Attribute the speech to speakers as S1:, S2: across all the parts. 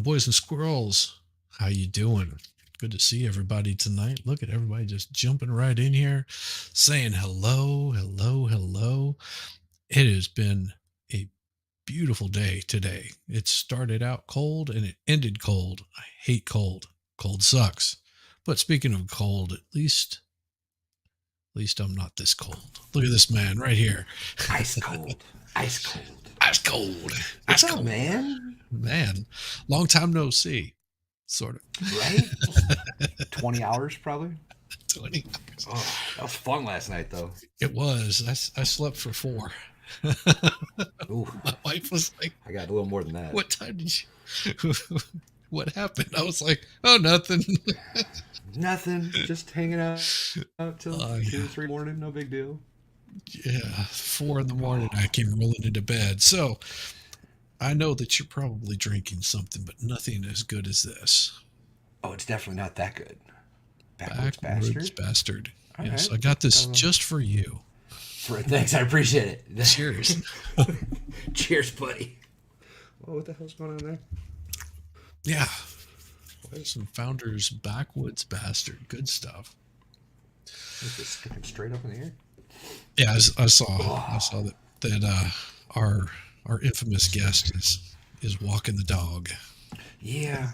S1: morning, boys and squirrels. How you doing? Good to see everybody tonight. Look at everybody just jumping right in here, saying hello, hello, hello. It has been a beautiful day today. It started out cold and it ended cold. I hate cold. Cold sucks. But speaking of cold, at least I'm not this cold. Look at this man right here.
S2: Ice cold. Ice cold.
S1: Ice cold.
S2: What's
S1: Ice
S2: up,
S1: cold.
S2: man?
S1: Man, long time no see. Sort of.
S2: Right? 20 hours, probably?
S1: 20.
S2: Oh, that was fun last night, though.
S1: It was. I slept for 4.
S2: Ooh,
S1: My wife was like,
S2: I got a little more than that.
S1: "What time did you? What happened?" I was like, "Oh, nothing."
S2: Nothing. Just hanging out till 2
S1: Yeah.
S2: or 3 morning. No big deal.
S1: Yeah, 4 in the morning. I came rolling into bed. So I know that you're probably drinking something, but nothing as good as this.
S2: Oh, it's definitely not that good. Backwards
S1: Backwards
S2: bastard.
S1: bastard.
S2: All
S1: Yes,
S2: right.
S1: I got this just for you.
S2: Thanks, I appreciate it.
S1: Cheers.
S2: Cheers, buddy. Oh, what the hell's going on there?
S1: Yeah. Some Founders Backwoods Bastard. Good stuff.
S2: Is this sticking straight up in the air?
S1: Yeah, I saw that our infamous guest is walking the dog.
S2: Yeah.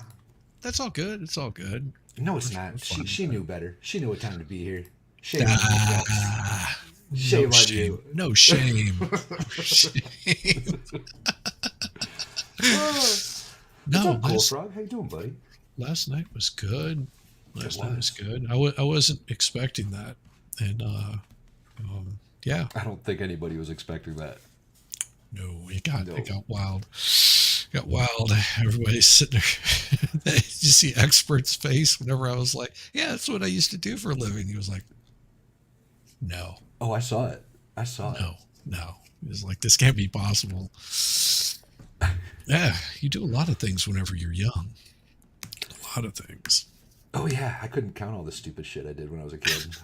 S1: That's all good. It's all good.
S2: No, it's
S1: We're
S2: not.
S1: fine.
S2: She knew better. She knew what time to be here. Shame on you, Fluxx.
S1: Ah,
S2: Shame
S1: no
S2: on
S1: shame.
S2: you.
S1: No shame. No shame.
S2: What's
S1: No,
S2: up, Cool Frog? How you doing, buddy?
S1: last night was good. Last night was
S2: was.
S1: good. I wasn't expecting that, and yeah,
S2: I don't think anybody was expecting that.
S1: no, it got
S2: No.
S1: wild. Got wild. Everybody's sitting there. You see expert's face whenever I was like, "Yeah, that's what I used to do for a living." He was like, "No,
S2: Oh, I saw it. I saw it.
S1: no." He was like, "This can't be possible." Yeah, you do a lot of things whenever you're young. A lot of things.
S2: Oh, yeah. I couldn't count all the stupid shit I did when I was a kid.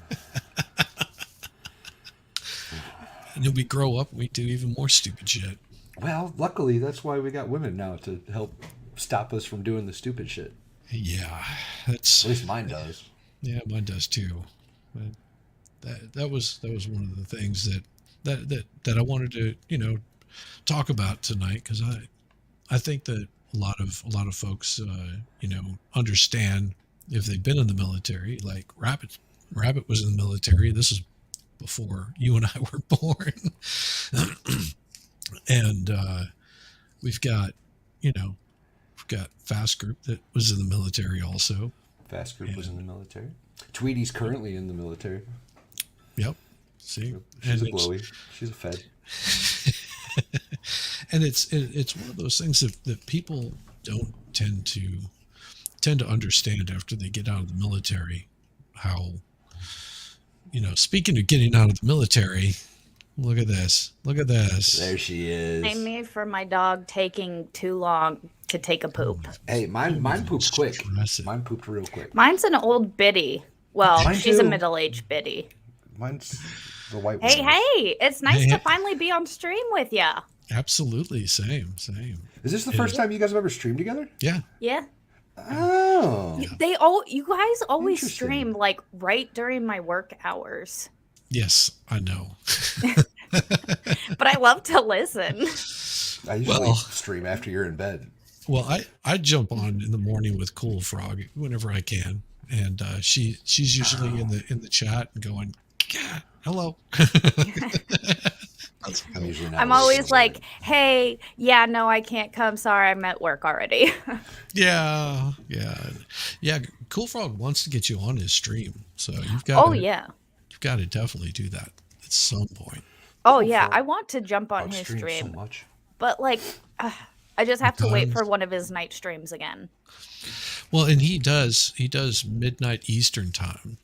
S1: And then we grow up and we do even more stupid shit.
S2: Well, luckily, that's why we got women now to help stop us from doing the stupid shit.
S1: Yeah, that's
S2: At least mine does.
S1: yeah, mine does too. But that was one of the things that I wanted to talk about tonight because I think that a lot of folks understand if they've been in the military. Like Rabbit was in the military. This is before you and I were born, and we've got Fast Group that was in the military also.
S2: Fast Group was in the military. Tweety's currently in the military.
S1: Yep. See,
S2: She's a blowy. She's a fed.
S1: and it's one of those things that people don't tend to understand after they get out of the military. How speaking of getting out of the military, look at this. Look at this.
S2: There she is.
S3: Blame me for my dog taking too long to take a poop.
S2: Hey, mine pooped quick.
S1: Impressive.
S2: Mine pooped real quick.
S3: Mine's an old biddy. Well,
S2: Mine
S3: she's a
S2: too.
S3: middle-aged biddy.
S2: Mine's the white one.
S3: Hey, it's nice
S1: Hey.
S3: to finally be on stream with ya.
S1: Absolutely, same.
S2: Is this the first time you guys have ever streamed together?
S1: Yeah.
S3: Yeah.
S2: Oh.
S3: You guys always
S2: Interesting.
S3: stream like right during my work hours.
S1: Yes, I know.
S3: But I love to listen.
S2: I usually
S1: Well-
S2: stream after you're in bed.
S1: Well, I jump on in the morning with Cool Frog whenever I can, and she's usually in the chat and going, yeah, hello.
S2: I'm usually not.
S3: I'm
S2: awake in
S3: always
S2: the
S3: like,
S2: morning.
S3: hey, yeah, no, I can't come. Sorry, I'm at work already.
S1: Yeah. Cool Frog wants to get you on his stream, so you've got.
S3: Yeah.
S1: You've got to definitely do that at some point.
S3: Oh, yeah.
S2: for-
S3: I want to jump on
S2: I'd
S3: his
S2: stream
S3: stream.
S2: so much.
S3: But like, I just have to wait
S1: Sometimes.
S3: for one of his night streams again.
S1: Well, and he does midnight Eastern time.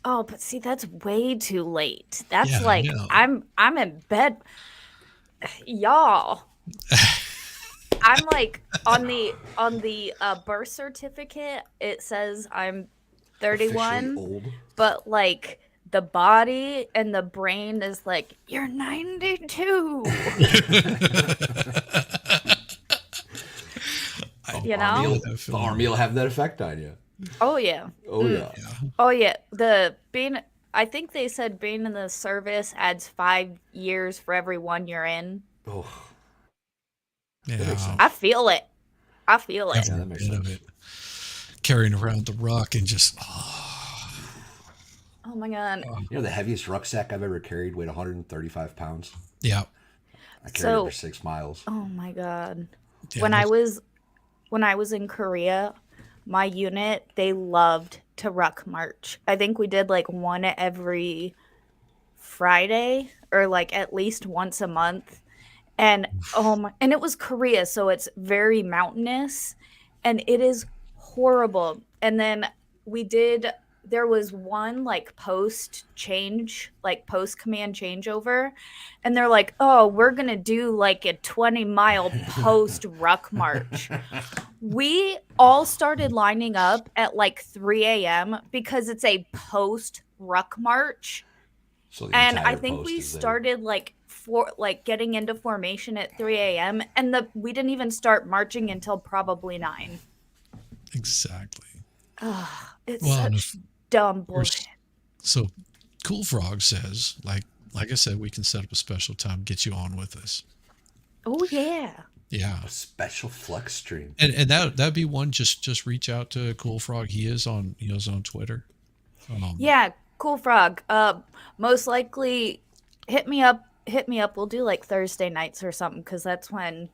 S3: Oh, but see, that's way too late. That's
S1: Yeah, I
S3: like
S1: know.
S3: I'm in bed, y'all. I'm like on the birth certificate. It says I'm
S2: Officially
S3: 31,
S2: old.
S3: but like the body and the brain is like you're 92.
S1: I,
S3: You
S2: army,
S3: know?
S1: I get that
S2: the
S1: feeling.
S2: army will have that effect on you.
S3: Oh yeah.
S2: Oh
S3: Mm.
S2: yeah.
S1: Yeah.
S3: Oh yeah. The being I think they said being in the service adds 5 years for every one you're in.
S2: Oh, that makes
S1: Yeah.
S3: I
S2: sense.
S3: feel it. I feel it.
S2: Yeah,
S1: Every
S2: that makes
S1: bit of
S2: sense.
S1: it. Carrying around the rock and just,
S3: Oh my god.
S2: You know, the heaviest rucksack I've ever carried weighed 135 pounds.
S1: yeah.
S2: I carried it for
S3: So,
S2: 6 miles.
S3: oh my god.
S1: Yeah.
S3: When I was when I was in Korea, my unit, they loved to ruck march. I think we did like one every Friday or like at least once a month. And oh my, and it was Korea, so it's very mountainous and it is horrible. And then we did there was one like post change, like post command changeover, and they're like, "Oh, we're going to do like a 20-mile post ruck march." We all started lining up at like 3 a.m. because it's a post ruck march,
S2: So the
S3: and I
S2: entire
S3: think
S2: post
S3: we
S2: is there.
S3: started like getting into formation at 3 a.m. and we didn't even start marching until probably 9.
S1: Exactly.
S3: Ugh, it's
S1: Well, and
S3: such dumb
S1: there's,
S3: bullshit.
S1: so Cool Frog says, like I said, we can set up a special time, get you on with us.
S3: Oh yeah.
S1: Yeah.
S2: A special Fluxx stream.
S1: And that'd be one. Just reach out to Cool Frog. He is on Twitter.
S3: Yeah, Cool Frog. Most likely hit me up. Hit me up. We'll do like Thursday nights or something because that's when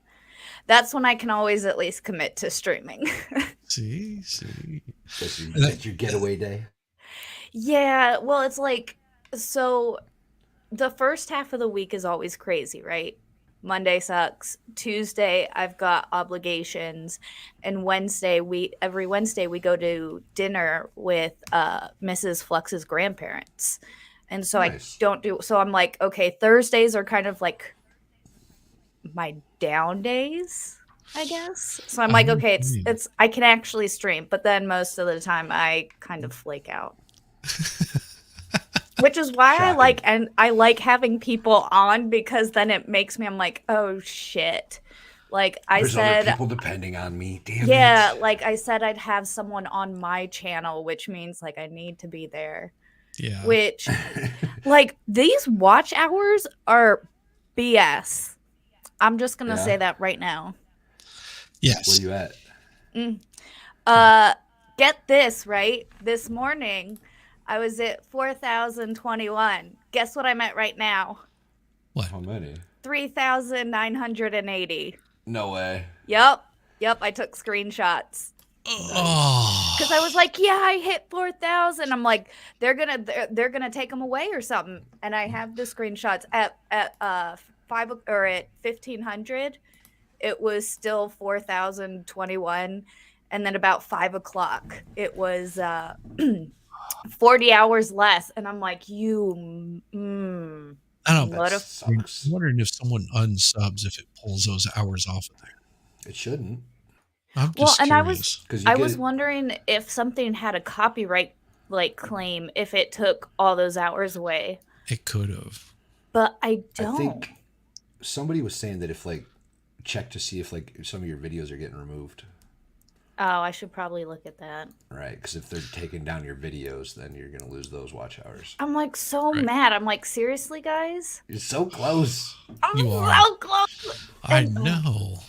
S3: I can always at least commit to streaming.
S1: See.
S2: That's your getaway day.
S3: Yeah, well, it's like so the first half of the week is always crazy, right? Monday sucks. Tuesday I've got obligations, and every Wednesday we go to dinner with Mrs. Flux's grandparents. And so
S2: Nice.
S3: I'm like, okay, Thursdays are kind of like my down days, I guess. So I'm
S1: I
S3: like,
S1: know what
S3: okay,
S1: you mean.
S3: it's I can actually stream, but then most of the time I kind of flake out. Which is why
S2: Shocking.
S3: I like having people on because then it makes me I'm like, "Oh shit." Like I
S2: There's other
S3: said,
S2: people depending on me. Damn
S3: yeah,
S2: it.
S3: like I said I'd have someone on my channel, which means like I need to be there.
S1: Yeah.
S3: Which like these watch hours are BS. I'm just going to say
S2: Yeah.
S3: that right now.
S2: Where
S1: Yes.
S2: you at?
S3: Get this, right? This morning I was at 4,021. Guess what I'm at right now?
S1: What?
S2: How many?
S3: 3,980.
S2: No way.
S3: Yep. I took screenshots.
S1: Oh.
S3: Because I was like, yeah, I hit 4,000. I'm like, they're gonna take them away or something. And I have the screenshots at 1,500. It was still 4,021, and then about 5 o'clock, it was 40 hours less. And I'm like,
S1: I don't know.
S2: That
S3: What
S2: sucks.
S1: I'm wondering if someone unsubs if it pulls those hours off of there.
S2: It shouldn't.
S1: I'm
S3: Well,
S1: just
S3: and
S1: curious.
S2: Because
S3: I was wondering if something had a copyright like claim if it took all those hours away,
S1: It could have.
S3: but I
S2: I
S3: don't.
S2: think somebody was saying that if check to see if some of your videos are getting removed.
S3: Oh, I should probably look at that.
S2: Right, because if they're taking down your videos, then you're gonna lose those watch hours.
S3: I'm like so
S1: Right.
S3: mad. I'm like, seriously, guys?
S2: You're so close.
S3: I'm
S1: You
S3: so
S1: are.
S3: close.
S1: I
S3: And-
S1: know.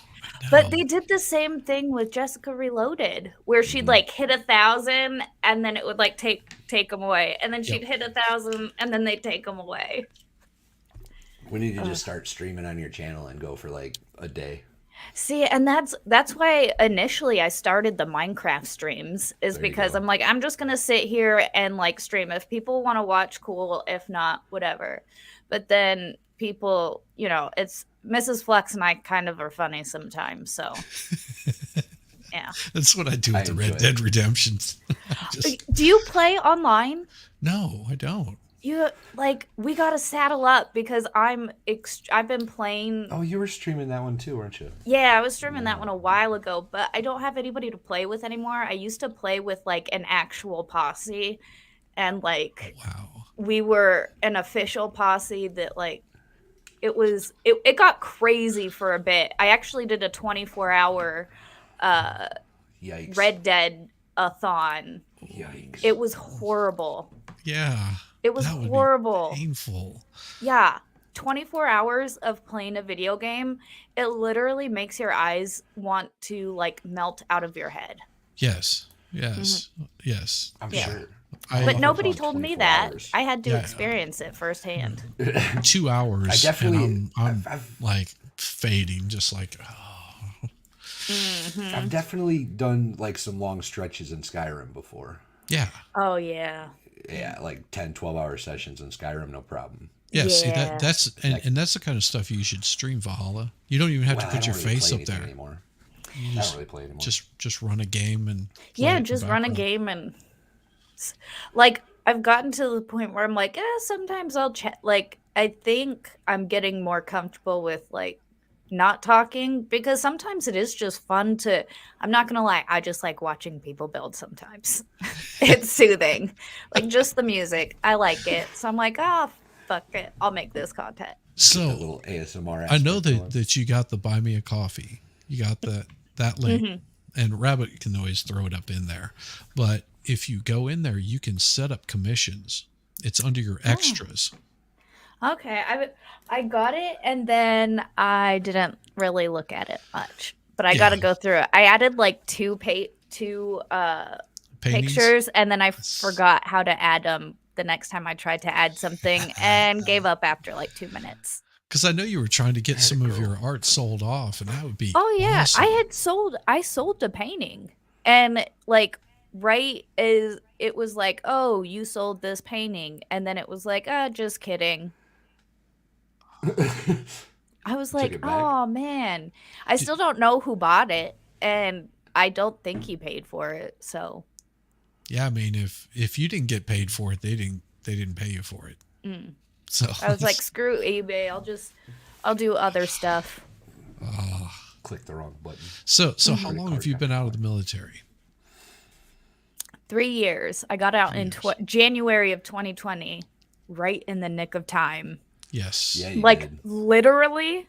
S3: But they did the same thing with Jessica Reloaded, where she'd like hit 1,000 and then it would like take them away, and then she'd hit 1,000 and then they'd take them away.
S2: We need to just start streaming on your channel and go for like a day.
S3: See, and that's why initially I started the Minecraft streams is
S2: There you
S3: because
S2: go.
S3: I'm like, I'm just gonna sit here and like stream. If people want to watch, cool. If not, whatever. But then people, it's Mrs. Fluxx and I kind of are funny sometimes. So yeah.
S1: That's what I do
S2: I
S1: with the
S2: enjoy
S1: Red
S2: it.
S1: Dead Redemptions.
S3: Do you play online?
S1: No, I don't.
S3: We gotta saddle up because I've been playing.
S2: Oh, you were streaming that one too, weren't you?
S3: Yeah, I was streaming that one a while ago, but I don't have anybody to play with anymore. I used to play with like an actual posse, and like
S1: Wow.
S3: we were an official posse that like it got crazy for a bit. I actually did a 24-hour
S2: Yikes.
S3: Red Dead a thon.
S2: Yikes.
S3: It was horrible.
S1: Yeah.
S3: It was
S1: That would
S3: horrible.
S1: be painful.
S3: Yeah. 24 hours of playing a video game, it literally makes your eyes want to like melt out of your head.
S1: Yes. Yes. Yes.
S2: I'm
S3: Yeah.
S2: sure.
S1: I-
S3: But
S2: love
S3: nobody
S2: it on
S3: told me
S2: 24
S3: that.
S2: hours.
S3: I had to
S1: Yeah.
S3: experience it firsthand.
S1: 2 hours.
S2: I definitely-
S1: And I'm
S2: I've-
S1: like fading, just like, oh.
S2: I've definitely done like some long stretches in Skyrim before.
S1: Yeah.
S3: Oh yeah.
S2: Yeah, like 10, 12-hour sessions in Skyrim, no problem.
S1: Yeah. See
S3: Yeah.
S1: that's and that's the kind of stuff you should stream Valhalla. You don't even have
S2: Well,
S1: to
S2: I
S1: put
S2: don't
S1: your
S2: really
S1: face
S2: play
S1: up
S2: anything
S1: there.
S2: anymore.
S1: You
S2: I
S1: just
S2: don't really play anymore.
S1: just run a game and play
S3: Yeah,
S1: it in
S3: just
S1: the
S3: run a
S1: background.
S3: game and like I've gotten to the point where I'm like, sometimes I'll chat. Like I think I'm getting more comfortable with like not talking because sometimes it is just fun to. I'm not gonna lie, I just like watching people build. Sometimes it's soothing, like just the music. I like it, so I'm like, fuck it, I'll make this content.
S2: a
S1: So
S2: little ASMR.
S1: I know
S2: aspect to
S1: that
S2: it.
S1: that you got the buy me a coffee. You got that link,
S3: Mm-hmm.
S1: and Rabbit can always throw it up in there. But if you go in there, you can set up commissions. It's under your extras.
S3: Okay, I got it, and then I didn't really look at it much, but I got to
S1: Yeah.
S3: go through it. I added like two
S1: Paintings.
S3: pictures, and then I forgot how to add them the next time I tried to add something, and gave up after like 2 minutes.
S1: Because I know you were trying to get some of
S2: go.
S1: your art sold off, and that would be
S3: Oh yeah,
S1: awesome.
S3: I sold the painting, and like right as it was like, oh, you sold this painting, and then it was like, just kidding. I was
S2: Took
S3: like,
S2: it back?
S3: oh man, I still don't know who bought it, and I don't think he paid for it. So
S1: Yeah, I mean, if you didn't get paid for it, they didn't pay you for it.
S3: Mm.
S1: So
S3: I was like, screw eBay. I'll do other stuff.
S2: Click the wrong button.
S1: so how
S2: Credit
S1: long
S2: card
S1: have you
S2: got
S1: been out of
S2: caught.
S1: the military?
S3: 3 years. I got out in January of 2020, right in the nick of time.
S1: Yes.
S2: Yeah, you
S3: Like
S2: did.
S3: literally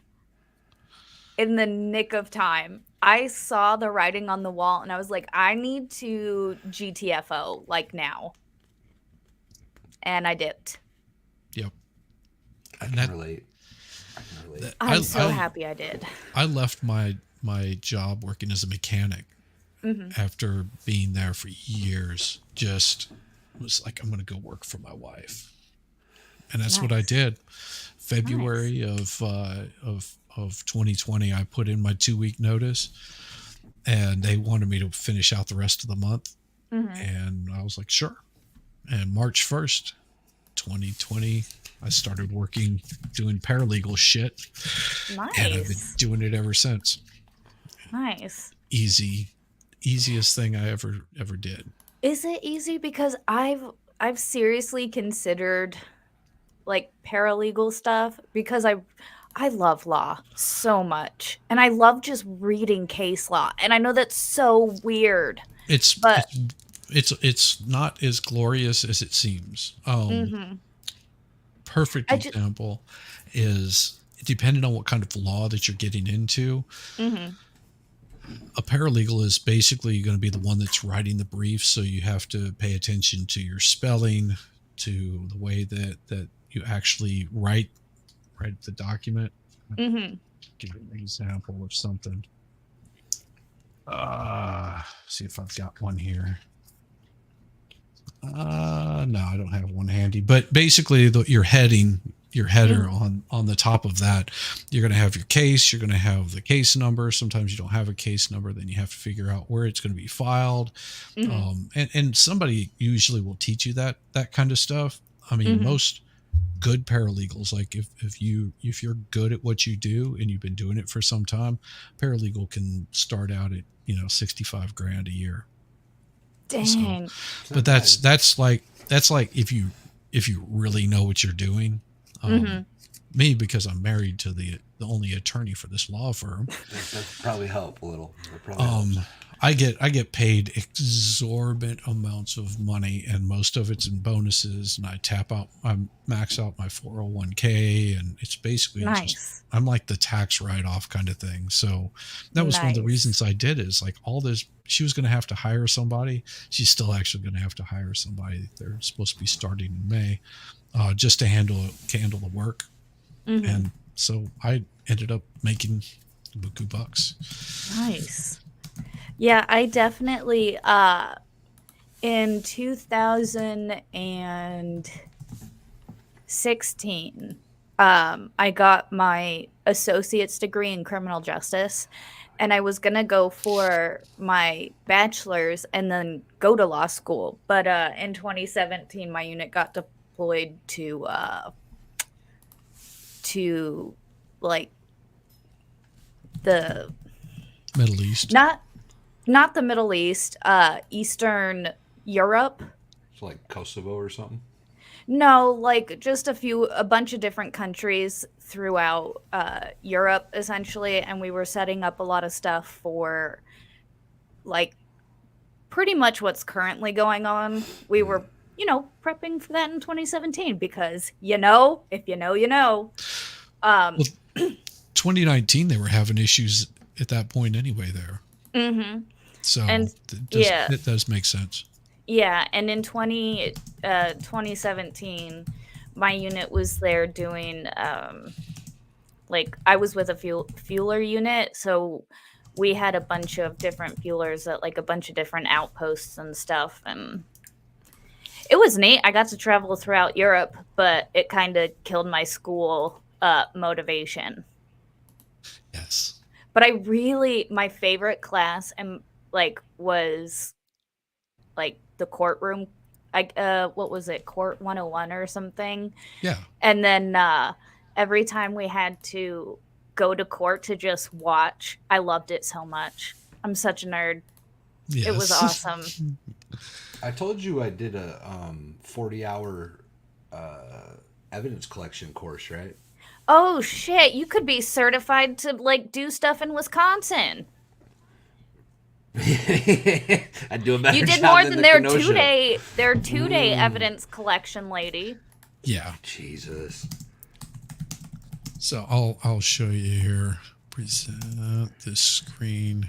S3: in the nick of time. I saw the writing on the wall and I was like, I need to GTFO like now. And I dipped.
S1: Yep.
S2: I
S1: And
S2: can
S1: that-
S2: relate. I can relate.
S3: I'm so happy I did.
S1: I left my job working as a mechanic after being there for years. Just was like, I'm going to go work for my wife, and that's what I
S3: Nice.
S1: did. February of 2020, I put in my 2-week notice, and they wanted me to finish out the rest of the month, and I was like, sure. And March 1st, 2020, I started working doing paralegal shit, and I've been
S3: Nice.
S1: doing it ever since.
S3: Nice.
S1: Easiest thing I ever did.
S3: Is it easy? Because I've seriously considered like paralegal stuff because I love law so much. And I love just reading case law. And I know that's so weird.
S1: It's
S3: But-
S1: it's not as glorious as it seems. Perfect
S3: I ju-
S1: example is depending on what kind of law that you're getting into. A paralegal is basically going to be the one that's writing the brief, so you have to pay attention to your spelling, to the way that you actually write the document.
S3: Mhm.
S1: Give you an example of something. See if I've got one here. No, I don't have one handy. But basically, your header on the top of that, you're going to have your case. You're going to have the case number. Sometimes you don't have a case number, then you have to figure out where it's going to be filed. And somebody usually will teach you that kind of stuff. I mean, most good paralegals, like if you're good at what you do and you've been doing it for some time, paralegal can start out at $65,000 a year.
S3: Dang.
S1: But that's like if you really know what you're doing. Me, because I'm married to the the only attorney for this law firm.
S2: That's probably help a little. That probably helps.
S1: I get paid exorbitant amounts of money, and most of it's in bonuses. And I max out my 401k, and it's basically just
S3: Nice.
S1: I'm like the tax write off kind of thing. So that was one of the
S3: Nice.
S1: reasons I did is like all this. She was going to have to hire somebody. She's still actually going to have to hire somebody. They're supposed to be starting in May, just to handle the work.
S3: Mhm.
S1: And so I ended up making buku bucks.
S3: Nice. Yeah, I definitely in 2016 I got my associate's degree in criminal justice, and I was going to go for my bachelor's and then go to law school, but in 2017 my unit got deployed to like the
S1: Middle East.
S3: not the Middle East, Eastern Europe.
S2: So like Kosovo or something.
S3: No, like just a bunch of different countries throughout Europe, essentially, and we were setting up a lot of stuff for like pretty much what's currently going on. We were, prepping for that in 2017 because, if you know, you know.
S1: Well, 2019 they were having issues at that point anyway there.
S3: Mm-hmm.
S1: So
S3: And-
S1: it does make sense.
S3: Yeah, and in 2017, my unit was there doing, I was with a fueler unit, so we had a bunch of different fuelers at, like, a bunch of different outposts and stuff, and it was neat. I got to travel throughout Europe, but it kind of killed my school motivation.
S1: Yes.
S3: But my favorite class was the courtroom. What was it? Court 101 or something.
S1: Yeah.
S3: And then every time we had to go to court to just watch, I loved it so much. I'm such a nerd.
S1: Yes.
S3: It was awesome.
S2: I told you I did a 40-hour evidence collection course, right?
S3: Oh shit, you could be certified to do stuff in Wisconsin.
S2: I'd do a better
S3: You did
S2: job
S3: more
S2: than
S3: than
S2: the
S3: their
S2: Kenosha.
S3: two-day evidence collection lady.
S1: Yeah.
S2: Jesus.
S1: So I'll show you here. Present this screen.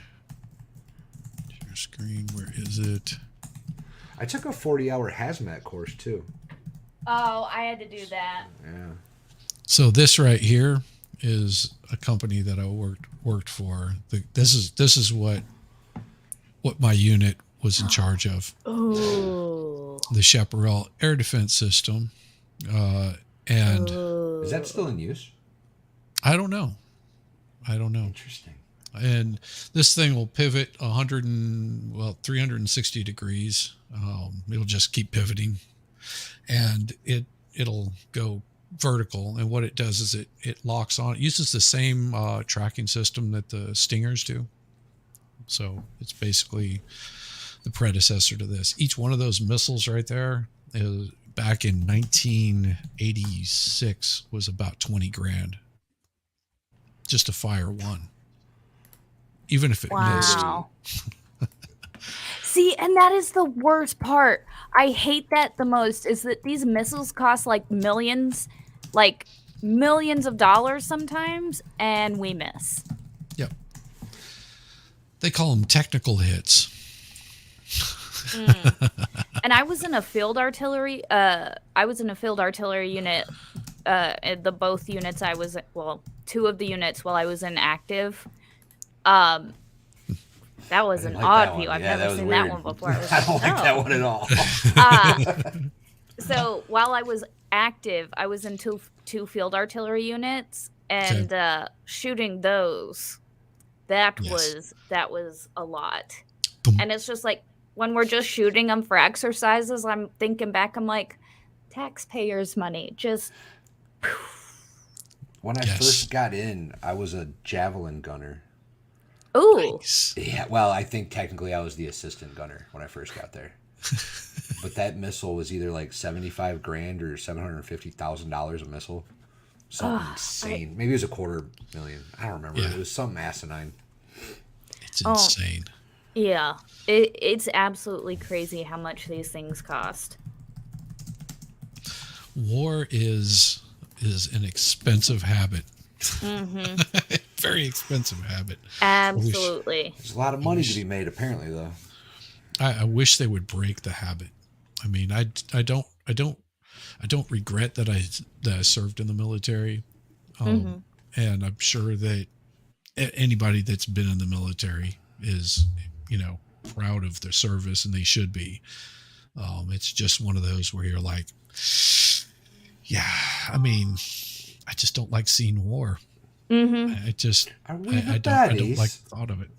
S1: Share screen. Where is it?
S2: I took a 40-hour hazmat course too.
S3: Oh, I had to do that.
S2: Yeah.
S1: So this right here is a company that I worked for. This is what my unit was in charge of.
S3: Ooh.
S1: The Chaparral Air Defense System, and
S3: Ooh.
S2: Is that still in use?
S1: I don't know.
S2: Interesting.
S1: And this thing will pivot 360 degrees. It'll just keep pivoting, and it'll go vertical. And what it does is it locks on. It uses the same tracking system that the Stingers do. So it's basically the predecessor to this. Each one of those missiles right there is back in 1986 was about 20 grand just to fire one, even if it missed.
S3: Wow. See, and that is the worst part. I hate that the most is that these missiles cost millions of dollars sometimes, and we miss.
S1: Yep. They call them technical hits.
S3: And I was in a field artillery. Unit. Both units I was two of the units while I was in active. That was an odd view. I've never seen that one before.
S2: I don't like that one at all.
S3: So while I was active, I was in two field artillery units, and shooting those, that was a lot.
S1: Boom.
S3: And it's just when we're just shooting them for exercises, I'm thinking back, I'm like, taxpayers' money, just.
S2: When I first got in, I was a javelin gunner.
S3: Ooh.
S1: Nice.
S2: Yeah, well, I think technically I was the assistant gunner when I first got there. But that missile was either $75 grand or $750,000 a missile. something
S3: Oh, I
S2: insane. Maybe it was a quarter million. I don't remember.
S1: Yeah,
S2: It was something asinine.
S1: it's
S3: oh
S1: insane.
S3: yeah. It's absolutely crazy how much these things cost.
S1: War is an expensive habit.
S3: Mm-hmm.
S1: Very expensive habit. I wish
S3: Absolutely.
S2: There's a lot of
S1: I
S2: money to be
S1: wish
S2: made, apparently, though.
S1: I wish they would break the habit. I mean, I don't regret that I served in the military.
S3: Mm-hmm.
S1: And I'm sure that anybody that's been in the military is, you know, proud of their service, and they should be. It's just one of those where you're like, yeah, I mean, I just don't like seeing war.
S3: Mm-hmm.
S1: I just,
S2: Are we the
S1: I don't like
S2: baddies?
S1: the thought of it.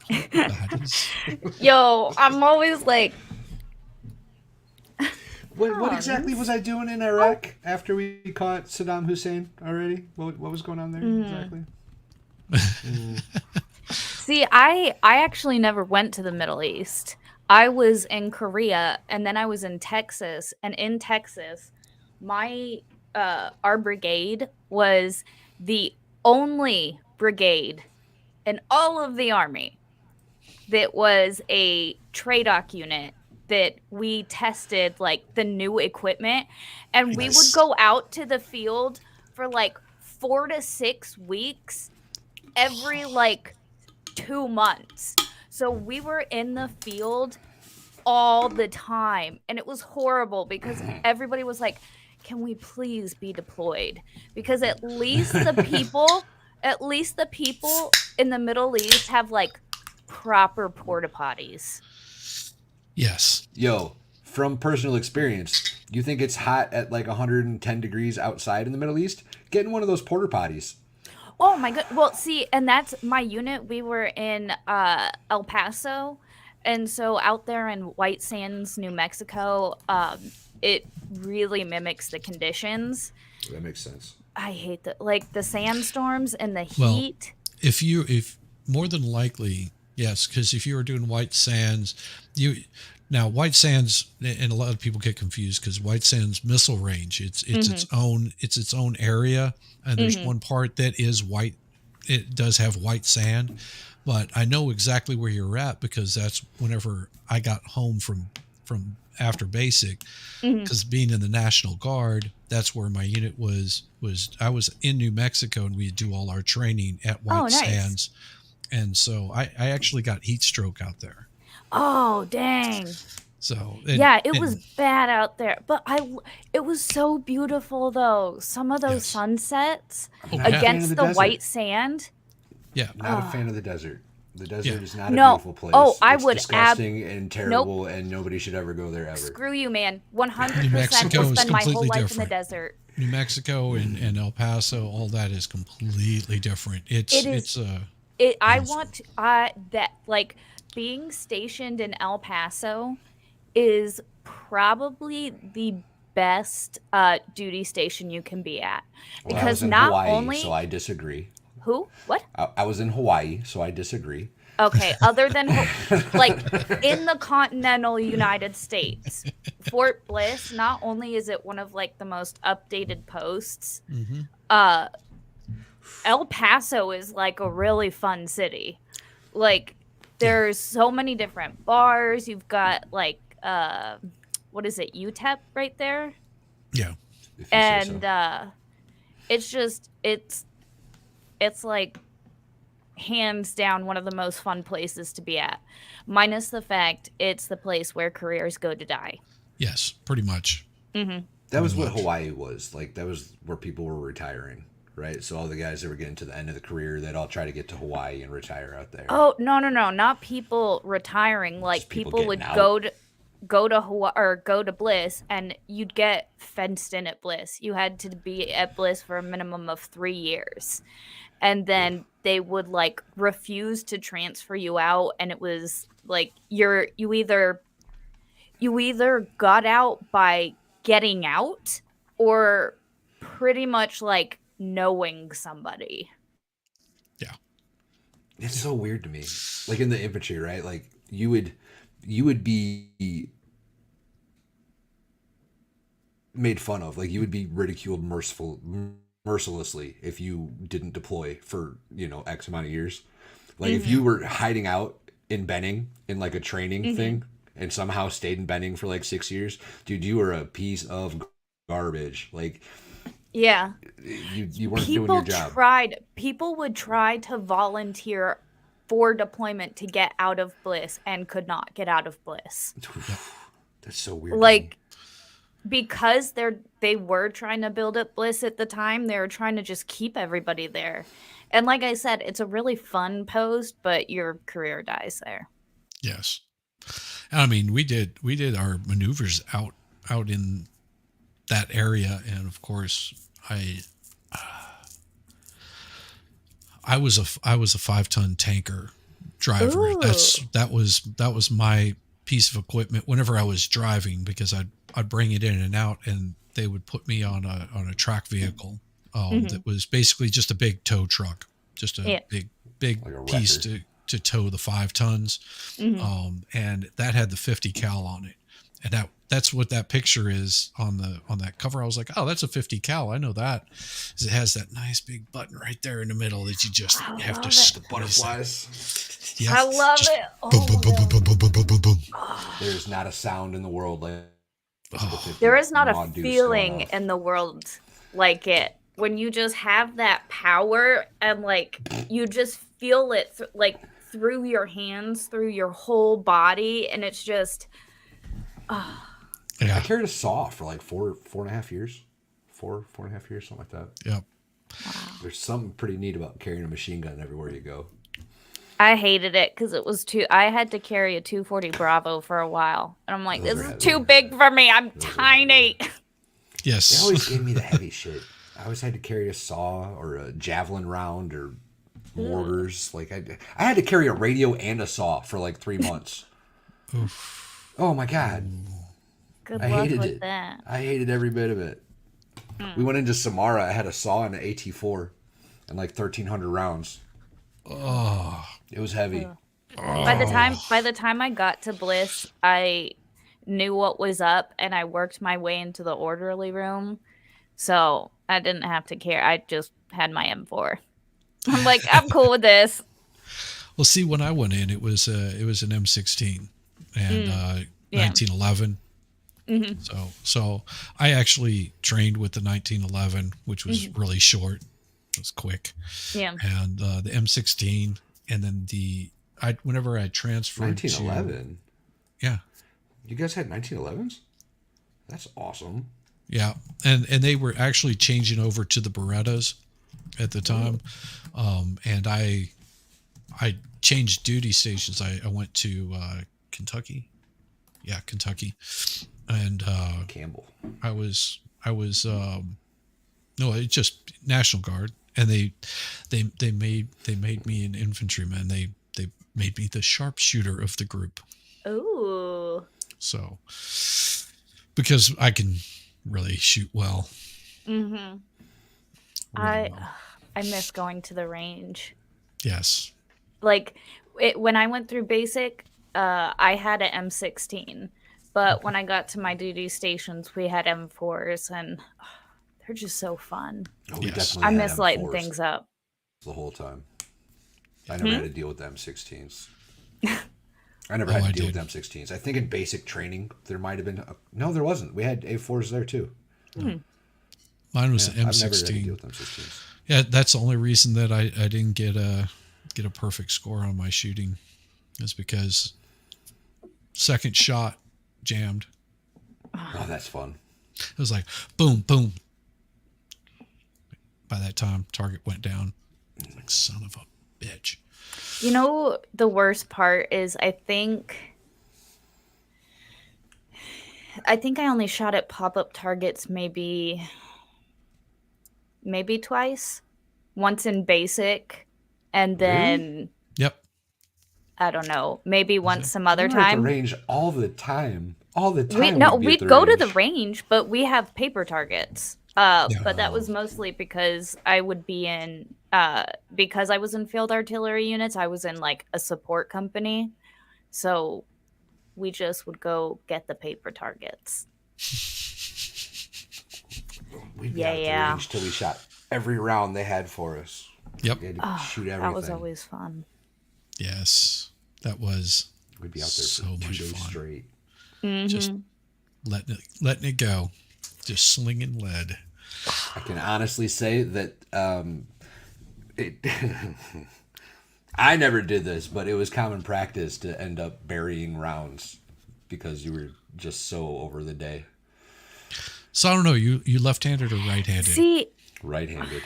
S1: We're the baddies.
S3: Yo, I'm always like,
S2: What exactly was
S3: Hans.
S2: I doing in
S3: Oh.
S2: Iraq after we caught Saddam Hussein already? What was going on there
S3: Mm.
S2: exactly?
S3: See, I actually never went to the Middle East. I was in Korea and then I was in Texas. And in Texas, my our brigade was the only brigade in all of the army that was a TRADOC unit that we tested like the new equipment, and we would
S1: Nice.
S3: go out to the field for like 4 to 6 weeks every like 2 months. So we were in the field all the time, and it was horrible because everybody was like, can we please be deployed? Because at least the people in the Middle East have like proper porta potties.
S1: Yes.
S2: Yo, from personal experience, you think it's hot at like 110 degrees outside in the Middle East? Get in one of those porter potties.
S3: Oh my god. Well, see, and that's my unit. We were in El Paso, and so out there in White Sands, New Mexico, it really mimics the conditions.
S2: That makes sense.
S3: I hate the sandstorms and the
S1: Well,
S3: heat.
S1: if more than likely, yes, because if you were doing white sands, you now white sands, and a lot of people get confused because white sands missile range,
S3: Mhm.
S1: it's its own area, and there's
S3: Mhm.
S1: one part that is white. It does have white sand, but I know exactly where you're at because that's whenever I got home from after basic,
S3: Mhm.
S1: because being in the National Guard, that's where my unit was. I was in New Mexico, and we do all our training at
S3: Oh,
S1: White
S3: nice.
S1: Sands, and so I actually got heat stroke out there.
S3: Oh, dang.
S1: So
S3: Yeah, it was
S1: and
S3: bad out there, but it was so beautiful though. Some of those
S1: yes,
S3: sunsets
S2: I'm
S1: oh
S2: not a
S1: yeah,
S2: fan of
S3: against
S2: the
S3: the
S2: desert.
S3: white sand.
S1: yeah,
S2: Not a fan
S3: Oh,
S2: of the desert. The
S1: yeah.
S2: desert is not a
S3: no.
S2: beautiful
S3: Oh,
S2: place.
S3: I
S2: It's
S3: would ab
S2: disgusting and
S3: nope.
S2: terrible, and nobody should ever go there ever.
S3: Screw you, man.
S1: New
S3: 100% will
S1: Mexico is
S3: spend my whole
S1: completely
S3: life in the
S1: different.
S3: desert.
S1: New Mexico and El Paso, all that is completely different.
S3: It is
S1: It's
S3: it I
S1: beautiful.
S3: want that like being stationed in El Paso is probably the best duty station you can be at
S2: Well, I was
S3: because
S2: in
S3: not
S2: Hawaii, so
S3: only
S2: I disagree.
S3: who what
S2: I was in Hawaii, so I disagree.
S3: okay other than like in the continental United States, Fort Bliss, not only is it one of like the most updated posts,
S1: Hmm.
S3: uh El Paso is like a really fun city. Like
S1: Yeah,
S3: there's so many different bars. You've got like what is it, UTEP right there?
S1: yeah,
S2: If you say so.
S3: And it's just it's like hands down one of the most fun places to be at. Minus the fact it's the place where careers go to die.
S1: yes, pretty much,
S3: Mhm.
S2: That
S1: pretty
S2: was what
S1: much.
S2: Hawaii was. Like, that was where people were retiring, right? So all the guys that were getting to the end of the career, they'd all try to get to Hawaii and retire out there.
S3: Oh, no, no, no, not people retiring. Like
S2: Just people
S3: people
S2: getting
S3: would
S2: out.
S3: go to Hawaii or go to Bliss, and you'd get fenced in at Bliss. You had to be at Bliss for a minimum of 3 years, and then they would like refuse to transfer you out, and it was like you either got out by getting out or pretty much like knowing somebody.
S1: Yeah,
S2: It's
S1: yeah,
S2: so weird to me. Like in the infantry, right? Like you would be made fun of. Like you would be ridiculed mercilessly if you didn't deploy for, X amount of years. Like if you
S3: Mhm.
S2: were hiding out in Benning in like a training
S3: Mhm.
S2: thing and somehow stayed in Benning for like 6 years, dude, you were a piece of garbage. Like
S3: Yeah.
S2: you weren't doing your job.
S3: People would try to volunteer for deployment to get out of Bliss and could not get out of Bliss.
S1: Yep.
S2: That's so weird to me.
S3: Like because they were trying to build up Bliss at the time, they were trying to just keep everybody there. And like I said, it's a really fun post, but your career dies there.
S1: Yes. I mean, we did our maneuvers out in that area, and of course, I was a 5-ton tanker driver.
S3: Ooh.
S1: That was my piece of equipment whenever I was driving, because I'd bring it in and out, and they would put me on a track vehicle
S3: Mhm.
S1: that was basically just a big tow truck, just a
S3: Yeah.
S1: big
S2: Like a
S1: piece
S2: wrecker.
S1: to tow the 5 tons,
S3: Mhm.
S1: and that had the 50 cal on it, and that's what that picture is on that cover. I was like, oh, that's a 50 cal. I know that. 'Cause it has that nice big button right there in the middle that you just
S3: I
S1: have to
S3: love it.
S2: The
S1: squeeze that.
S2: butterflies.
S1: Yep,
S3: I love
S1: just
S3: it.
S1: boom,
S3: Oh
S1: boom,
S3: my
S1: boom, boom,
S3: god.
S1: boom, boom, boom, boom, boom, boom.
S2: There's not a sound in the world like the
S1: Oh,
S2: 50
S3: There is not a
S2: raw deuce going
S3: feeling
S2: off.
S3: in the world like it when you just have that power and like you just feel it like through your hands, through your whole body, and it's just oh,
S2: I
S1: yeah,
S2: carried a saw for like 4.5 years. 4.5 years, something like that.
S1: yep.
S3: wow.
S2: There's something pretty neat about carrying a machine gun everywhere you go.
S3: I hated it because it was too. I had to carry a 240 Bravo for a while, and I'm like,
S2: Those
S3: this
S2: are
S3: is
S2: heavy.
S3: too big for me. I'm
S2: Those are heavy.
S3: tiny.
S2: They
S1: Yes.
S2: always gave me the heavy shit. I always had to carry a saw or a javelin round or
S3: Ugh.
S2: mortars. Like I had to carry a radio and a saw for like 3 months.
S1: Oof.
S2: Oh my god,
S3: Good
S2: I
S3: luck
S2: hated
S3: with
S2: it.
S3: that.
S2: I hated every bit of it. We
S3: Mm.
S2: went into Samara. I had a saw and an AT4 and like 1,300 rounds.
S1: Oh,
S2: It was heavy.
S3: Ugh.
S1: oh,
S3: By the time I got to Bliss, I knew what was up and I worked my way into the orderly room. So I didn't have to care. I just had my M4. I'm like, I'm cool with this.
S1: well, see, when I went in, it was an M16 and
S3: Mm, yeah.
S1: 1911.
S3: Hmm.
S1: So I actually trained with the 1911, which was
S3: Hmm.
S1: really short. It was quick,
S3: Yeah.
S1: and the M16, and then I whenever I transferred to
S2: 1911.
S1: yeah.
S2: You guys had 1911s? That's awesome.
S1: Yeah, and they were actually changing over to the Berettas at the
S2: Oh,
S1: time, and I changed duty stations. I went to Kentucky, yeah, Kentucky, and
S2: Campbell.
S1: I was no, it's just National Guard, and they made me an infantryman. They made me the sharpshooter of the group,
S3: Ooh.
S1: so because I can really shoot well,
S3: Hmm.
S1: really
S3: I
S1: well.
S3: I miss going to the range.
S1: Yes.
S3: Like when I went through basic, I had an M16, but when I got to my duty stations, we had M4s, and they're just so fun.
S2: Oh, we
S1: Yes.
S2: definitely
S3: I
S2: had
S3: miss lighting
S2: M4s
S3: things up.
S2: the whole time. I never
S3: Hmm?
S2: had to deal with the M16s. I never
S1: Oh,
S2: had to
S1: I
S2: deal with
S1: did.
S2: M16s. I think in basic training there might have been. No, there wasn't. We had A4s there too.
S3: Hmm.
S1: Mine was
S2: Yeah,
S1: the
S2: I've never had to deal
S1: M16.
S2: with M16s.
S1: Yeah, that's the only reason that I didn't get a perfect score on my shooting, is because second shot jammed.
S2: Oh, that's fun.
S1: It was like boom, boom. By that time, target went down. Like, son of a bitch.
S3: You know, the worst part is I think I only shot at pop-up targets maybe twice. Once in basic, and
S2: Really?
S3: then
S1: Yep.
S3: I don't know, maybe
S1: Is
S3: once
S1: it?
S3: some
S2: We
S3: other
S2: were at the
S3: time.
S2: range all the time. All the
S3: We
S2: time
S3: no,
S2: we'd be at
S3: we'd
S2: the
S3: go to the
S2: range.
S3: range, but we have paper targets.
S1: Yeah.
S3: But that
S2: Oh,
S3: was mostly because I would be in because I was in field artillery units, I was in like a support company. So we just would go get the paper targets.
S2: we'd be
S3: Yeah,
S2: out at the
S3: yeah.
S2: range till we shot every round they had for us.
S1: Yep.
S2: We had to
S3: Oh,
S2: shoot
S3: that was
S2: everything.
S3: always fun.
S1: Yes. That was
S2: We'd be out there
S1: so
S2: for 2
S1: much
S2: days
S1: fun.
S2: straight.
S1: Just letting it go. Just slinging lead.
S2: I can honestly say that it. I never did this, but it was common practice to end up burying rounds because you were just so over the day.
S1: So I don't know. You left-handed or right-handed?
S3: See,
S2: Right-handed.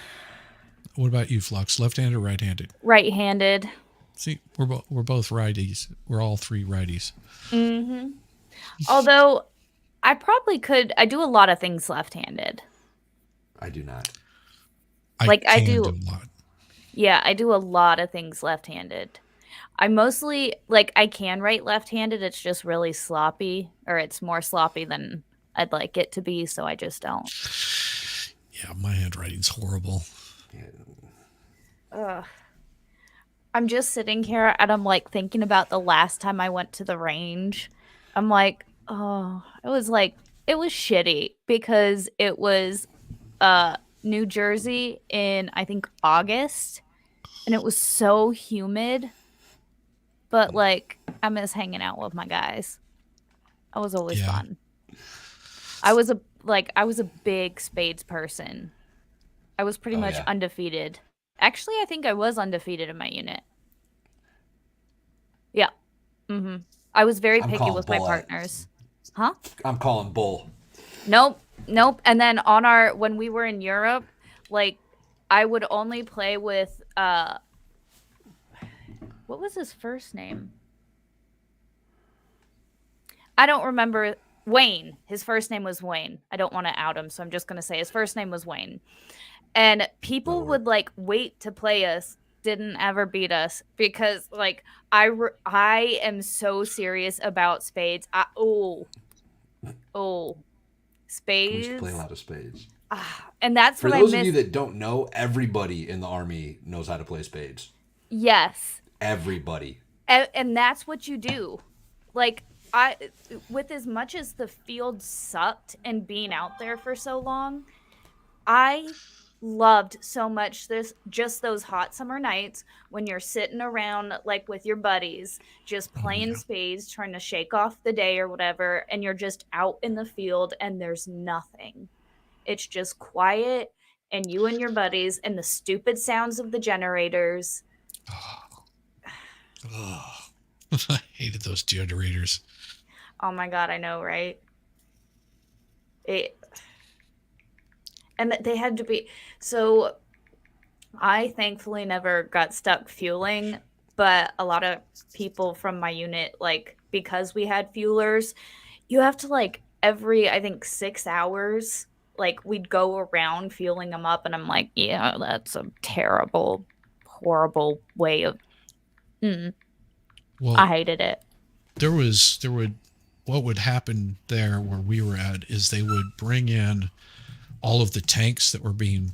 S1: What about you, Flux? Left-handed or right-handed?
S3: right-handed.
S1: See, we're both righties. We're all three righties.
S3: Although I probably could. I do a lot of things left-handed.
S2: I do not.
S1: I
S3: Like I
S1: can
S3: do.
S1: do a lot.
S3: Yeah, I do a lot of things left-handed. I mostly like I can write left-handed. It's just really sloppy, or it's more sloppy than I'd like it to be. So I just don't.
S1: Yeah, my handwriting's horrible.
S3: Ugh. I'm just sitting here and I'm like thinking about the last time I went to the range. I'm like, oh, it was shitty because it was New Jersey in I think August and it was so humid. But like I miss hanging out with my guys. That was always
S1: Yeah.
S3: fun. I was a big spades person. I was pretty
S2: Oh,
S3: much
S2: yeah.
S3: undefeated. Actually, I think I was undefeated in my unit. Yeah. I was very
S2: I'm
S3: picky
S2: calling
S3: with my
S2: bull at-
S3: partners. Huh?
S2: I'm calling bull.
S3: Nope. And then when we were in Europe, like I would only play with what was his first name? I don't remember. Wayne. His first name was Wayne. I don't want to out him, so I'm just going to say his first name was Wayne. And people would like wait to play us, didn't ever beat us because like I am so serious about spades.
S2: We used to play a
S3: Spades.
S2: lot of spades.
S3: And that's
S2: For
S3: what I
S2: those of
S3: miss.
S2: you that don't know, everybody in the Army knows how to play spades.
S3: Yes.
S2: Everybody.
S3: And that's what you do. Like with as much as the field sucked and being out there for so long, I loved so much just those hot summer nights when you're sitting around like with your buddies just playing spades trying to shake off the day or whatever, and you're just out in the field and there's nothing. It's just quiet and you and your buddies and the stupid sounds of the generators.
S1: I hated those generators.
S3: Oh my god, I know, right? And they had to be so. I thankfully never got stuck fueling, but a lot of people from my unit, like because we had fuelers, you have to like every I think 6 hours, like we'd go around fueling them up, and I'm like, yeah, that's a terrible, horrible way of.
S1: Well,
S3: I hated it.
S1: what would happen there where we were at is they would bring in all of the tanks that were being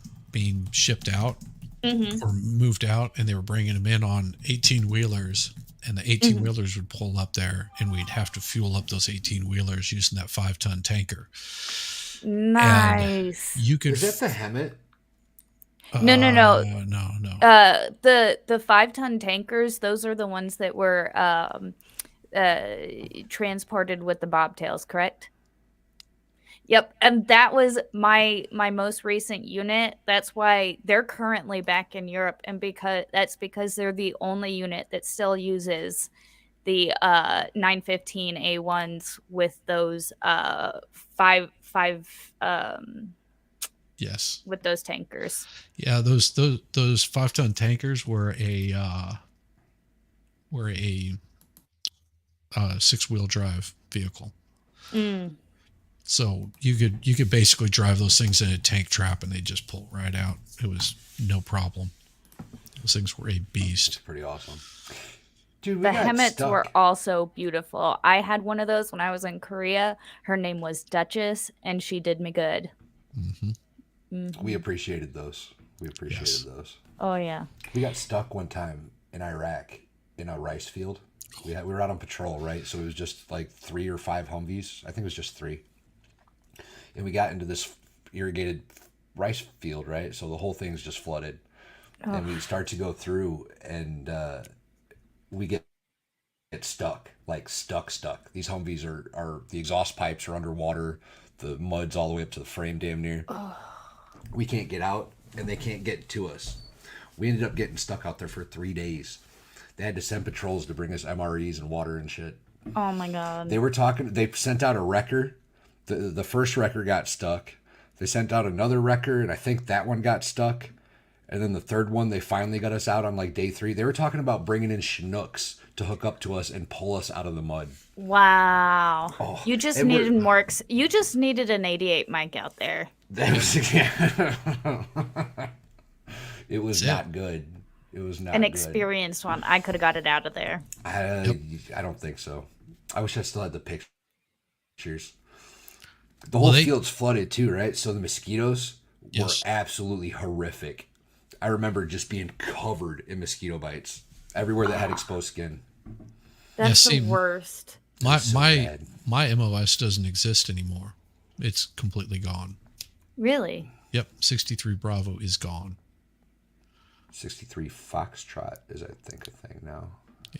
S1: shipped out or moved out, and they were bringing them in on 18-wheelers, and the 18-wheelers would pull up there, and we'd have to fuel up those 18-wheelers using that 5-ton tanker.
S3: Nice.
S1: And you could
S2: Is that the Hemet?
S3: No.
S1: no.
S3: The 5-ton tankers, those are the ones that were transported with the bobtails, correct? Yep, and that was my most recent unit. That's why they're currently back in Europe, and because they're the only unit that still uses the 915 A1s with those five
S1: yes.
S3: with those tankers.
S1: Yeah, those 5-ton tankers were a 6-wheel drive vehicle. So you could basically drive those things in a tank trap and they just pull right out. It was no problem. Those things were a beast.
S2: Pretty awesome. Dude, we
S3: The
S2: got
S3: Hemmets
S2: stuck.
S3: were also beautiful. I had one of those when I was in Korea. Her name was Duchess, and she did me good.
S2: We appreciated those. Those.
S3: Oh yeah.
S2: We got stuck one time in Iraq in a rice field. We were out on patrol, right? So it was just like 3 or 5 Humvees. I think it was just 3. And we got into this irrigated rice field, right? So the whole thing's just flooded, and we
S3: Oh,
S2: start to go through, and we get stuck, like stuck. These Humvees are the exhaust pipes are underwater, the mud's all the way up to the frame, damn near. We can't get out, and they can't get to us. We ended up getting stuck out there for 3 days. They had to send patrols to bring us MREs and water and shit.
S3: oh my god.
S2: They were talking. They sent out a wrecker. The first wrecker got stuck. They sent out another wrecker, and I think that one got stuck. And then the third one, they finally got us out on like day 3. They were talking about bringing in Chinooks to hook up to us and pull us out of the mud.
S3: Wow.
S2: Oh,
S3: You just
S2: it were,
S3: needed more you just needed an 88 mic out there.
S2: that was, yeah. It was
S1: That's it.
S2: not good. It was not
S3: An
S2: good.
S3: experienced one. I could have got it out of there.
S2: I, I don't think so. I wish I still had the pictures. The
S1: Well,
S2: whole
S1: they
S2: field's flooded too, right? So the mosquitoes were
S1: yes.
S2: absolutely horrific. I remember just being covered in mosquito bites everywhere that had exposed skin.
S1: Yeah,
S3: That's
S1: see,
S3: the worst.
S2: It
S1: my
S2: was so
S1: my
S2: bad.
S1: my MOS doesn't exist anymore. It's completely gone.
S3: Really?
S1: Yep, 63 Bravo is gone.
S2: 63 Foxtrot is, I think, a thing now.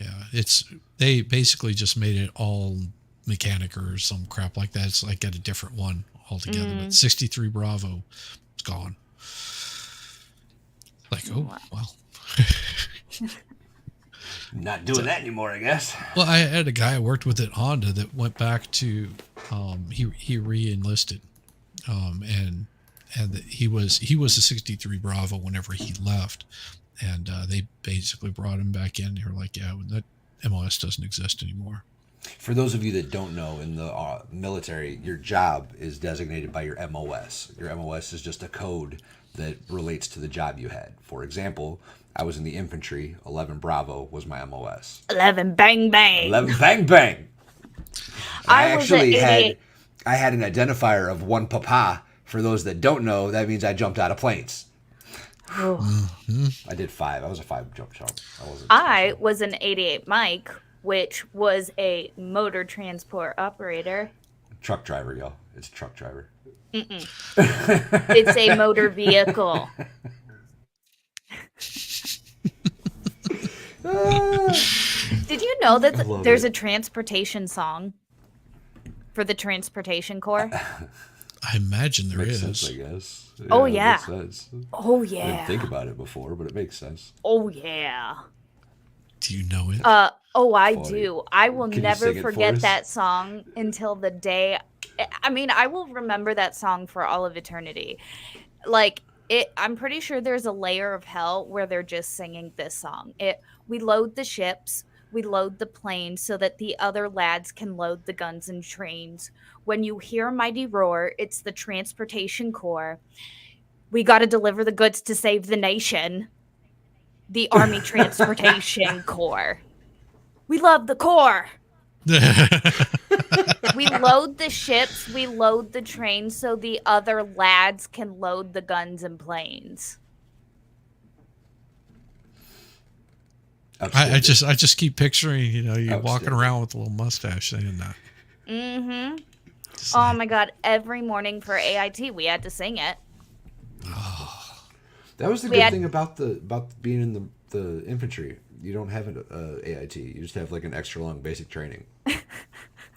S1: Yeah, it's they basically just made it all mechanic or some crap like that. It's like at a different one altogether. But 63 Bravo is gone. Like, oh
S3: Wow.
S1: well.
S2: Not doing that anymore, I guess.
S1: Well, I had a guy I worked with at Honda that went back to he re-enlisted, and he was a 63 Bravo whenever he left, and they basically brought him back in. They were like, yeah, that MOS doesn't exist anymore.
S2: For those of you that don't know, in the military, your job is designated by your MOS. Your MOS is just a code that relates to the job you had. For example, I was in the infantry. 11 Bravo was my MOS.
S3: 11 bang bang.
S2: 11 bang bang.
S3: I was at 88.
S2: I had an identifier of 1 papa. For those that don't know, that means I jumped out of planes.
S3: Oh.
S2: I did 5. I was a 5 jump. I wasn't
S3: I
S2: special.
S3: was an 88 Mike, which was a motor transport operator.
S2: Truck driver, y'all. It's a truck driver.
S3: It's a motor vehicle. Did you know that
S2: I love
S3: there's
S2: it.
S3: a transportation song for the transportation corps?
S1: I imagine there
S2: Makes
S1: is.
S2: sense, I guess.
S3: Oh,
S2: it
S3: yeah.
S2: makes sense.
S3: Oh
S2: I didn't
S3: yeah.
S2: think about it before, but it makes sense.
S3: Oh yeah.
S1: Do you know it?
S3: Oh, I
S2: Funny.
S3: do. I will
S2: Can you
S3: never
S2: sing it for
S3: forget
S2: us?
S3: that song until the day. I mean, I will remember that song for all of eternity. Like I'm pretty sure there's a layer of hell where they're just singing this song. We load the ships, we load the planes so that the other lads can load the guns and trains. When you hear a mighty roar, it's the transportation corps. We got to deliver the goods to save the nation. The Army Transportation Corps. We love the Corps. We load the ships, we load the trains so the other lads can load the guns and planes.
S1: I just keep picturing, you walking
S2: Outstanding.
S1: around with a little mustache saying that.
S3: Mm-hmm.
S1: Just
S3: Oh
S1: like,
S3: my god, every morning for AIT we had to sing it.
S2: That was the
S3: We
S2: good
S3: had-
S2: thing about being in the infantry. You don't have an AIT. You just have like an extra long basic training.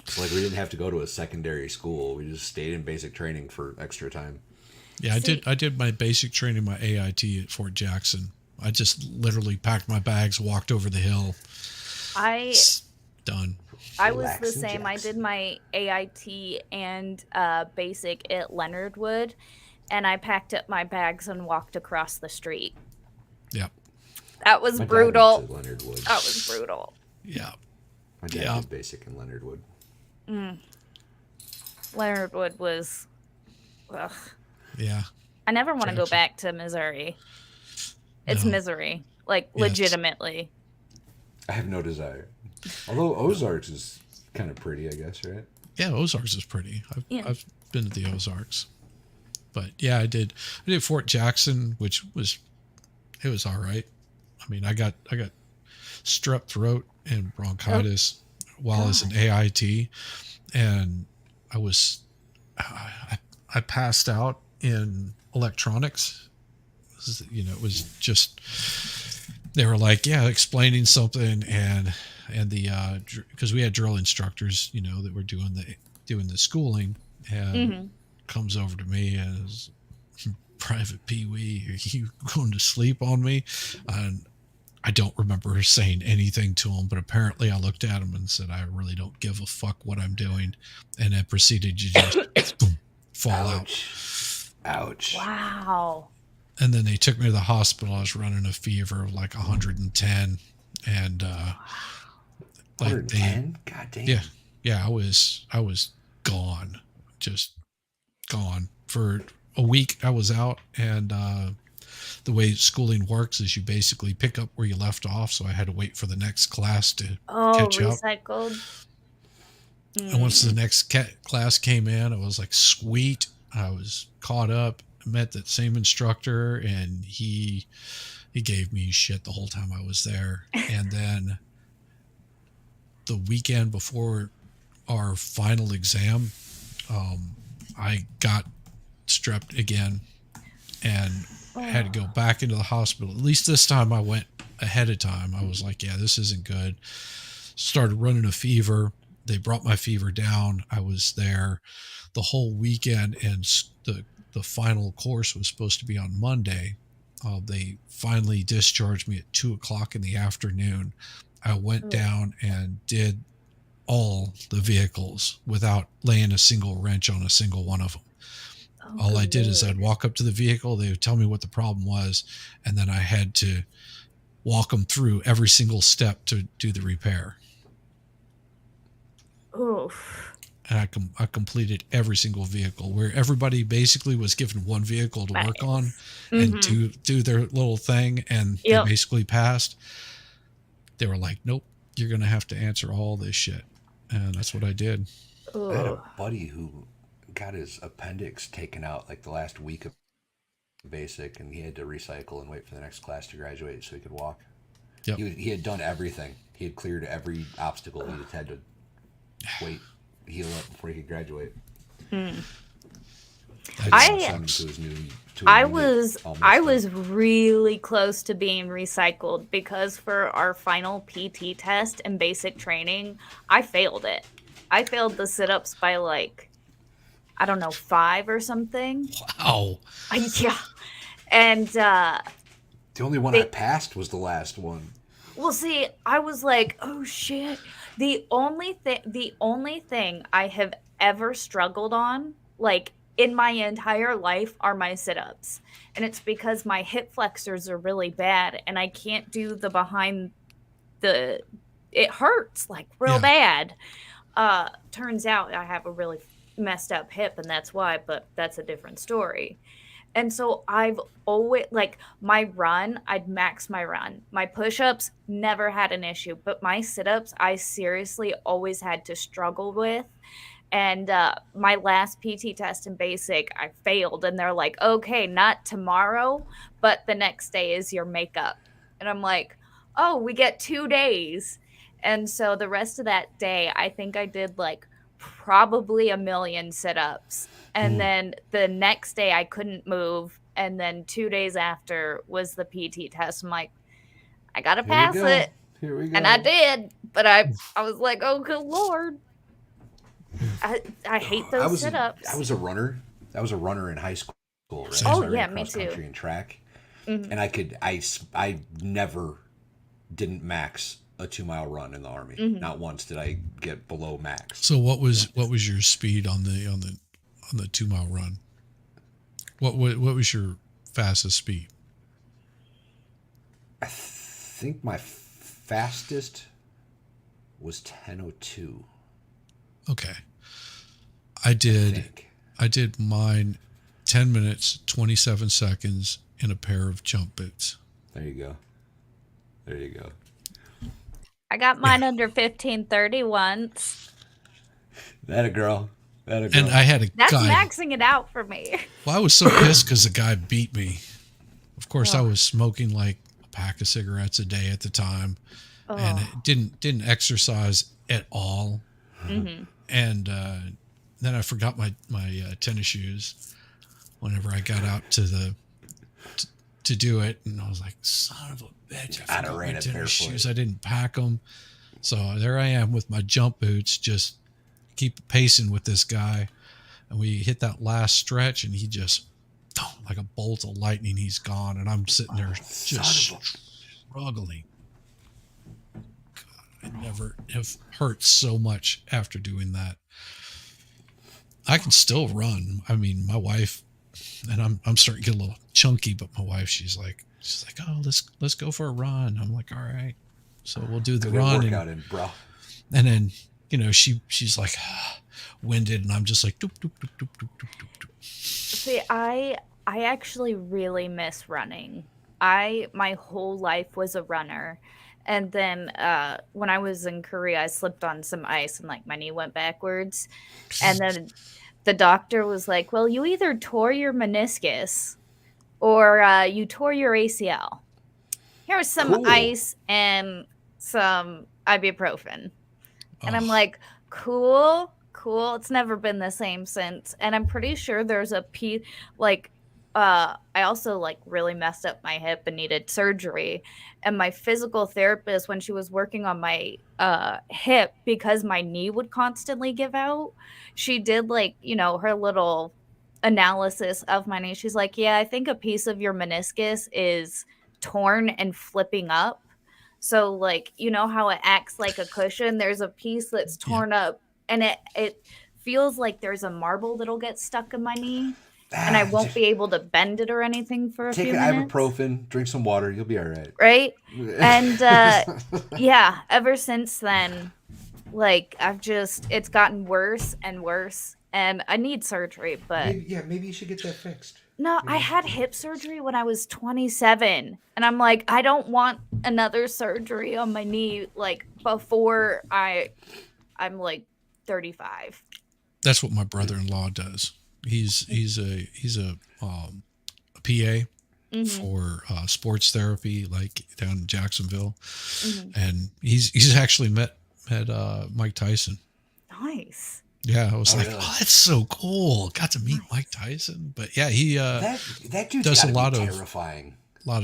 S2: So like we didn't have to go to a secondary school. We just stayed in basic training for extra time.
S1: yeah,
S3: See-
S1: I did my basic training, my AIT at Fort Jackson. I just literally packed my bags, walked over the hill.
S3: I
S1: Done.
S3: was the
S2: Relax and
S3: same. I
S2: Jackson.
S3: did my AIT and basic at Leonard Wood, and I packed up my bags and walked across the street.
S1: Yep.
S3: That was
S2: My dad
S3: brutal.
S2: went to Leonard Wood.
S3: That was brutal.
S1: Yeah.
S2: My dad
S1: Yeah.
S2: did basic in Leonard Wood.
S3: Leonard Wood was. Ugh.
S1: Yeah.
S3: I never want to go
S1: Gotcha.
S3: back to Missouri. It's
S1: No.
S3: misery, like
S1: Yes.
S3: legitimately.
S2: I have no desire. Although Ozarks is kind of pretty, I guess, right?
S1: Yeah, Ozarks is pretty.
S3: Yeah.
S1: I've been to the Ozarks. But yeah, I did Fort Jackson, which was all right. I mean, I got strep throat and bronchitis while I was in AIT, and I passed out in electronics. It was just, they were like, yeah, explaining something, and the because we had drill instructors, that were doing the schooling, and
S3: Mm-hmm.
S1: comes over to me as Private Pee Wee, are you going to sleep on me? And I don't remember saying anything to him, but apparently I looked at him and said, I really don't give a fuck what I'm doing. And then proceeded to just boom, fall out.
S2: Ouch.
S3: Wow.
S1: And then they took me to the hospital. I was running a fever of like 110. And, like
S2: 110? God damn.
S1: yeah, I was gone, just gone for a week. I was out, and, the way schooling works is you basically pick up where you left off. So I had to wait for the next class to catch up.
S3: Recycled.
S1: And once the next class came in, I was like, sweet. I was caught up, met that same instructor, and he gave me shit the whole time I was there. And then the weekend before our final exam, I got strep again and had to go back into the hospital. At least this time I went ahead of time. I was like, yeah, this isn't good. Started running a fever. They brought my fever down. I was there the whole weekend, and the final course was supposed to be on Monday. They finally discharged me at 2:00 in the afternoon. I went down and did all the vehicles without laying a single wrench on a single one of them. All I did is I'd walk up to the vehicle, they would tell me what the problem was, and then I had to walk them through every single step to do the repair.
S3: Oof.
S1: And I completed every single vehicle, where everybody basically was given one vehicle to work on and do their little thing, and they basically passed. They were like, nope, you're going to have to answer all this shit. And that's what I did.
S3: Ooh.
S2: I had a buddy who got his appendix taken out like the last week of basic, and he had to recycle and wait for the next class to graduate so he could walk.
S1: Yep.
S2: He had done everything. He had cleared every obstacle. He just had to wait, heal up before he could graduate.
S3: I was really close to being recycled, because for our final PT test and basic training, I failed it. I failed the sit-ups by like, I don't know, 5 or something.
S1: Wow.
S3: Yeah. And
S2: the only one I passed was the last one.
S3: Well, see, I was like, oh shit. The only thing I have ever struggled on, like in my entire life, are my sit-ups. And it's because my hip flexors are really bad and I can't do the behind the, it hurts like real bad. Turns out I have a really messed up hip, and that's why, but that's a different story. And so I've always, like, my run, I'd max my run. My push-ups never had an issue, but my sit-ups, I seriously always had to struggle with. And my last PT test in basic, I failed, and they're like, okay, not tomorrow, but the next day is your makeup. And I'm like, oh, we get 2 days. And so the rest of that day, I think I did like probably 1,000,000 sit-ups. And then the next day I couldn't move. And then 2 days after was the PT test. I'm like, I gotta pass it.
S2: Here we go.
S3: And I did. But I was like, oh, good Lord. I hate those sit-ups.
S2: I was a runner. I was a runner in high school. Right?
S1: Same.
S3: Oh,
S2: I
S3: yeah,
S2: ran
S3: me
S2: cross
S3: too.
S2: country and track. And I never didn't max a 2-mile run in the Army. Not once did I get below max.
S1: So what was your speed on the 2-mile run? What was your fastest speed?
S2: I think my fastest was 10:02.
S1: Okay. I did mine 10 minutes, 27 seconds in a pair of jump boots.
S2: There you go.
S3: I got mine under 15:30 once.
S2: That a girl.
S1: And I had a
S3: That's
S1: guy.
S3: maxing it out for me.
S1: Well, I was so pissed because the guy beat me. Of course, I was smoking like a pack of cigarettes a day at the time, and didn't exercise at all. And then I forgot my tennis shoes. whenever I got out to, to do it, and I was like, son of a bitch, I
S2: I'd have
S1: forgot my
S2: ran it
S1: tennis
S2: barefoot.
S1: shoes. I didn't pack them. So there I am with my jump boots, just keep pacing with this guy. And we hit that last stretch, and he just, like a bolt of lightning, he's gone. And I'm sitting there just
S2: Son of
S1: struggling. I never have hurt so much after doing that. I can still run. I mean, my wife, and I'm starting to get a little chunky, but my wife, she's like, oh, let's go for a run. I'm like, all right. So we'll do the
S2: Good
S1: run,
S2: workout in, bro.
S1: and then she's like winded, and I'm just like doop, doop, doop, doop, doop, doop, doop, doop.
S3: See, I actually really miss running. I my whole life was a runner. And then when I was in Korea, I slipped on some ice and like my knee went backwards. And then the doctor was like, "Well, you either tore your meniscus or you tore your ACL. Here's some
S2: Cool.
S3: ice and some ibuprofen." And I'm
S1: Oh,
S3: like, cool, cool. It's never been the same since. And I'm pretty sure there's a piece like I also like really messed up my hip and needed surgery. And my physical therapist, when she was working on my hip, because my knee would constantly give out, she did like, her little analysis of my knee. She's like, yeah, I think a piece of your meniscus is torn and flipping up. So like, you know how it acts like a cushion? There's a piece that's
S1: yeah.
S3: torn up and it feels like there's a marble that'll get stuck in my knee and I
S2: Ah,
S3: won't be able to bend it or anything for a
S2: take
S3: few
S2: an
S3: minutes.
S2: ibuprofen, drink some water, you'll be all right.
S3: Right? And yeah, ever since then, like it's gotten worse and worse and I need surgery, but
S2: Maybe you should get that fixed.
S3: no, I had hip surgery when I was 27 and I'm like I don't want another surgery on my knee like before I'm like 35.
S1: That's what my brother-in-law does. He's a PA
S3: Mhm.
S1: for sports therapy, like down in Jacksonville,
S3: Mhm.
S1: and he's actually met Mike Tyson.
S3: Nice.
S1: Yeah, I was
S2: Oh,
S1: like,
S2: really?
S1: oh, that's so cool. Got to meet Mike
S3: Nice.
S1: Tyson. But yeah, he
S2: That dude's
S1: does
S2: got
S1: a
S2: to be
S1: lot of
S2: terrifying.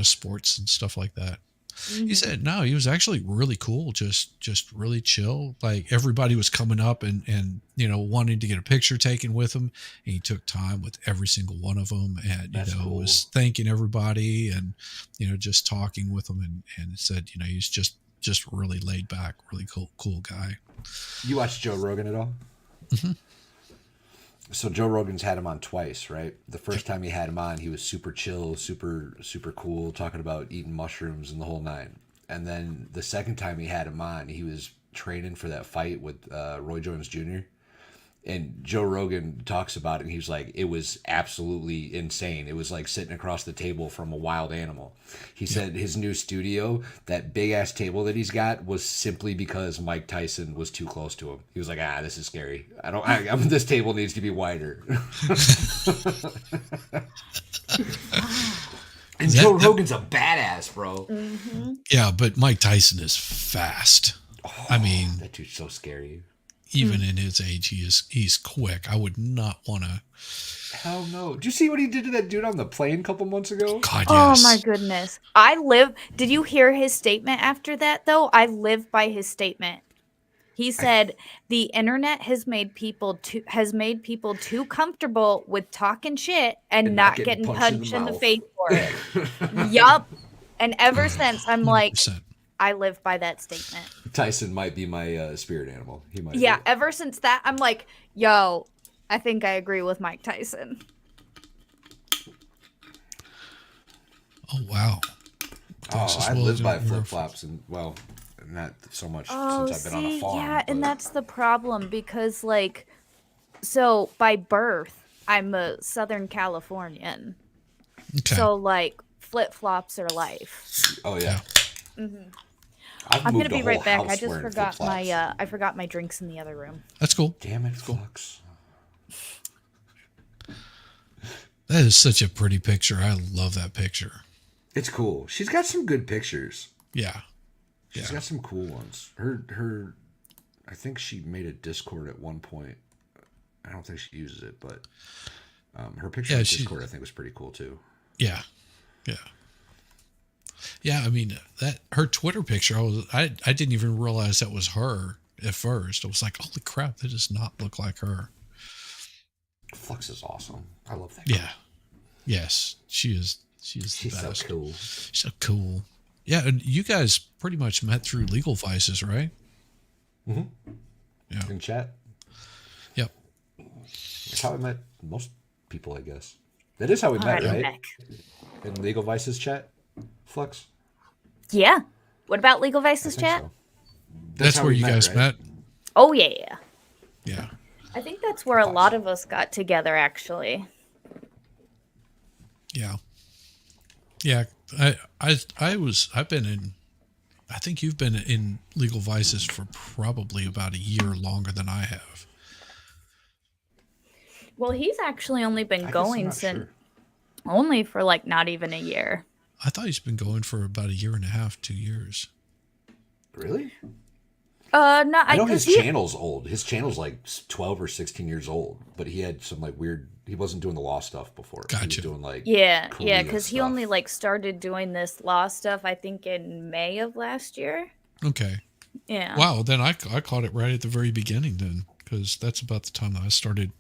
S1: sports and stuff like that. He
S3: Mhm.
S1: said no, he was actually really cool, just really chill. Like everybody was coming up and wanting to get a picture taken with him, and he took time with every single one of them, and
S2: That's cool.
S1: was thanking everybody, and just talking with them, and said he's just really laid back, really cool guy.
S2: You watch Joe Rogan at all?
S1: Hmm.
S2: So Joe Rogan's had him on twice, right? The first time he had him on, he was super chill, super cool, talking about eating mushrooms and the whole nine. And then the second time he had him on, he was training for that fight with Roy Jones Jr. And Joe Rogan talks about it, and he was like, it was absolutely insane. It was like sitting across the table from a wild animal. He said his new studio, that big ass table that he's got, was simply because Mike Tyson was too close to him. He was like, this is scary. This table needs to be wider. And Joe Rogan's a badass, bro.
S3: Mhm.
S1: Yeah, but Mike Tyson is fast. I mean,
S2: That dude's so scary.
S1: even in his age, he's quick. I would not want to.
S2: Hell no. Did you see what he did to that dude on the plane a couple months ago?
S1: God,
S3: Oh my
S1: yes.
S3: goodness. Did you hear his statement after that though? I live by his statement. He said the internet has made people too comfortable with talking shit and
S2: And not
S3: not
S2: getting
S3: getting
S2: punched in the
S3: punched in the
S2: mouth.
S3: face for it. Yup. And ever since I'm like
S1: 100%.
S3: I live by that statement.
S2: Tyson might be my spirit animal. He might
S3: Yeah,
S2: be.
S3: ever since that I'm like, yo, I think I agree with Mike Tyson.
S1: Oh wow.
S2: Oh, I live by flip flops, and well, not so much
S3: Oh,
S2: since I've been on a
S3: see,
S2: farm.
S3: yeah, and
S2: but-
S3: that's the problem because like so by birth I'm a Southern Californian.
S1: Okay.
S3: So like flip-flops are life.
S2: Oh yeah.
S3: Mhm.
S2: I've
S3: I'm
S2: moved
S3: gonna be
S2: a
S3: right
S2: whole
S3: back. I
S2: house
S3: just
S2: wearing
S3: forgot
S2: flip-flops.
S3: I forgot my drinks in the other room.
S1: That's cool.
S2: Damn it, Fluxx.
S1: That is such a pretty picture. I love that picture.
S2: It's cool. She's got some good pictures.
S1: Yeah.
S2: She's
S1: Yeah.
S2: got some cool ones. Her I think she made a Discord at one point. I don't think she uses it, but Her picture
S1: Yeah,
S2: on
S1: she.
S2: Discord, I think, was pretty cool too.
S1: Yeah, yeah, yeah. I mean, that her Twitter picture. I didn't even realize that was her at first. I was like, holy crap, that does not look like her.
S2: Fluxx is awesome. I love that girl.
S1: Yeah. Yes, she is. She is the
S2: She's so
S1: best.
S2: cool.
S1: She's so cool. Yeah, and you guys pretty much met through Legal Vices, right? Yeah.
S2: In chat,
S1: Yep.
S2: that's how I met most people, I guess. That is how we
S3: All
S2: met,
S3: right,
S2: right?
S3: Nick.
S2: In Legal Vices chat, Fluxx.
S3: Yeah. What about Legal
S2: I
S3: Vices
S2: think
S3: chat?
S2: so.
S1: That's
S2: how
S1: where
S2: we
S1: you guys
S2: right?
S1: met.
S3: Oh yeah.
S1: Yeah.
S3: I think that's where a lot of us got together actually.
S1: Yeah. Yeah. I've been in. I think you've been in Legal Vices for probably about a year longer than I have.
S3: Well, he's actually only been
S2: I guess I'm
S3: going
S2: not
S3: since
S2: sure.
S3: only for like not even a year.
S1: I thought he's been going for about a year and a half, 2 years.
S2: Really?
S3: No,
S2: I know his
S3: because he
S2: channel's old. His channel's like 12 or 16 years old, but he had some like weird. He wasn't doing the law stuff before. He was
S1: Gotcha.
S2: doing like
S3: yeah,
S2: Korea
S3: because he
S2: stuff.
S3: only like started doing this law stuff I think in May of last year.
S1: Okay.
S3: Yeah.
S1: Wow. Then I caught it right at the very beginning then, because that's about the time that I started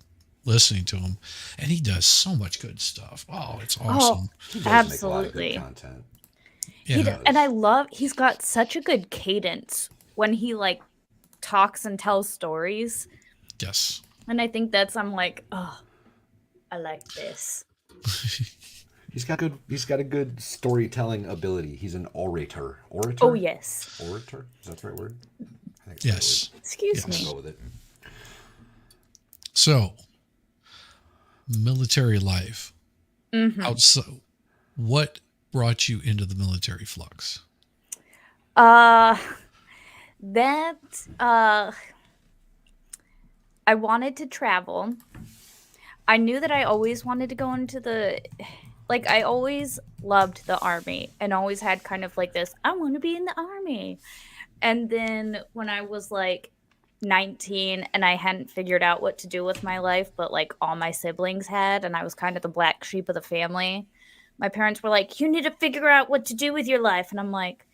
S1: listening to him, and he does so much good stuff. Oh, it's awesome.
S2: He does make a lot of
S3: Absolutely.
S2: good content.
S1: Yeah.
S3: And I love he's got such a good cadence when he like talks and tells stories.
S1: Yes.
S3: And I think that's I'm like, oh, I like this.
S2: He's got a good storytelling ability. He's an orator. Orator?
S3: Oh yes.
S2: Orator? Is that the right word? I think it's
S1: Yes.
S3: Excuse
S2: the right word.
S3: me.
S2: I'll go with it.
S1: So, military life. So, what brought you into the military, Fluxx?
S3: That I wanted to travel. I knew that I always wanted to go into I always loved the army and always had kind of like this, I want to be in the army. And then when I was like 19 and I hadn't figured out what to do with my life, but like all my siblings had, and I was kind of the black sheep of the family, my parents were like, you need to figure out what to do with your life. And I'm like,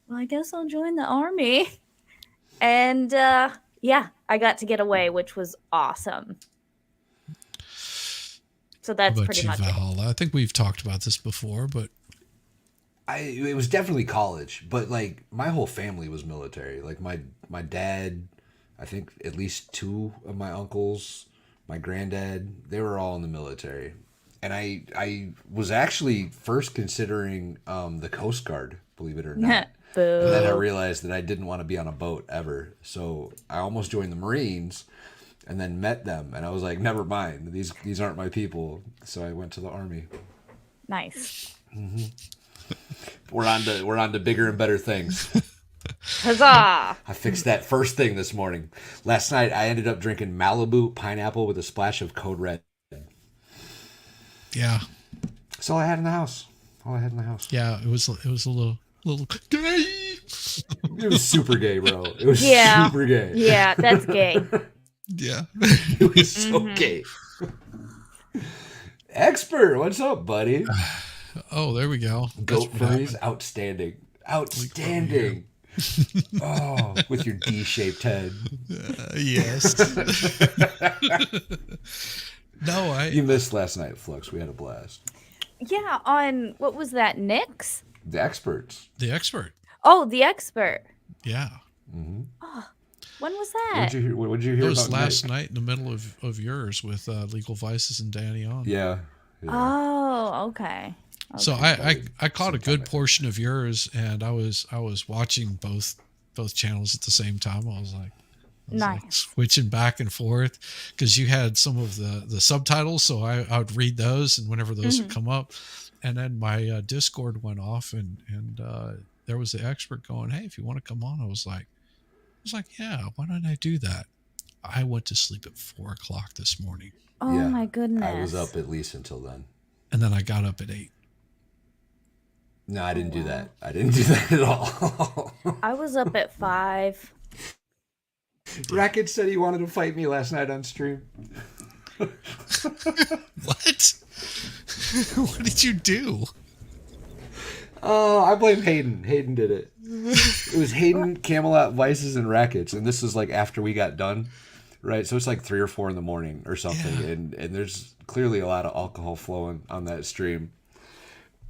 S3: well, I guess I'll join the army. And yeah, I got to get away, which was awesome. So
S1: How
S3: that's
S1: about
S3: pretty
S1: you,
S3: much it.
S1: Valhalla? I think we've talked about this before, but
S2: It was definitely college, but like my whole family was military. Like my dad, I think at least two of my uncles, my granddad, they were all in the military. And I was actually first considering the Coast Guard, believe it or not. And then I
S3: Boo.
S2: realized that I didn't want to be on a boat ever. So I almost joined the Marines and then met them and I was like, never mind. These aren't my people. So I went to the Army.
S3: Nice.
S2: We're on to bigger and better things.
S3: Huzzah.
S2: I fixed that first thing this morning. Last night I ended up drinking Malibu pineapple with a splash of Code Red.
S1: yeah,
S2: That's all I had in the house.
S1: yeah, it was a little gay.
S2: It was super gay, bro. It was
S3: Yeah.
S2: super gay.
S3: Yeah, that's gay.
S1: Yeah.
S2: It was so gay. Expert, what's up, buddy?
S1: Oh, there we go.
S2: Goat
S1: That's what
S2: furries, outstanding. Outstanding. Oh, with your D-shaped head.
S1: yes. No,
S2: You missed last night, Fluxx. We had a blast.
S3: Yeah, on what was that, Nyx?
S2: The experts.
S1: the expert.
S3: Oh, the expert.
S1: Yeah.
S3: When was
S2: What
S3: that?
S2: did you
S1: It
S2: hear
S1: was
S2: about
S1: last
S2: Nick?
S1: night in the middle of yours with Legal Vices and Danny on.
S2: Yeah.
S3: Oh, okay.
S1: So I caught a good portion of yours, and I was watching both channels at the same time. I was like
S3: Nice.
S1: switching back and forth because you had some of the subtitles, so I would read those, and whenever those would come up, and then my Discord went off, and there was the expert going, "Hey, if you want to come on," I was like, "Yeah, why don't I do that?" I went to sleep at 4 o'clock this morning,
S3: Oh
S2: Yeah.
S3: my goodness.
S2: I was up at least until then.
S1: and then I got up at 8.
S2: No, I didn't do that. I didn't do that at all.
S3: I was up at 5.
S2: Racket said he wanted to fight me last night on stream.
S1: What? What did you do?
S2: Oh, I blame Hayden. Hayden did it. It was Hayden, Camelot, Vices, and Rackets, and this was like after we got done, right? So it's like 3 or 4 in the morning or something,
S1: Yeah.
S2: and there's clearly a lot of alcohol flowing on that stream.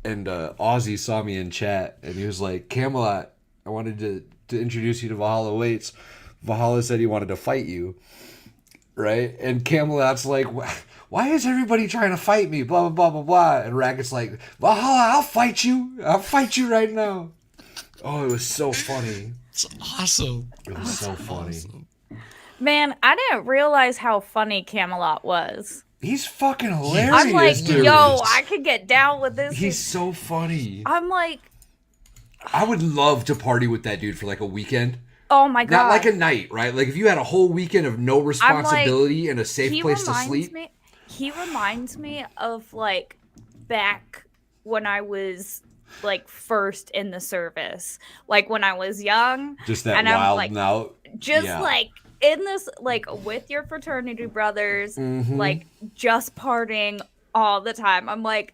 S2: And Ozzy saw me in chat, and he was like, "Camelot, I wanted to introduce you to Valhalla Waits. Valhalla said he wanted to fight you, right?" And Camelot's like, "Why is everybody trying to fight me? Blah blah blah blah blah." And Racket's like, "Valhalla, I'll fight you. I'll fight you right now." Oh, it was so funny.
S1: It's awesome.
S2: It was so funny.
S1: Awesome.
S3: Man, I didn't realize how funny Camelot was.
S2: He's fucking hilarious,
S3: I'm like,
S2: dude.
S3: yo, I could get down with this.
S2: He's so funny.
S3: I'm like,
S2: I would love to party with that dude for like a weekend.
S3: oh my god.
S2: Not like a night, right? Like if you had a whole weekend of no responsibility and a safe place to sleep.
S3: He reminds me of like back when I was like first in the service, like when I was young,
S2: Just that
S3: and I'm
S2: wild
S3: like,
S2: now.
S3: just
S2: Yeah.
S3: like in this, like with your fraternity brothers,
S2: Mhm.
S3: like just partying all the time. I'm like,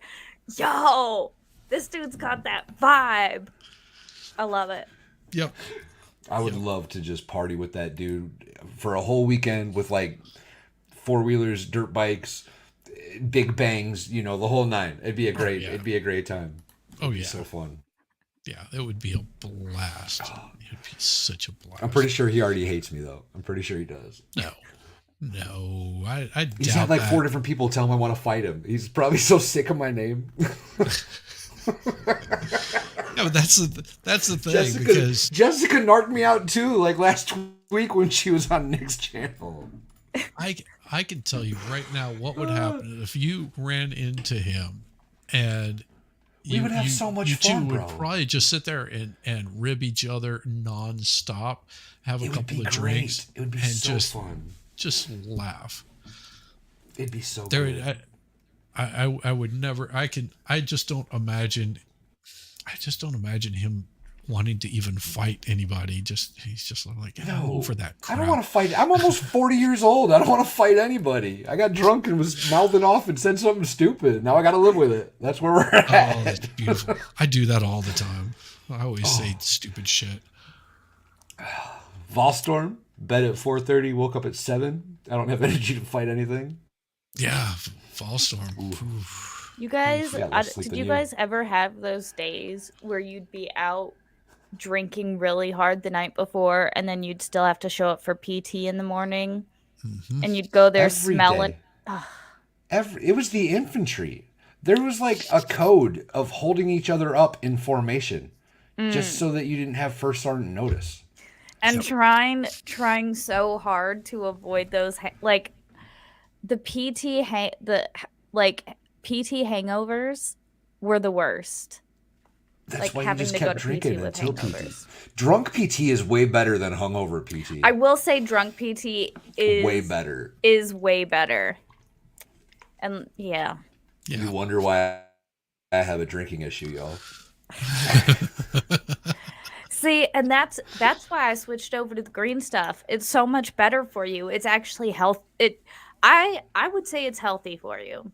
S3: yo, this dude's got that vibe. I love it.
S1: Yep.
S2: I would love to just party with that dude for a whole weekend with like 4-wheelers, dirt bikes, big bangs, you know, the whole nine. It'd be a great
S1: yeah.
S2: it'd be a great time.
S1: Oh
S2: It'd be
S1: yeah.
S2: so fun.
S1: Yeah, it would be a blast. It would be such a blast.
S2: I'm pretty sure he already hates me though. I'm pretty sure he does.
S1: No, I doubt
S2: He's had like
S1: that.
S2: 4 different people tell him I want to fight him. He's probably so sick of my name.
S1: No, that's the thing because
S2: Jessica narked me out too, like last week when she was on Nick's channel.
S1: I can tell you right now what would happen if you ran into him and
S2: We would have so much
S1: you
S2: fun,
S1: two would
S2: bro.
S1: probably just sit there and rib each other nonstop, have a
S2: It would
S1: couple
S2: be
S1: of
S2: great.
S1: drinks,
S2: It would be
S1: and
S2: so fun.
S1: just laugh.
S2: It'd be so
S1: There,
S2: good.
S1: I would never. I just don't imagine. I just don't imagine him wanting to even fight anybody. He's just like, I'm over that
S2: I
S1: crap.
S2: don't want to fight. I'm almost 40 years old. I don't want to fight anybody. I got drunk and was mouthing off and said something stupid. Now I got to live with it. That's where we're at.
S1: Oh, that's beautiful. I do that all the time. I always say stupid shit.
S2: Volstorm, bed at 4:30, woke up at 7. I don't have energy to fight anything.
S1: Yeah, Fallstorm. Oof.
S3: You guys,
S2: She got less sleep
S3: did
S2: than
S3: you
S2: you.
S3: guys ever have those days where you'd be out drinking really hard the night before and then you'd still have to show up for PT in the morning
S1: Mhm.
S3: and you'd go there
S2: Every
S3: smelling?
S2: day. It was the infantry. There was like a code of holding each other up in formation just so that you didn't have first sergeant notice.
S3: And trying so hard to avoid those like the PT PT hangovers were the worst.
S2: That's
S3: Like
S2: why you
S3: having
S2: just
S3: to go
S2: kept
S3: to
S2: drinking
S3: PT with
S2: until PT.
S3: hangovers.
S2: Drunk PT is way better than hungover PT.
S3: I will say drunk PT is
S2: way better.
S3: Is way better. And yeah.
S1: Yeah.
S2: You wonder why I have a drinking issue, y'all.
S3: See, and that's why I switched over to the green stuff. It's so much better for you. It's actually I would say it's healthy for you.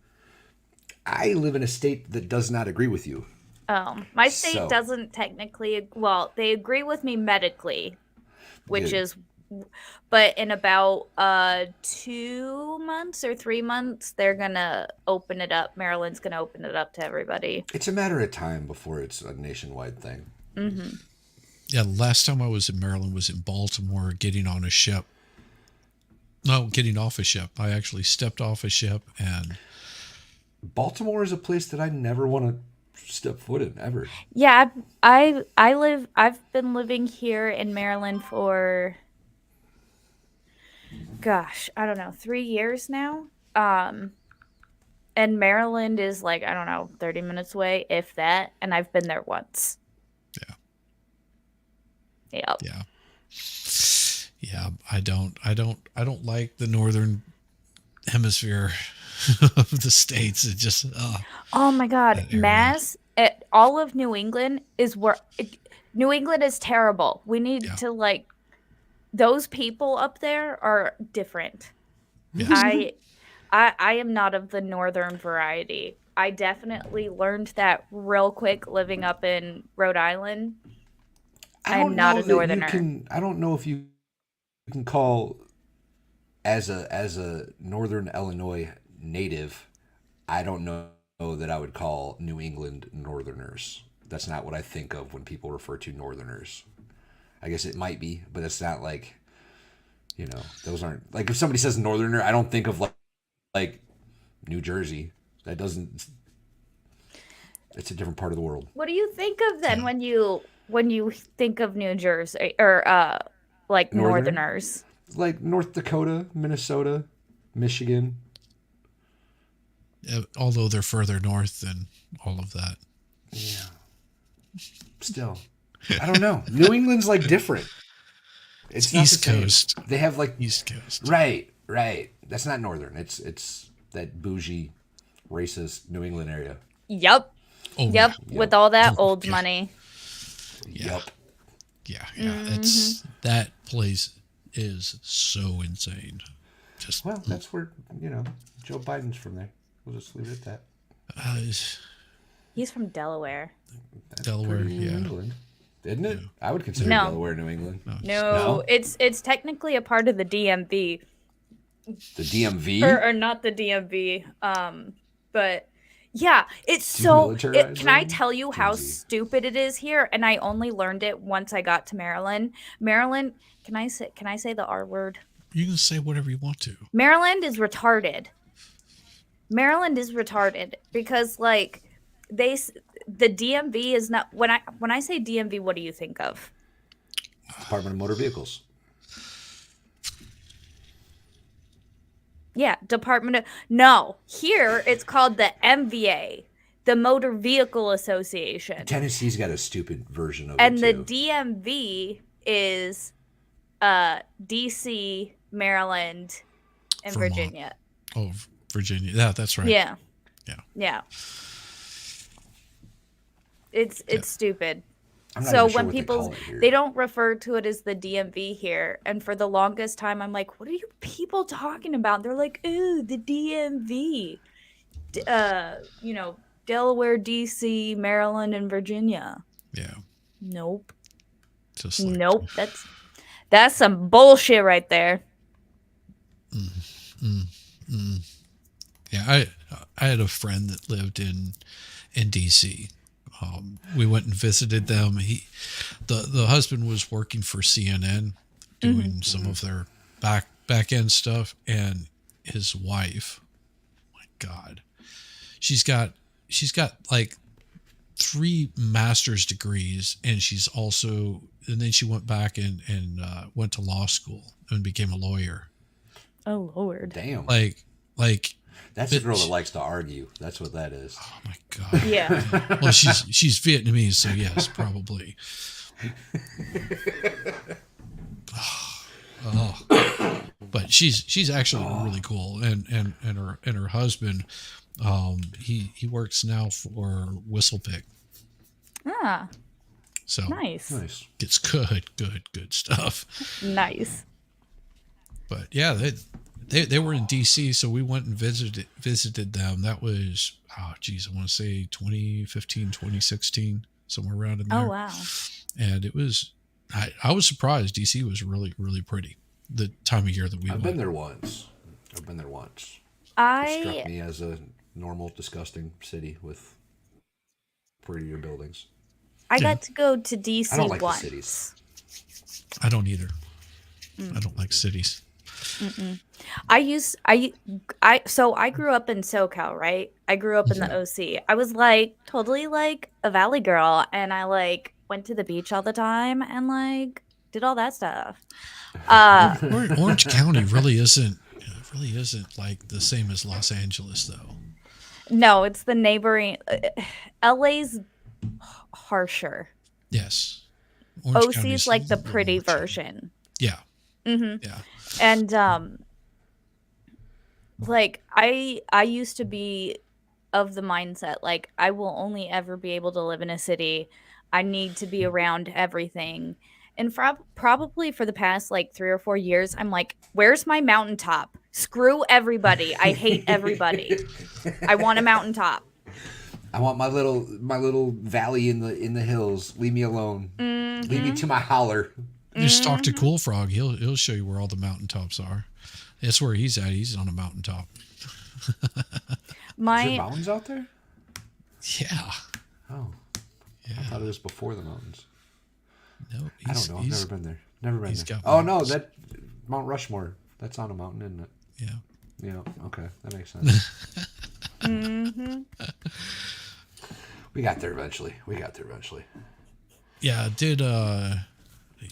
S2: I live in a state that does not agree with you.
S3: My state
S2: So-
S3: doesn't technically, well, they agree with me medically, which
S2: Good.
S3: is, but in about 2 months or 3 months, they're gonna open it up. Maryland's gonna open it up to everybody.
S2: It's a matter of time before it's a nationwide thing.
S3: Mm-hmm.
S1: Yeah, last time I was in Maryland was in Baltimore getting on a ship. No, getting off a ship. I actually stepped off a ship and
S2: Baltimore is a place that I never want to step foot in ever.
S3: Yeah, I've been living here in Maryland for, gosh, I don't know, 3 years now. And Maryland is like, I don't know, 30 minutes away, if that, and I've been there once.
S1: Yeah.
S3: Yep.
S1: yeah. Yeah, I don't like the northern hemisphere of the states. It just
S3: Oh my God,
S1: that area.
S3: Mass, all of New England is New England is terrible. We need
S1: Yeah.
S3: to those people up there are different.
S1: Yes.
S3: I am not of the northern variety. I definitely learned that real quick living up in Rhode Island.
S2: I
S3: I am
S2: don't
S3: not
S2: know
S3: a
S2: that you
S3: northerner.
S2: can. I don't know if you can call as a Northern Illinois native. I don't know that I would call New England Northerners. That's not what I think of when people refer to Northerners. I guess it might be, but it's not like those aren't like if somebody says Northerner, I don't think of like New Jersey. That doesn't. It's a different part of the world.
S3: What do you think of then
S1: Yeah.
S3: when you think of New Jersey or like
S2: Northerner,
S3: northerners?
S2: like North Dakota, Minnesota, Michigan.
S1: Although they're further north than all of that.
S2: Yeah, still, I don't know. New England's like different.
S1: It's
S2: It's not the
S1: East
S2: same.
S1: Coast.
S2: They have like
S1: East Coast.
S2: right, right. That's not northern. It's that bougie, racist New England area.
S3: Yep.
S1: Oh yeah.
S3: Yep, with
S2: Yep,
S3: all that
S1: Oh
S3: old
S1: yeah.
S3: money.
S1: Yeah.
S2: yep.
S1: Yeah. It's that place is so insane. Just
S2: Well, that's where Joe Biden's from there. We'll just leave it at that.
S1: uh,
S3: He's from Delaware.
S2: That's
S1: Delaware.
S2: pretty New
S1: Yeah.
S2: England, isn't it? I would consider
S3: No.
S2: Delaware New England.
S1: No,
S3: No,
S2: No,
S3: it's technically a part of the DMV.
S2: the DMV
S3: Or not the DMV. But yeah, it's so can I
S2: demilitarized
S3: tell you how
S2: DMZ.
S3: stupid it is here? And I only learned it once I got to Maryland. Maryland, can I say the R word?
S1: you can say whatever you want to.
S3: Maryland is retarded. Maryland is retarded because like the DMV is not when I say DMV, what do you think of?
S2: Department of Motor Vehicles.
S3: Yeah, Department of No, here it's called the MVA, the Motor Vehicle Association.
S2: Tennessee's got a stupid version of
S3: And
S2: it
S3: the
S2: too.
S3: DMV is DC, Maryland, and
S1: Vermont.
S3: Virginia.
S1: Oh, Virginia. Yeah, that's right.
S3: Yeah.
S1: Yeah.
S3: Yeah. It's stupid.
S2: I'm not
S3: So
S2: even sure
S3: when
S2: what they
S3: people
S2: call it here.
S3: they don't refer to it as the DMV here, and for the longest time I'm like, what are you people talking about? They're like, ooh, the DMV, Delaware, DC, Maryland, and Virginia.
S1: Yeah.
S3: Nope,
S1: Just like
S3: nope. That's some bullshit right there.
S1: yeah. I had a friend that lived in DC. We went and visited them. The husband was working for CNN, doing some of their back end stuff, and his wife, my God, she's got like 3 master's degrees, and and then she went back and went to law school and became a lawyer.
S3: Oh Lord.
S2: Damn.
S1: Like
S2: That's a girl that likes to argue. That's what that is.
S1: oh my God.
S3: Yeah.
S1: Well, she's Vietnamese, so yes, probably. Oh, but she's actually really cool, and her husband, he works now for Whistlepick,
S3: Ah,
S1: so
S3: nice,
S2: Nice.
S1: gets good stuff.
S3: nice.
S1: But yeah, they were in DC, so we went and visited them. That was I want to say 2015, 2016, somewhere around in there.
S3: Oh wow.
S1: And it was I was surprised. DC was really pretty the time of year that we
S2: I've
S1: went.
S2: been there once. It struck
S3: I
S2: me as a normal, disgusting city with prettier buildings.
S3: I
S1: Yeah.
S3: got to go to DC
S2: I don't like the
S3: once.
S2: cities.
S1: I don't either. I don't like cities.
S3: So I grew up in SoCal, right? I grew up in the OC. I was like totally like a valley girl, and I like went to the beach all the time and like did all that stuff.
S1: Orange County really isn't like the same as Los Angeles, though.
S3: No, it's the neighboring LA's harsher.
S1: Yes, Orange
S3: OC's
S1: County's
S3: like the
S1: a little
S3: pretty
S1: more chill.
S3: version.
S1: Yeah,
S3: Mm-hmm.
S1: yeah.
S3: And like I used to be of the mindset like I will only ever be able to live in a city. I need to be around everything. And probably for the past like 3 or 4 years I'm like, where's my mountaintop Screw everybody. I hate everybody. I want a mountaintop.
S2: I want my little valley in the hills. Leave me alone. Leave me
S3: Mm-hmm.
S2: to my holler.
S1: Just talk to
S3: Mm-hmm.
S1: Cool Frog. He'll show you where all the mountaintops are. That's where he's at. He's on a mountaintop.
S2: Is there
S3: My
S2: mountains out there?
S1: Yeah.
S2: Oh, I
S1: Yeah.
S2: thought it was before the mountains.
S1: No,
S2: I don't
S1: he's
S2: know. I've never been there. Never been
S1: he's
S2: there.
S1: got
S2: Oh no,
S1: mountains.
S2: that Mount Rushmore. That's on a mountain, isn't it?
S1: Yeah.
S2: Yeah. Okay, that makes sense.
S3: mm-hmm.
S2: We got there eventually. We got there eventually.
S1: Yeah, did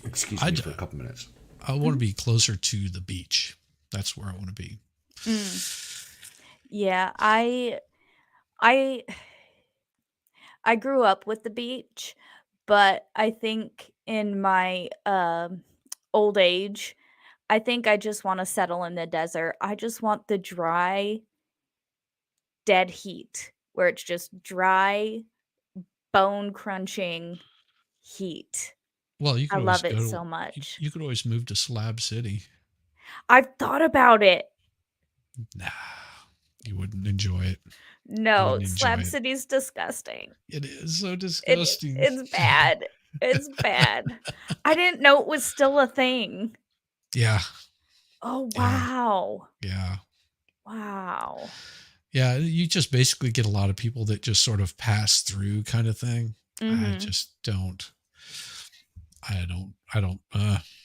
S2: Excuse
S1: I
S2: me for a couple minutes.
S1: I want to be closer to the beach. That's where I want to be.
S3: Mm. Yeah, I I grew up with the beach, but I think in my old age, I think I just want to settle in the desert. I just want the dry, dead heat where it's just dry, bone crunching heat.
S1: Well, you
S3: I
S1: could always
S3: love
S1: go
S3: it
S1: to
S3: so much.
S1: you could always move to Slab City.
S3: I've thought about it.
S1: Nah, you wouldn't enjoy it. You
S3: No,
S1: wouldn't enjoy
S3: Slab
S1: it.
S3: City's disgusting.
S1: It is so
S3: It
S1: disgusting.
S3: it's bad. It's bad. I didn't know it was still a thing.
S1: Yeah,
S3: Oh,
S1: yeah,
S3: wow.
S1: yeah,
S3: Wow.
S1: yeah. You just basically get a lot of people that just sort of pass through, kind of thing. I
S3: Mhm.
S1: just don't. I don't.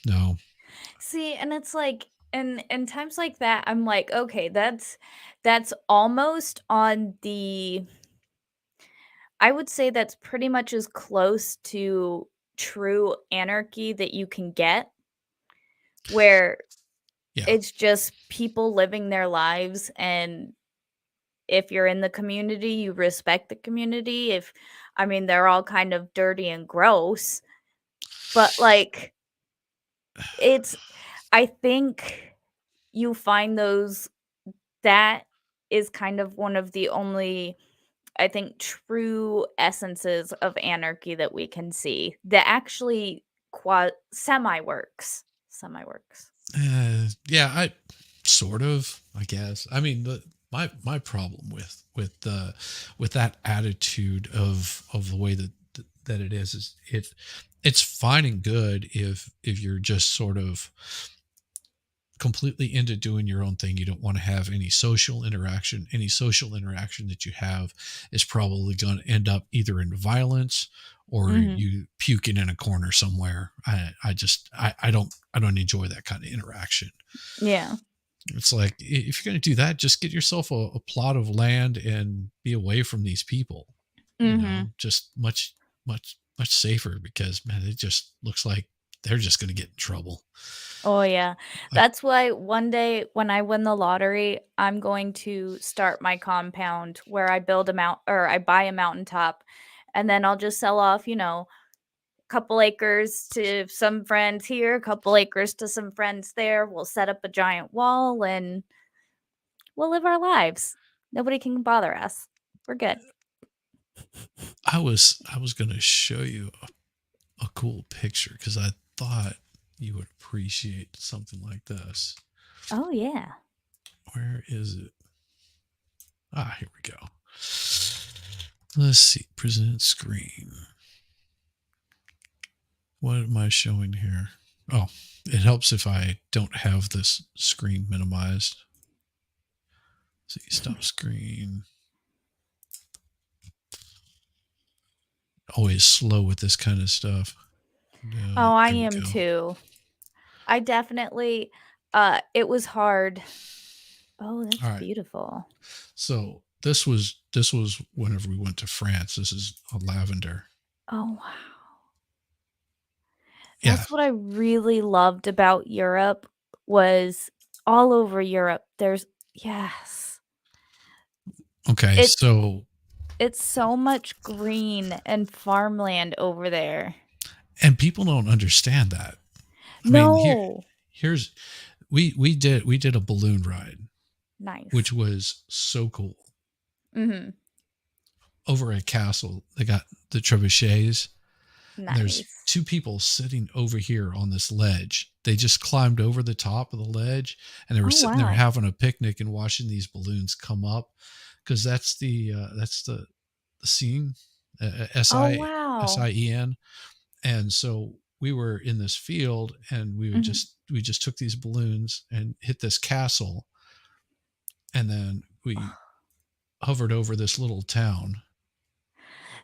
S1: No.
S3: See, and it's like in times like that, I'm like, "Okay, that's almost on the." I would say that's pretty much as close to true anarchy that you can get, where
S1: Yeah.
S3: it's just people living their lives, and if you're in the community, you respect the community. If I mean, they're all kind of dirty and gross, but, like, it's I think you find those that is kind of one of the only, I think, true essences of anarchy that we can see that actually semi works. Semi works.
S1: Yeah, I sort of, I guess. I mean, my problem with that attitude of the way that it is it's fine and good if you're just sort of completely into doing your own thing. You don't want to have any social interaction. Any social interaction that you have is probably going to end up either in violence or
S3: Mhm.
S1: you puking in a corner somewhere. I don't enjoy that kind of interaction.
S3: Yeah.
S1: It's like if you're going to do that, just get yourself a plot of land and be away from these people.
S3: Mhm.
S1: Just much safer because man, it just looks like they're just going to get in trouble.
S3: Oh, yeah.
S1: I,
S3: That's why one day when I win the lottery, I'm going to start my compound where I build a mount or I buy a mountaintop, and then I'll just sell off, couple acres to some friends here, a couple acres to some friends there. We'll set up a giant wall and we'll live our lives. Nobody can bother us. We're good.
S1: I was going to show you a cool picture because I thought you would appreciate something like this.
S3: Oh, yeah.
S1: Where is it? Here we go. Let's see. Present screen. What am I showing here? Oh, it helps if I don't have this screen minimized. See, stop screen. Always slow with this kind of stuff.
S3: Oh, I
S1: There we
S3: am
S1: go.
S3: too. I definitely it was hard. Oh, that's
S1: All right.
S3: beautiful.
S1: So this was whenever we went to France. This is a lavender.
S3: Oh, wow.
S1: Yeah.
S3: That's what I really loved about Europe was all over Europe. There's yes.
S1: Okay.
S3: It's
S1: So
S3: it's so much green and farmland over there.
S1: and people don't understand that. I mean,
S3: No.
S1: here's we did a balloon ride,
S3: Nice.
S1: which was so cool.
S3: Mhm.
S1: Over at Castle, they got the trebuchets, and there's
S3: Nice.
S1: two people sitting over here on this ledge. They just climbed over the top of the ledge, and they were
S3: Oh,
S1: sitting there
S3: wow.
S1: having a picnic and watching these balloons come up, because that's the scene,
S3: Oh,
S1: S
S3: wow.
S1: I E N. And so we were in this field, and
S3: Mhm.
S1: we just took these balloons and hit this castle, and then we hovered over this little town.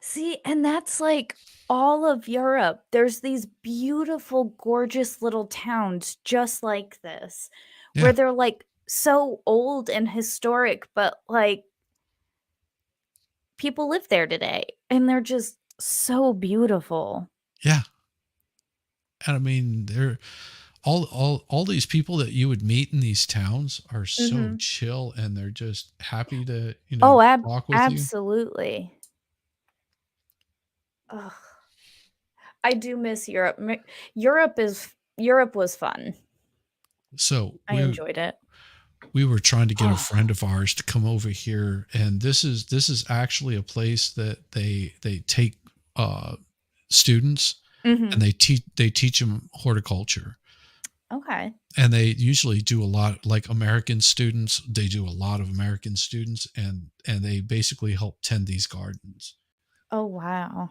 S3: See, and that's like all of Europe. There's these beautiful, gorgeous little towns just like this, where
S1: Yeah,
S3: they're like so old and historic, but like people live there today and they're just so beautiful.
S1: yeah. And I mean, they're all these people that you would meet in these towns are so
S3: Mhm.
S1: chill, and they're just happy to,
S3: Oh,
S1: talk with you.
S3: absolutely. Ugh, I do miss Europe. Europe was fun.
S1: So
S3: I enjoyed it.
S1: we were trying to get a
S3: Oh.
S1: friend of ours to come over here, and this is actually a place that they take students, and
S3: Mhm.
S1: they teach them horticulture.
S3: Okay.
S1: And they usually do a lot, like American students, they do a lot of American students, and they basically help tend these gardens.
S3: Oh, wow.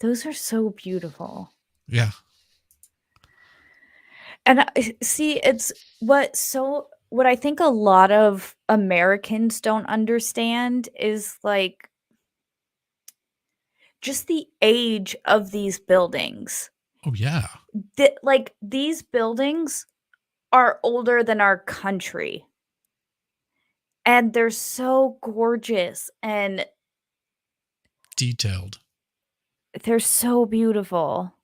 S3: Those are so beautiful.
S1: Yeah.
S3: And see, it's what I think a lot of Americans don't understand is, like, just the age of these buildings.
S1: Oh yeah.
S3: These buildings are older than our country, and they're so gorgeous, and
S1: Detailed.
S3: they're so beautiful.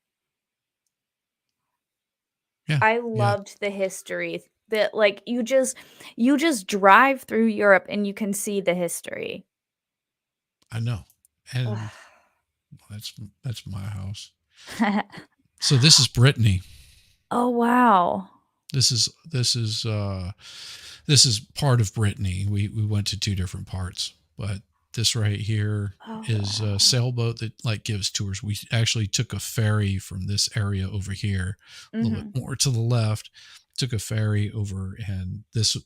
S1: Yeah.
S3: I
S1: Yeah.
S3: loved the history that, like, you just drive through Europe and you can see the history.
S1: I know. And
S3: Ugh.
S1: that's that's my house. So this is Brittany.
S3: Oh, wow.
S1: This is this is part of Brittany. We went to two different parts, but this right here
S3: Oh,
S1: is a
S3: wow.
S1: sailboat that like gives tours. We actually took a ferry from this area over here, a little bit
S3: Mhm.
S1: more to the left. Took a ferry over, and this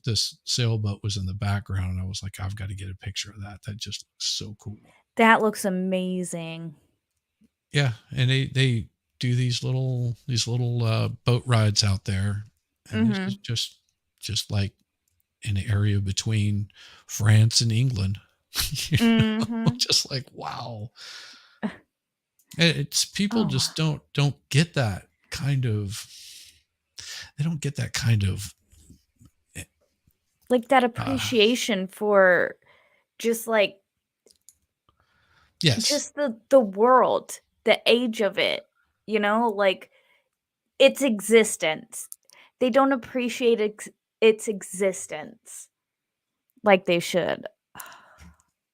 S1: sailboat was in the background. And I was like, I've got to get a picture of that. That just looks so cool.
S3: That looks amazing.
S1: Yeah, and they do these little boat rides out there, and this is
S3: Mhm.
S1: just like an area between France and England. you
S3: Mhm.
S1: just like wow. And it's people
S3: Oh,
S1: just don't get that kind of they don't get that kind of eh,
S3: like, that
S1: uh
S3: appreciation for just, like
S1: yes.
S3: just the world, the age of it, like, its existence. They don't appreciate its existence like they should.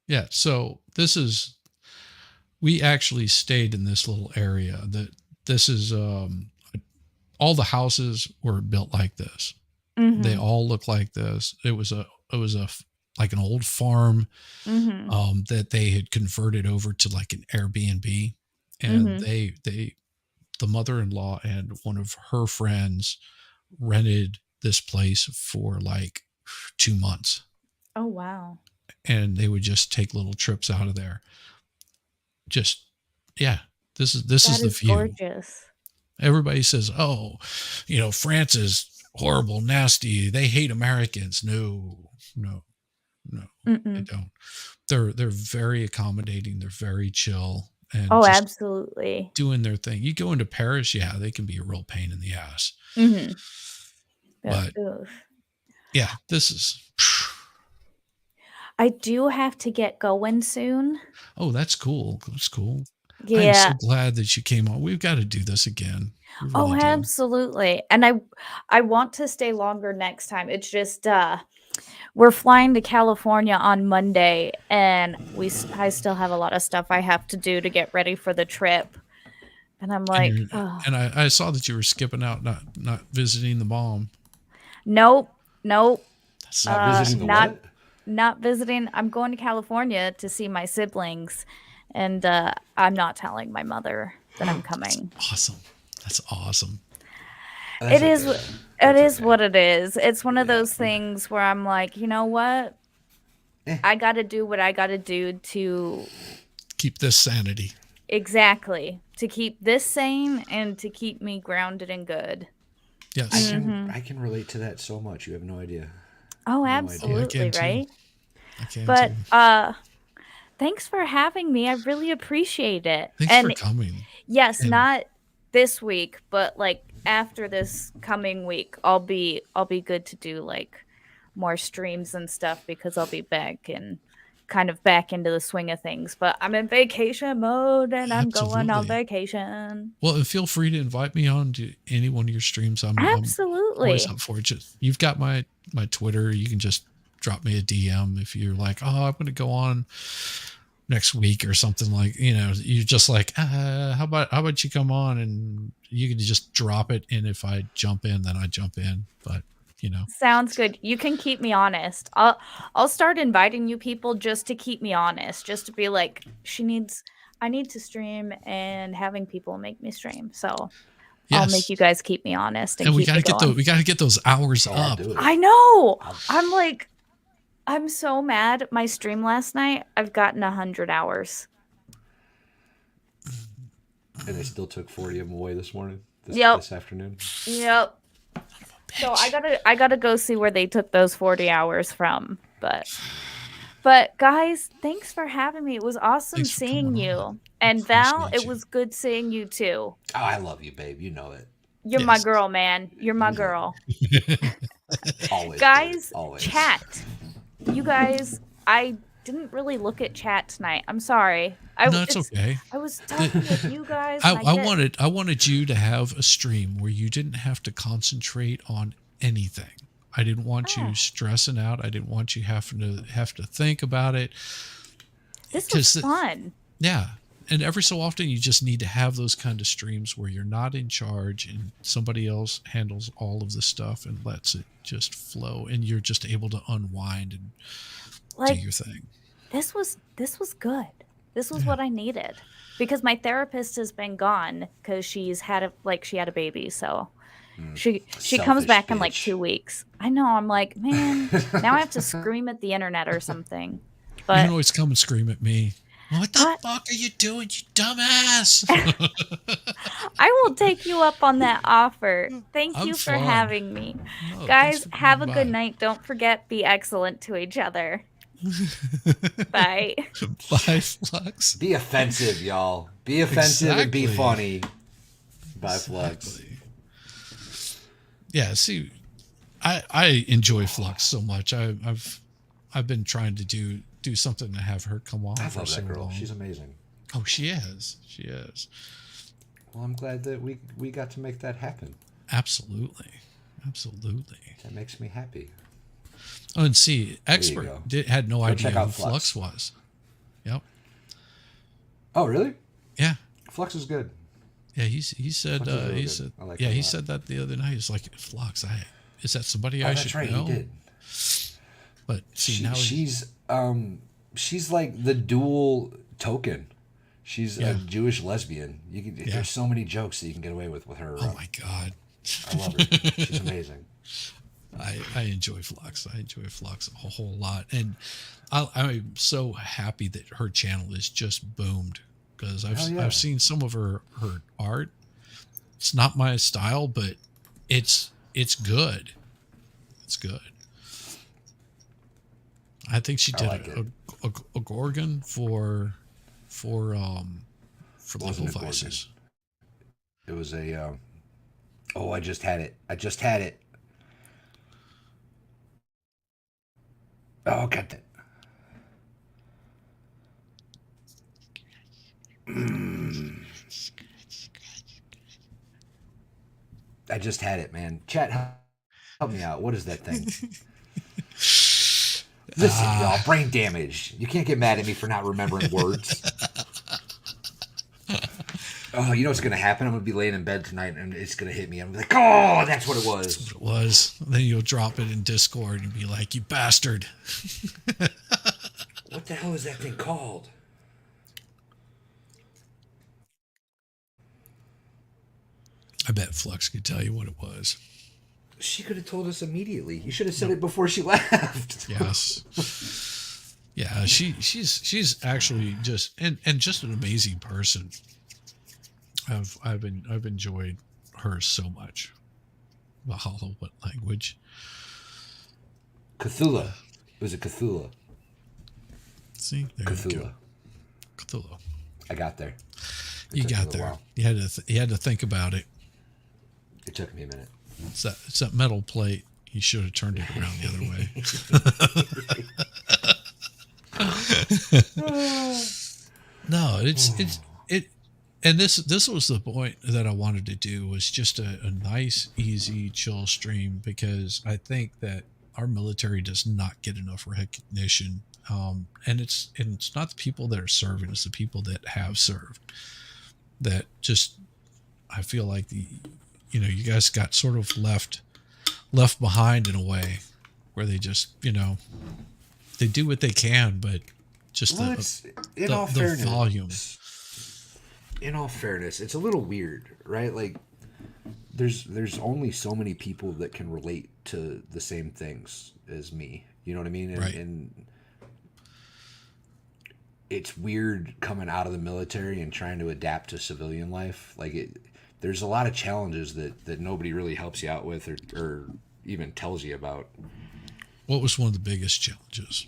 S1: Yeah, so this is we actually stayed in this little area that this is all the houses were built like this. They
S3: Mhm.
S1: all look like this. It was like an old farm,
S3: Mhm.
S1: that they had converted over to like an Airbnb, and
S3: Mhm.
S1: the mother-in-law and one of her friends rented this place for like 2 months,
S3: Oh, wow.
S1: and they would just take little trips out of there. Just yeah, this is
S3: That
S1: the
S3: is
S1: view.
S3: gorgeous.
S1: Everybody says, "Oh, France is horrible, nasty. They hate Americans." No, no, no, they
S3: Mm-mm.
S1: don't. They're very accommodating. They're very chill and
S3: Oh,
S1: just
S3: absolutely.
S1: doing their thing. You go into Paris, yeah, they can be a real pain in the ass.
S3: Mhm.
S1: But
S3: Oof.
S1: yeah, this is
S3: I do have to get going soon.
S1: oh, that's cool. That's cool. I am so
S3: Yeah.
S1: glad that you came on. We've got to do this again. We
S3: Oh,
S1: really do.
S3: absolutely, and I want to stay longer next time. It's just, we're flying to California on Monday, and I still have a lot of stuff I have to do to get ready for the trip, and I'm
S1: And
S3: like,
S1: you're
S3: "Ugh,
S1: and I saw that you were skipping out, not visiting the mom.
S3: nope, nope,
S1: That's so
S2: Not visiting
S1: awesome.
S2: the
S3: not
S2: what?
S3: not visiting." I'm going to California to see my siblings, and I'm not telling my mother that I'm coming.
S1: Awesome. That's awesome.
S2: That's
S3: It is
S2: okay.
S3: it
S2: That's
S3: is
S2: okay.
S3: what it is. It's one of
S2: Yeah.
S3: those things where I'm like, you know what?
S2: Eh,
S3: I got to do what I got to do to
S1: Keep this sanity.
S3: exactly to keep this sane and to keep me grounded and good.
S1: Yes.
S2: I can relate to that so much. You have no idea.
S3: Oh,
S2: No idea.
S1: Oh, I
S3: absolutely,
S1: can too.
S3: right?
S1: I can too.
S3: But thanks for having me. I really appreciate it.
S1: Thanks for
S3: And
S1: coming.
S3: yes,
S1: And
S3: not this week, but like after this coming week, I'll be good to do like more streams and stuff because I'll be back and kind of back into the swing of things. But I'm in vacation mode and I'm going on
S1: absolutely.
S3: vacation.
S1: Well, and feel free to invite me on to any one of your streams. I'm always
S3: Absolutely.
S1: up for it. Just, you've got my Twitter. You can just drop me a DM if you're like, oh, I'm going to go on next week or something, like, you're just like, how about you come on, and you can just drop it. And if I jump in, then I jump in. But
S3: Sounds good. You can keep me honest. I'll start inviting you people just to keep me honest, just to be like I need to stream and having people make me stream. So I'll make
S1: yes,
S3: you guys keep me honest and
S1: and we
S3: keep
S1: got
S3: me
S1: to get those
S3: going.
S1: we got to get those hours
S2: Oh, I'll
S1: up.
S2: do it.
S3: I know.
S2: I'll,
S3: I'm like I'm so mad. My stream last night, I've gotten 100 hours.
S2: and I still took 40 of them away this morning.
S3: Yep.
S2: This afternoon.
S3: Yep. So I gotta go see where they took those 40 hours from. But guys, thanks for having me. It was awesome
S1: Thanks for
S3: seeing
S1: coming on.
S3: you. And Val,
S1: Appreciate
S3: it
S1: you.
S3: was good seeing you too.
S2: Oh, I love you, babe. You know it.
S3: You're my
S1: Yes.
S3: girl, man. You're my
S2: You know
S3: girl.
S2: Always,
S3: Guys,
S2: babe. Always.
S3: chat. You guys, I didn't really look at chat tonight. I'm sorry.
S1: No, it's okay.
S3: I was talking with you guys.
S1: I,
S3: And
S1: I wanted you to have a stream where you didn't have to concentrate on anything. I didn't want you
S3: Ah.
S1: stressing out. I didn't want you having to think about it.
S3: This was
S1: 'Cause
S3: fun.
S1: yeah. And every so often you just need to have those kind of streams where you're not in charge and somebody else handles all of the stuff and lets it just flow, and you're just able to unwind and
S3: Like
S1: do your thing.
S3: this was good. This was
S1: Yeah.
S3: what I needed because my therapist has been gone because she had a baby. So she comes
S2: Selfish
S3: back in like
S2: bitch.
S3: 2 weeks. I know. I'm like, man, now I have to scream at the internet or something.
S1: You
S3: But
S1: can always come and scream at me. What the
S3: what?
S1: fuck are you doing, you dumbass?
S3: I will take you up on that offer. Thank
S1: I'm
S3: you for
S1: fun.
S3: having me.
S1: No, thanks
S3: Guys,
S1: for
S3: have a
S1: coming
S3: good
S1: by.
S3: night. Don't forget, be excellent to each other. Bye.
S1: Bye, Flux.
S2: Be offensive, y'all. Be offensive and be
S1: Exactly.
S2: funny. Bye, Fluxx.
S1: Exactly. Yeah, see, I enjoy Flux so much. I've been trying to do something to have her come on
S2: I
S1: for
S2: love
S1: so
S2: that girl.
S1: long.
S2: She's amazing.
S1: Oh, she is. She is.
S2: Well, I'm glad that we got to make that happen.
S1: Absolutely. Absolutely.
S2: That makes me happy.
S1: Oh, and see, Expert
S2: go.
S1: had no
S2: Go
S1: idea
S2: check
S1: who
S2: out
S1: Flux
S2: Fluxx.
S1: was. Yep.
S2: Oh, really?
S1: Yeah.
S2: Fluxx is good.
S1: Yeah, he said
S2: Flux is really
S1: he
S2: good.
S1: said
S2: I like
S1: yeah,
S2: him a
S1: he
S2: lot.
S1: said that the other night. He's like, Flux, is that somebody
S2: Oh,
S1: I
S2: that's
S1: should
S2: right.
S1: know?
S2: He did.
S1: But see, now
S2: She's like the dual token. She's
S1: Yeah.
S2: a Jewish lesbian.
S1: Yeah.
S2: There's so many jokes that you can get away with her.
S1: oh my god.
S2: I love her. She's amazing.
S1: I enjoy Flux. I enjoy Flux a whole lot, and I'm so happy that her channel is just boomed, because
S2: Hell yeah.
S1: I've seen some of her art. It's not my style, but it's good. It's good. I think she
S2: I
S1: did
S2: like it.
S1: a Gorgon for
S2: Wasn't
S1: Legal
S2: a Gorgon.
S1: Vices.
S2: It was a. Oh, I just had it. Oh, got that. I just had it, man. Chat, help me out. What is that thing? Listen, y'all, brain damage. You can't get mad at me for not remembering words. Oh, you know what's gonna happen? I'm gonna be laying in bed tonight, and it's gonna hit me. I'm gonna be like, oh, that's what it was.
S1: It was. Then you'll drop it in Discord and be like, "You bastard."
S2: What the hell is that thing called?
S1: I bet Flux could tell you what it was.
S2: She could have told us immediately. You should have said it before she left.
S1: Yes. Yeah, she's actually just just an amazing person. I've enjoyed her so much. Valhalla, what language?
S2: Cthulhu. It was a Cthulhu.
S1: See, there you
S2: Cthulhu.
S1: go. Cthulhu.
S2: I got there. It
S1: You
S2: took me
S1: got
S2: a
S1: there.
S2: while.
S1: You had to think about it.
S2: It took me a minute.
S1: It's that metal plate. You should have turned it around the other way. No, it, and this was the point that I wanted to do, was just a nice, easy, chill stream, because I think that our military does not get enough recognition. And it's not the people that are serving; it's the people that have served. That just, I feel like you guys got sort of left behind in a way, where they just they do what they can, but just
S2: Well, in all
S1: the
S2: fairness,
S1: volume.
S2: In all fairness, it's a little weird, right? Like, there's only so many people that can relate to the same things as me. You know what I mean?
S1: Right.
S2: And it's weird coming out of the military and trying to adapt to civilian life. There's a lot of challenges that nobody really helps you out with, or even tells you about.
S1: What was one of the biggest challenges?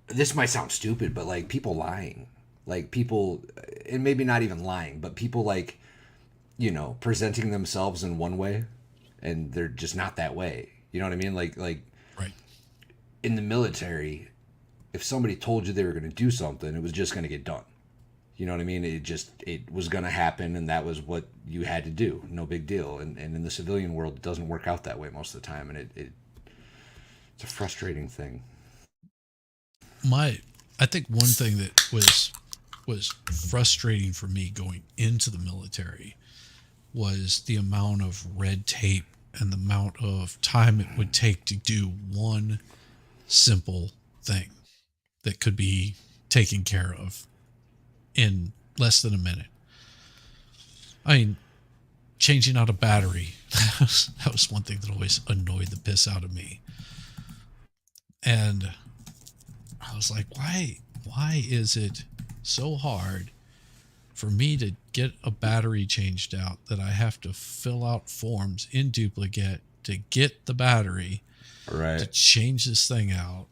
S2: This might sound stupid, but like people lying, like people, and maybe not even lying, but people like, presenting themselves in one way, and they're just not that way. You know what I mean? Like
S1: Right.
S2: in the military, if somebody told you they were going to do something, it was just going to get done. You know what I mean? It was going to happen, and that was what you had to do. No big deal. And in the civilian world, it doesn't work out that way most of the time, and it's a frustrating thing.
S1: I think one thing that was frustrating for me going into the military was the amount of red tape and the amount of time it would take to do one simple thing that could be taken care of in less than a minute. I mean, changing out a battery, that was one thing that always annoyed the piss out of me. And I was like, why is it so hard for me to get a battery changed out that I have to fill out forms in duplicate to get the battery,
S2: Right.
S1: to change this thing out?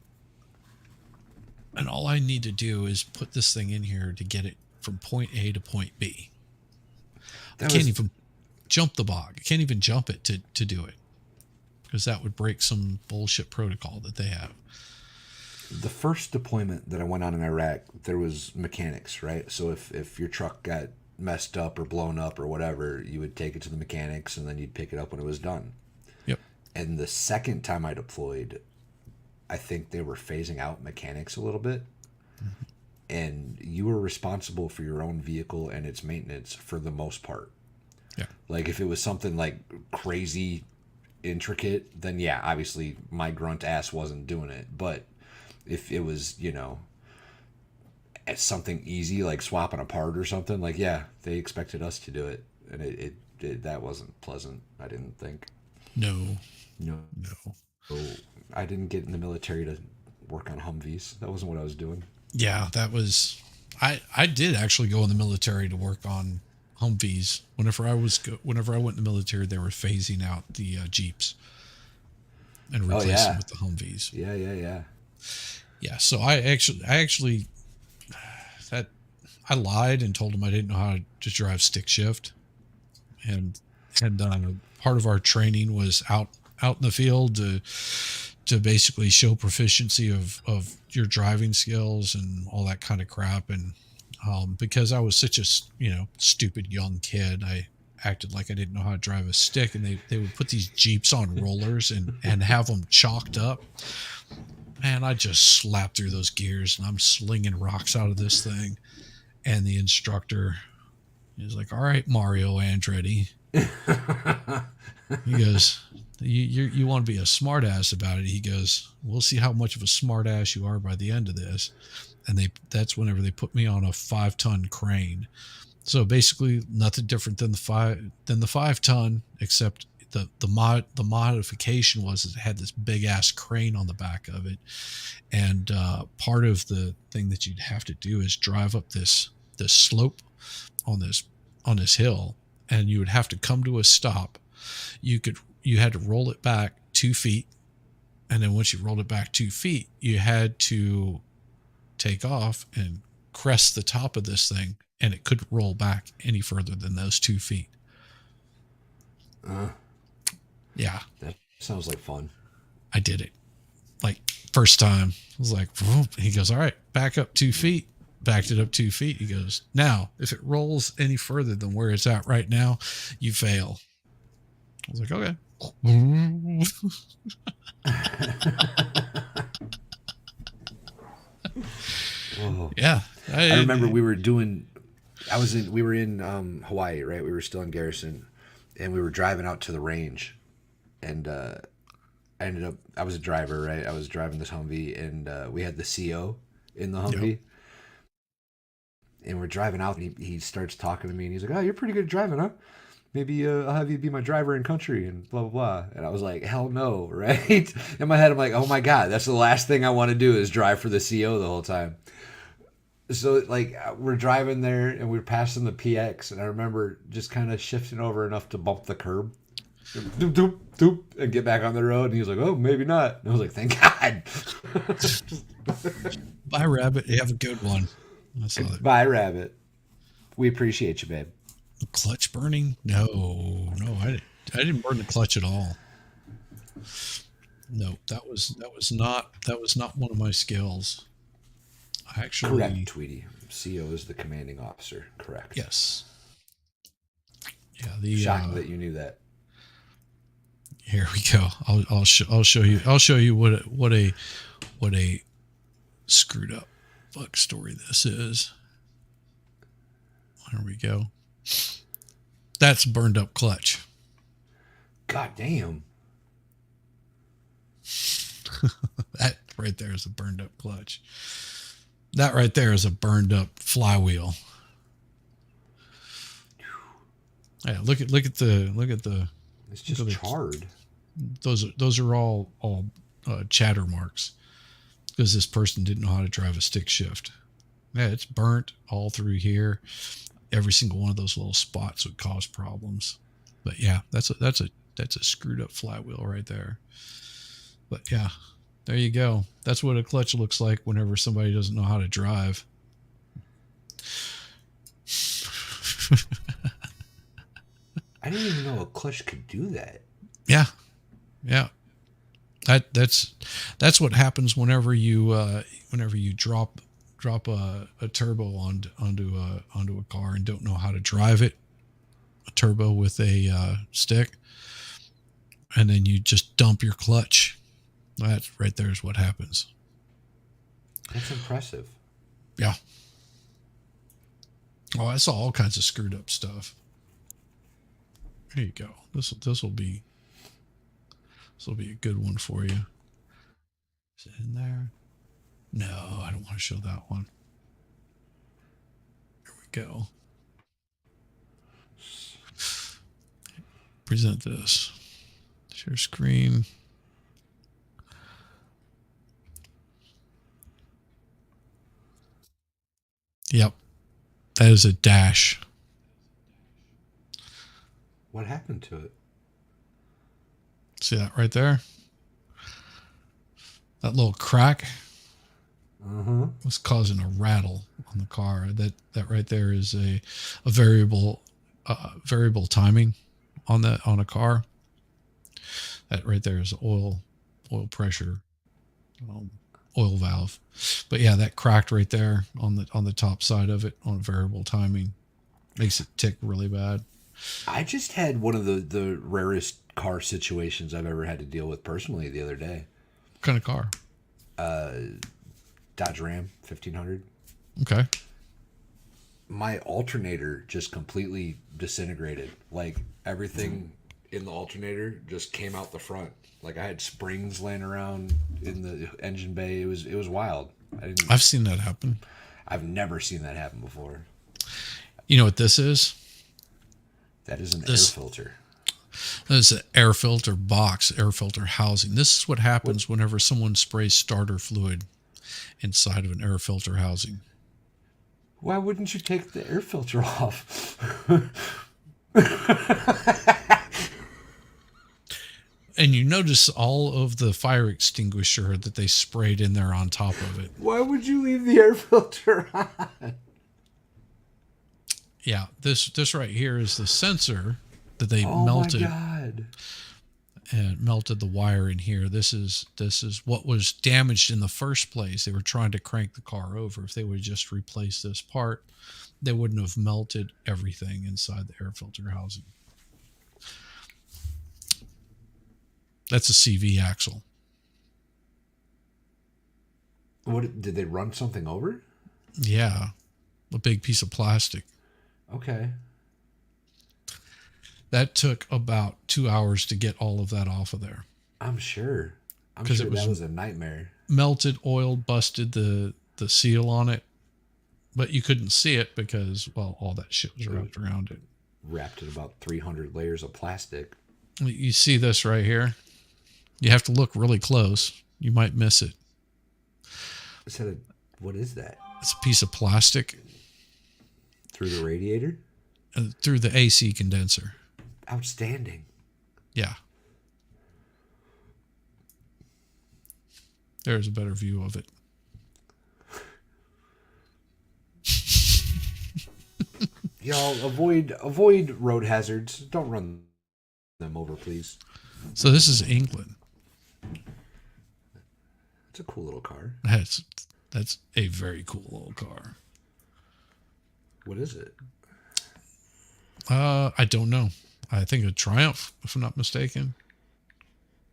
S1: And all I need to do is put this thing in here to get it from point A to point B. I can't even jump the bog. I can't even jump it to do it, because that would break some bullshit protocol that they have.
S2: The first deployment that I went on in Iraq, there was mechanics, right? So if your truck got messed up or blown up or whatever, you would take it to the mechanics, and then you'd pick it up when it was done.
S1: Yep.
S2: And the second time I deployed, I think they were phasing out mechanics a little bit. Mm-hmm. And you were responsible for your own vehicle and its maintenance for the most part.
S1: Yeah.
S2: Like if it was something like crazy intricate, then yeah, obviously my grunt ass wasn't doing it. But if it was, something easy like swapping a part or something, like, yeah, they expected us to do it. And it that wasn't pleasant, I didn't think.
S1: No.
S2: So I didn't get in the military to work on Humvees. That wasn't what I was doing.
S1: Yeah, that was. I did actually go in the military to work on Humvees. Whenever I went in the military, they were phasing out the Jeeps and replacing them with the Humvees.
S2: Yeah.
S1: Yeah, so I actually I lied and told them I didn't know how to drive stick shift, and part of our training was out in the field to basically show proficiency of your driving skills and all that kind of crap. And because I was such a stupid young kid, I acted like I didn't know how to drive a stick, and they would put these Jeeps on rollers and have them chalked up. Man, I just slapped through those gears, and I'm slinging rocks out of this thing. And the instructor is like, "All right, Mario Andretti." He goes, you want to be a smart ass about it. He goes, "We'll see how much of a smart ass you are by the end of this." and that's whenever they put me on a 5-ton crane. So basically, nothing different than the 5-ton, except the modification was it had this big ass crane on the back of it, and part of the thing that you'd have to do is drive up this slope on this hill, and you would have to come to a stop. You had to roll it back 2 feet, and then once you rolled it back 2 feet, you had to take off and crest the top of this thing, and it couldn't roll back any further than those 2 feet.
S2: Uh,
S1: Yeah,
S2: that sounds like fun.
S1: I did it. Like, first time, I was like, whoop. He goes, all right, back up 2 feet. Backed it up 2 feet. He goes, now, if it rolls any further than where it's at right now, you fail. I was like, okay.
S2: Oh.
S1: Yeah.
S2: I remember we were in Hawaii, right? We were still in Garrison, and we were driving out to the range, and I was a driver, right? I was driving this Humvee, and we had the CO in the Humvee. Yep. And we're driving out, and he starts talking to me, and he's like, oh, you're pretty good at driving, huh? Maybe I'll have you be my driver in country, and blah, blah, blah. And I was like, hell no, right? In my head, I'm like, oh my God, that's the last thing I want to do is drive for the CO the whole time. So, like, we're driving there, and we're passing the PX, and I remember just kind of shifting over enough to bump the curb. Doop, doop, doop, and get back on the road. And he was like, oh, maybe not. And I was like, thank God.
S1: Bye, Rabbit. You have a good one.
S2: Bye, Rabbit. We appreciate you, babe.
S1: Clutch burning? No, I didn't burn the clutch at all. No, that was not one of my skills. Actually,
S2: correct, Tweety. CO is the commanding officer. Correct.
S1: Yes. Yeah.
S2: Shocking that you knew that.
S1: Here we go. I'll show you. I'll show you what a screwed up fuck story this is. There we go. That's burned up clutch.
S2: God damn.
S1: That right there is a burned up clutch. That right there is a burned up flywheel. Yeah, look at the.
S2: It's just charred.
S1: Those are all chatter marks because this person didn't know how to drive a stick shift. Yeah, it's burnt all through here. Every single one of those little spots would cause problems. But yeah, that's a screwed up flywheel right there. But yeah, there you go. That's what a clutch looks like whenever somebody doesn't know how to drive.
S2: I didn't even know a clutch could do that.
S1: Yeah. That's what happens whenever you drop a turbo onto a car and don't know how to drive it. A turbo with a stick, and then you just dump your clutch. That right there is what happens.
S2: That's impressive.
S1: Yeah. Oh, I saw all kinds of screwed up stuff. There you go. This will be a good one for you. Is it in there? No, I don't want to show that one. Here we go. Present this. Share screen. Yep. That is a dash.
S2: What happened to it?
S1: See that right there? That little crack was causing a rattle on the car. That right there is a variable timing on a car. That right there is oil pressure, oil valve. But yeah, that cracked right there on the top side of it on variable timing. Makes it tick really bad.
S2: I just had one of the rarest car situations I've ever had to deal with personally the other day.
S1: What kind of car?
S2: Dodge Ram 1500.
S1: Okay.
S2: My alternator just completely disintegrated. Like everything in the alternator just came out the front. Like I had springs laying around in the engine bay. It was wild. I didn't.
S1: I've seen that happen.
S2: I've never seen that happen before.
S1: You know what this is?
S2: That is an air
S1: This
S2: filter.
S1: This is an air filter box, air filter housing. This is what
S2: What?
S1: happens whenever someone sprays starter fluid inside of an air filter housing.
S2: Why wouldn't you take the air filter off?
S1: And you notice all of the fire extinguisher that they sprayed in there on top of it.
S2: Why would you leave the air filter on?
S1: Yeah, this right here is the sensor that they
S2: Oh my
S1: melted
S2: god.
S1: and melted the wire in here. This is what was damaged in the first place. They were trying to crank the car over. If they would just replace this part, they wouldn't have melted everything inside the air filter housing. That's a CV axle.
S2: What did they run something over?
S1: Yeah, a big piece of plastic.
S2: Okay.
S1: That took about 2 hours to get all of that off of there.
S2: I'm sure. I'm
S1: 'Cause
S2: sure
S1: it was
S2: that was a nightmare.
S1: Melted, oiled, busted the seal on it, but you couldn't see it because, well, all that shit was wrapped around it.
S2: Wrapped in about 300 layers of plastic.
S1: You see this right here? You have to look really close. You might miss it.
S2: Is that what is that?
S1: It's a piece of plastic
S2: Through the radiator?
S1: through the AC condenser.
S2: Outstanding.
S1: Yeah. There's a better view of it.
S2: Y'all avoid road hazards. Don't run them over, please.
S1: So this is England.
S2: It's a cool little car.
S1: That's a very cool little car.
S2: What is it?
S1: I don't know. I think a Triumph, if I'm not mistaken.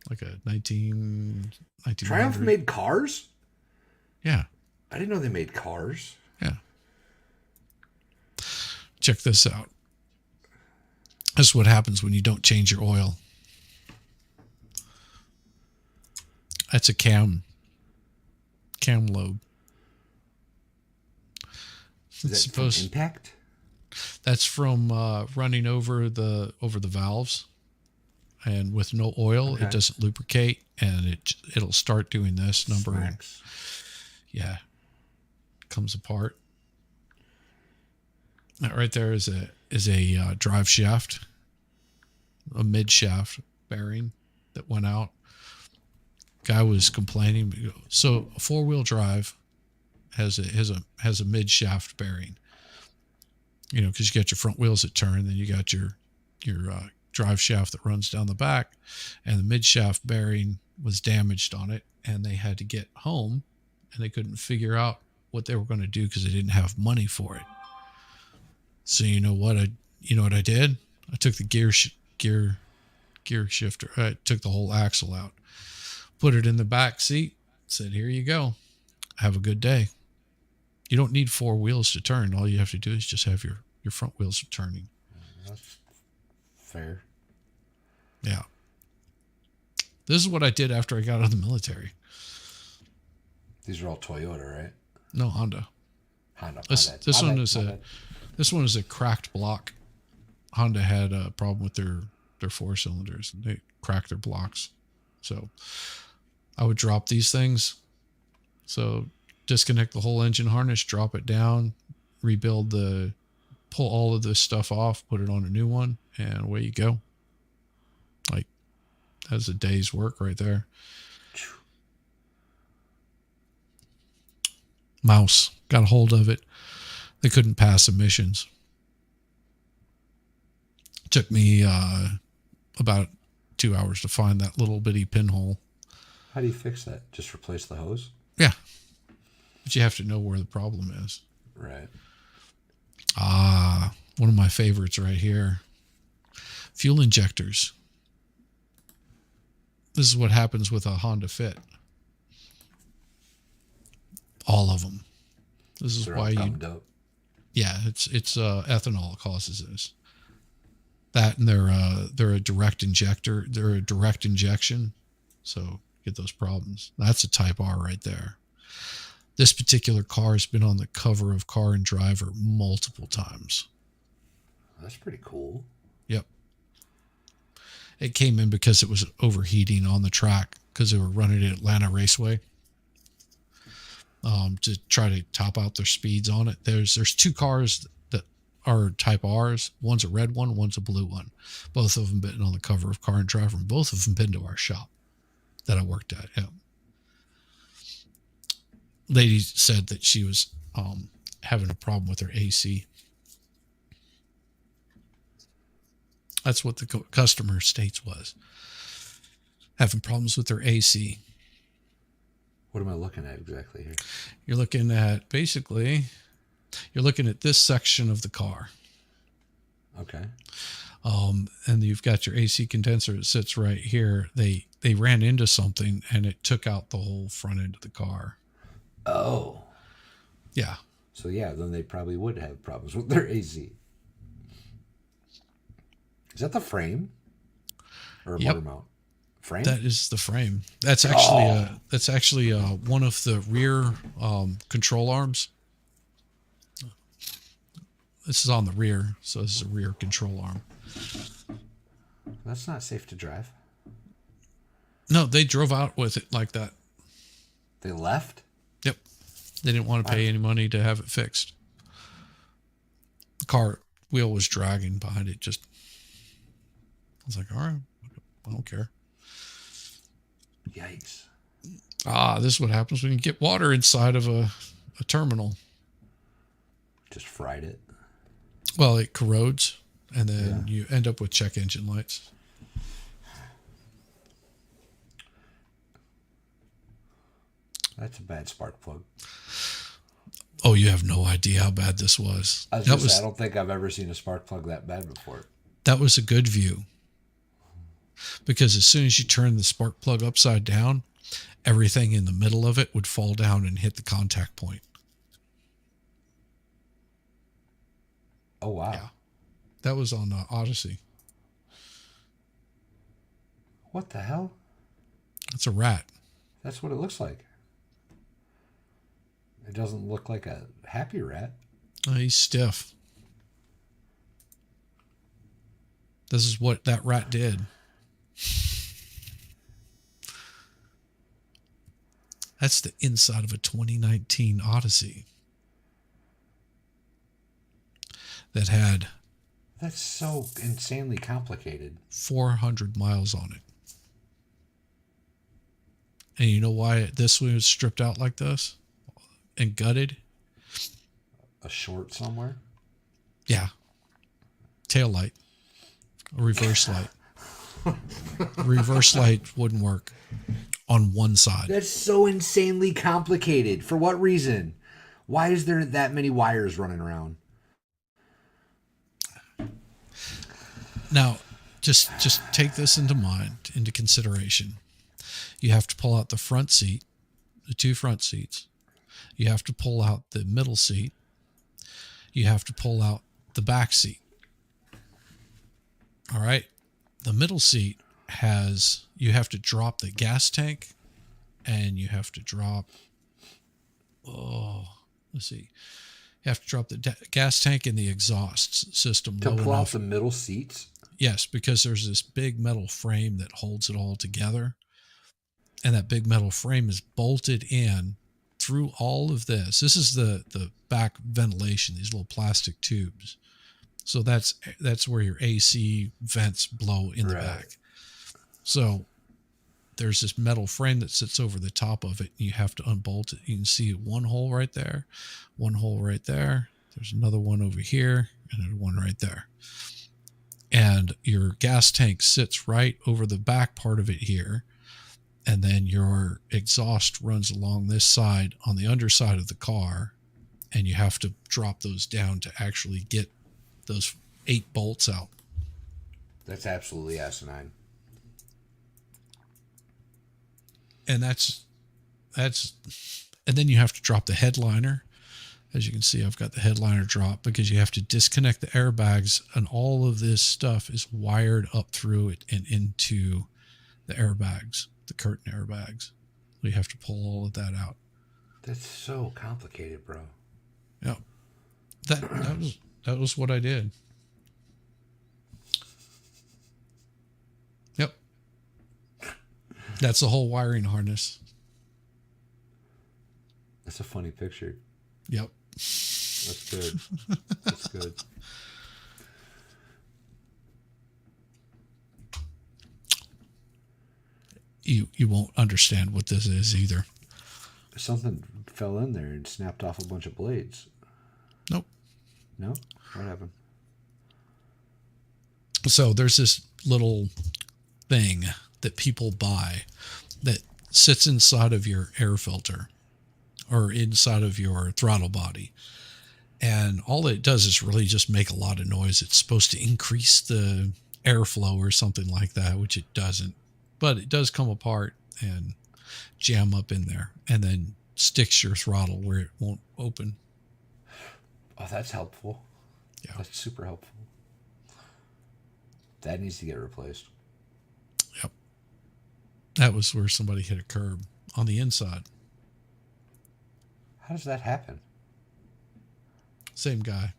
S1: Like a 1900.
S2: Triumph made cars?
S1: Yeah.
S2: I didn't know they made cars.
S1: Yeah. Check this out. This is what happens when you don't change your oil. That's a cam lobe.
S2: Is
S1: It's
S2: that from
S1: supposed.
S2: impact?
S1: That's from running over the valves, and with no oil,
S2: Okay.
S1: it doesn't lubricate, and it'll start doing this number.
S2: Smacks.
S1: Yeah, comes apart. That right there is a drive shaft, a mid shaft bearing that went out. Guy was complaining. So a 4-wheel drive has a mid shaft bearing. You know, because you got your front wheels that turn, then you got your drive shaft that runs down the back, and the mid shaft bearing was damaged on it, and they had to get home, and they couldn't figure out what they were going to do because they didn't have money for it. So you know what I did? I took the gear shifter. I took the whole axle out, put it in the back seat, said, "Here you go. Have a good day." You don't need 4 wheels to turn. All you have to do is just have your front wheels turning.
S2: That's fair.
S1: Yeah. This is what I did after I got out of the military.
S2: These are all Toyota, right?
S1: No, Honda.
S2: Honda.
S1: This one is a cracked block. Honda had a problem with their 4 cylinders. They cracked their blocks. So I would drop these things. So disconnect the whole engine harness, drop it down, pull all of this stuff off, put it on a new one, and away you go. Like, that's a day's work right there. Mouse got a hold of it. They couldn't pass emissions. Took me about 2 hours to find that little bitty pinhole.
S2: How do you fix that? Just replace the hose?
S1: Yeah. But you have to know where the problem is.
S2: Right.
S1: One of my favorites right here. Fuel injectors. This is what happens with a Honda Fit. All of them. This is
S2: They're
S1: why
S2: all
S1: you.
S2: gummed up.
S1: Yeah, it's ethanol causes this. That, and they're a direct injector. They're a direct injection, so get those problems. That's a Type R right there. This particular car has been on the cover of Car and Driver multiple times.
S2: That's pretty cool.
S1: Yep. It came in because it was overheating on the track because they were running at Atlanta Raceway to try to top out their speeds on it. There's two cars that are Type R's. One's a red one, one's a blue one. Both of them been on the cover of Car and Driver, and both of them been to our shop that I worked at. Yeah. Lady said that she was having a problem with her AC. That's what the customer states was. Having problems with their AC.
S2: What am I looking at exactly here?
S1: You're looking at this section of the car.
S2: Okay.
S1: And you've got your AC condenser that sits right here. They ran into something and it took out the whole front end of the car.
S2: Oh.
S1: Yeah.
S2: So yeah, then they probably would have problems with their AC. Is that the frame? Or a motor mount? Frame?
S1: That is the frame. That's actually one of the rear control arms. This is on the rear, so this is a rear control arm.
S2: That's not safe to drive.
S1: No, they drove out with it like that.
S2: They left?
S1: Yep. They didn't want to pay any money to have it fixed. The car wheel was dragging behind it. Just, I was like, all right, I don't care.
S2: Yikes.
S1: This is what happens when you get water inside of a terminal.
S2: Just fried it.
S1: Well, it corrodes, and then you end up with check engine lights.
S2: That's a bad spark plug.
S1: Oh, you have no idea how bad this was.
S2: I don't think I've ever seen a spark plug that bad before.
S1: That was a good view. Because as soon as you turn the spark plug upside down, everything in the middle of it would fall down and hit the contact point.
S2: Oh, wow.
S1: Yeah. That was on Odyssey.
S2: What the hell?
S1: That's a rat.
S2: That's what it looks like. It doesn't look like a happy rat.
S1: He's stiff. This is what that rat did. That's the inside of a 2019 Odyssey that had...
S2: That's so insanely complicated.
S1: 400 miles on it. And you know why this one was stripped out like this and gutted?
S2: A short somewhere?
S1: Yeah. Tail light. A reverse light. A reverse light wouldn't work on one side.
S2: That's so insanely complicated. For what reason? Why is there that many wires running around?
S1: Now, just take this into consideration. You have to pull out the front seat, the two front seats. You have to pull out the middle seat. You have to pull out the back seat. All right. The middle seat you have to drop the gas tank, and you have to drop, let's see. You have to drop the gas tank and the exhaust system
S2: To
S1: low
S2: pull out
S1: enough.
S2: the middle seats?
S1: Yes, because there's this big metal frame that holds it all together. And that big metal frame is bolted in through all of this. This is the back ventilation, these little plastic tubes. So that's where your AC vents blow in the back. So there's this metal frame that sits over the top of it, and you have to unbolt it. You can see one hole right there, one hole right there. There's another one over here, and then one right there. And your gas tank sits right over the back part of it here. And then your exhaust runs along this side on the underside of the car. And you have to drop those down to actually get those 8 bolts out.
S2: That's absolutely asinine.
S1: And and then you have to drop the headliner. As you can see, I've got the headliner drop because you have to disconnect the airbags, and all of this stuff is wired up through it and into the airbags, the curtain airbags. So you have to pull all of that out.
S2: That's so complicated, bro.
S1: Yeah, that was what I did. Yep, that's the whole wiring harness.
S2: That's a funny picture.
S1: Yep.
S2: That's good. That's good.
S1: You won't understand what this is either.
S2: Something fell in there and snapped off a bunch of blades.
S1: Nope.
S2: No? What happened?
S1: So there's this little thing that people buy that sits inside of your air filter or inside of your throttle body. And all it does is really just make a lot of noise. It's supposed to increase the airflow or something like that, which it doesn't. But it does come apart and jam up in there and then sticks your throttle where it won't open.
S2: Oh, that's helpful.
S1: Yeah.
S2: That's super helpful. That needs to get replaced.
S1: Yep. That was where somebody hit a curb on the inside.
S2: How does that happen?
S1: Same guy.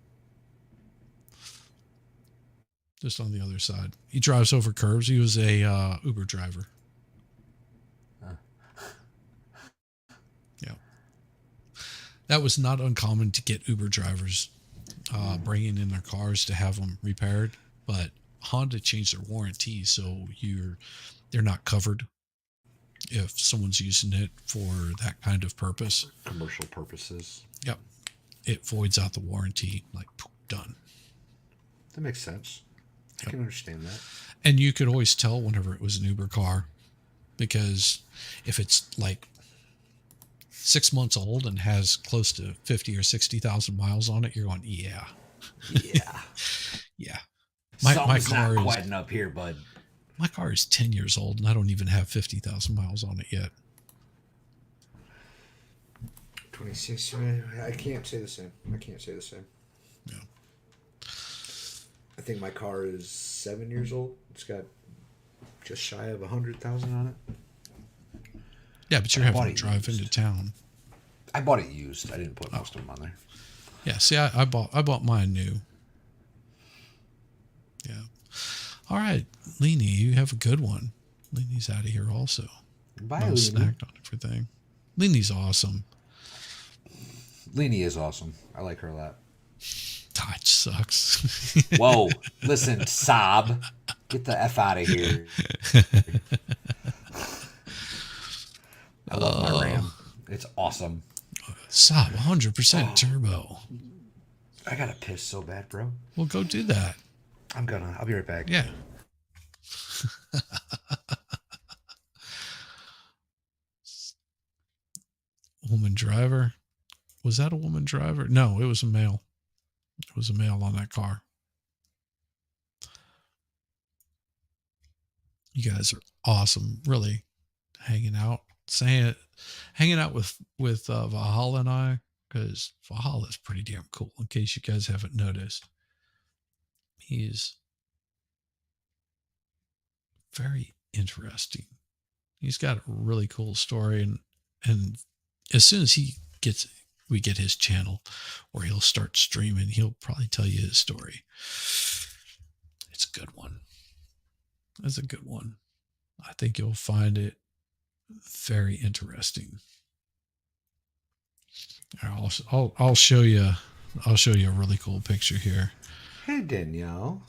S1: Just on the other side. He drives over curbs. He was a Uber driver. Yeah. That was not uncommon to get Uber drivers bringing in their cars to have them repaired, but Honda changed their warranty, so they're not covered if someone's using it for that kind of purpose.
S2: Commercial purposes.
S1: Yep. It voids out the warranty, like done.
S2: That makes sense. I can understand that.
S1: And you could always tell whenever it was an Uber car, because if it's like 6 months old and has close to 50 or 60,000 miles on it, you're going, yeah.
S2: Yeah.
S1: Yeah. My
S2: Something's
S1: car
S2: not
S1: is
S2: quieting up here, bud.
S1: my car is 10 years old and I don't even have 50,000 miles on it yet.
S2: 26. I can't say the same.
S1: Yeah.
S2: I think my car is 7 years old. It's got just shy of 100,000 on it.
S1: Yeah, but you're
S2: I
S1: having
S2: bought
S1: to
S2: it
S1: drive
S2: used.
S1: into town.
S2: I bought it used. I didn't put most of them on there.
S1: Yeah, see, I bought mine new. Yeah. All right, Leanie, you have a good one. Leanie's out of here also.
S2: Bye,
S1: No
S2: Leanie.
S1: snacked on everything. Leanie's awesome.
S2: Leanie is awesome. I like her a lot.
S1: Dodge sucks.
S2: Whoa. Listen, sob. Get the F out of here. I love my Ram. It's awesome.
S1: Saab 100% turbo.
S2: I gotta piss so bad, bro.
S1: Well, go do that.
S2: I'll be right back.
S1: Yeah. Woman driver. Was that a woman driver? No, it was a male. It was a male on that car. You guys are awesome. Really hanging out, hanging out with Valhalla and I, because Valhalla is pretty damn cool. In case you guys haven't noticed, he's very interesting. He's got a really cool story, and as soon as we get his channel where he'll start streaming, he'll probably tell you his story. It's a good one. It's a good one. I think you'll find it very interesting. I'll show you. I'll show you a really cool picture here.
S2: Hey, Danielle.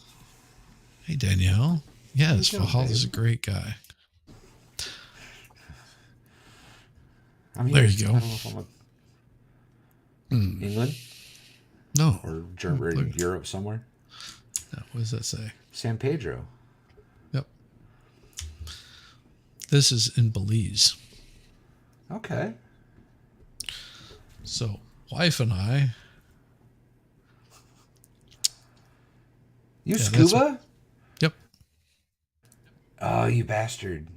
S1: Hey, Danielle. Yes,
S2: How you doing,
S1: Valhalla's a
S2: babe?
S1: great guy.
S2: I'm
S1: There
S2: here.
S1: you go.
S2: I don't know if I'm England
S1: No.
S2: or Germany,
S1: Look.
S2: Europe somewhere.
S1: No, what does that say?
S2: San Pedro.
S1: Yep. This is in Belize.
S2: Okay.
S1: So, wife and I.
S2: You
S1: Yeah, that's
S2: scuba?
S1: Yep.
S2: Oh, you bastard.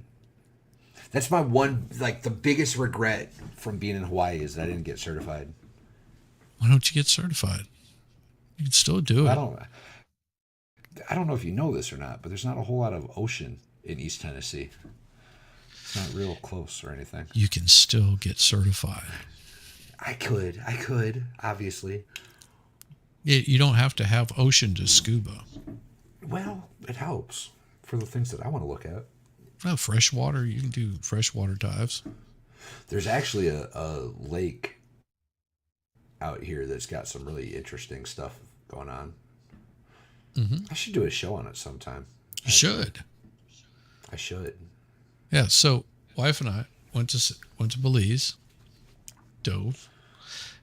S2: That's my one, like, the biggest regret from being in Hawaii is that I didn't get certified.
S1: Why don't you get certified? You can still do it.
S2: I don't know if you know this or not, but there's not a whole lot of ocean in East Tennessee. It's not real close or anything.
S1: You can still get certified.
S2: I could, obviously.
S1: You don't have to have ocean to scuba.
S2: Well, it helps for the things that I want to look at.
S1: Well, freshwater, you can do freshwater dives.
S2: There's actually a lake out here that's got some really interesting stuff going on.
S1: Hmm.
S2: I should do a show on it sometime.
S1: You should.
S2: I should.
S1: Yeah. So, wife and I went to Belize, dove,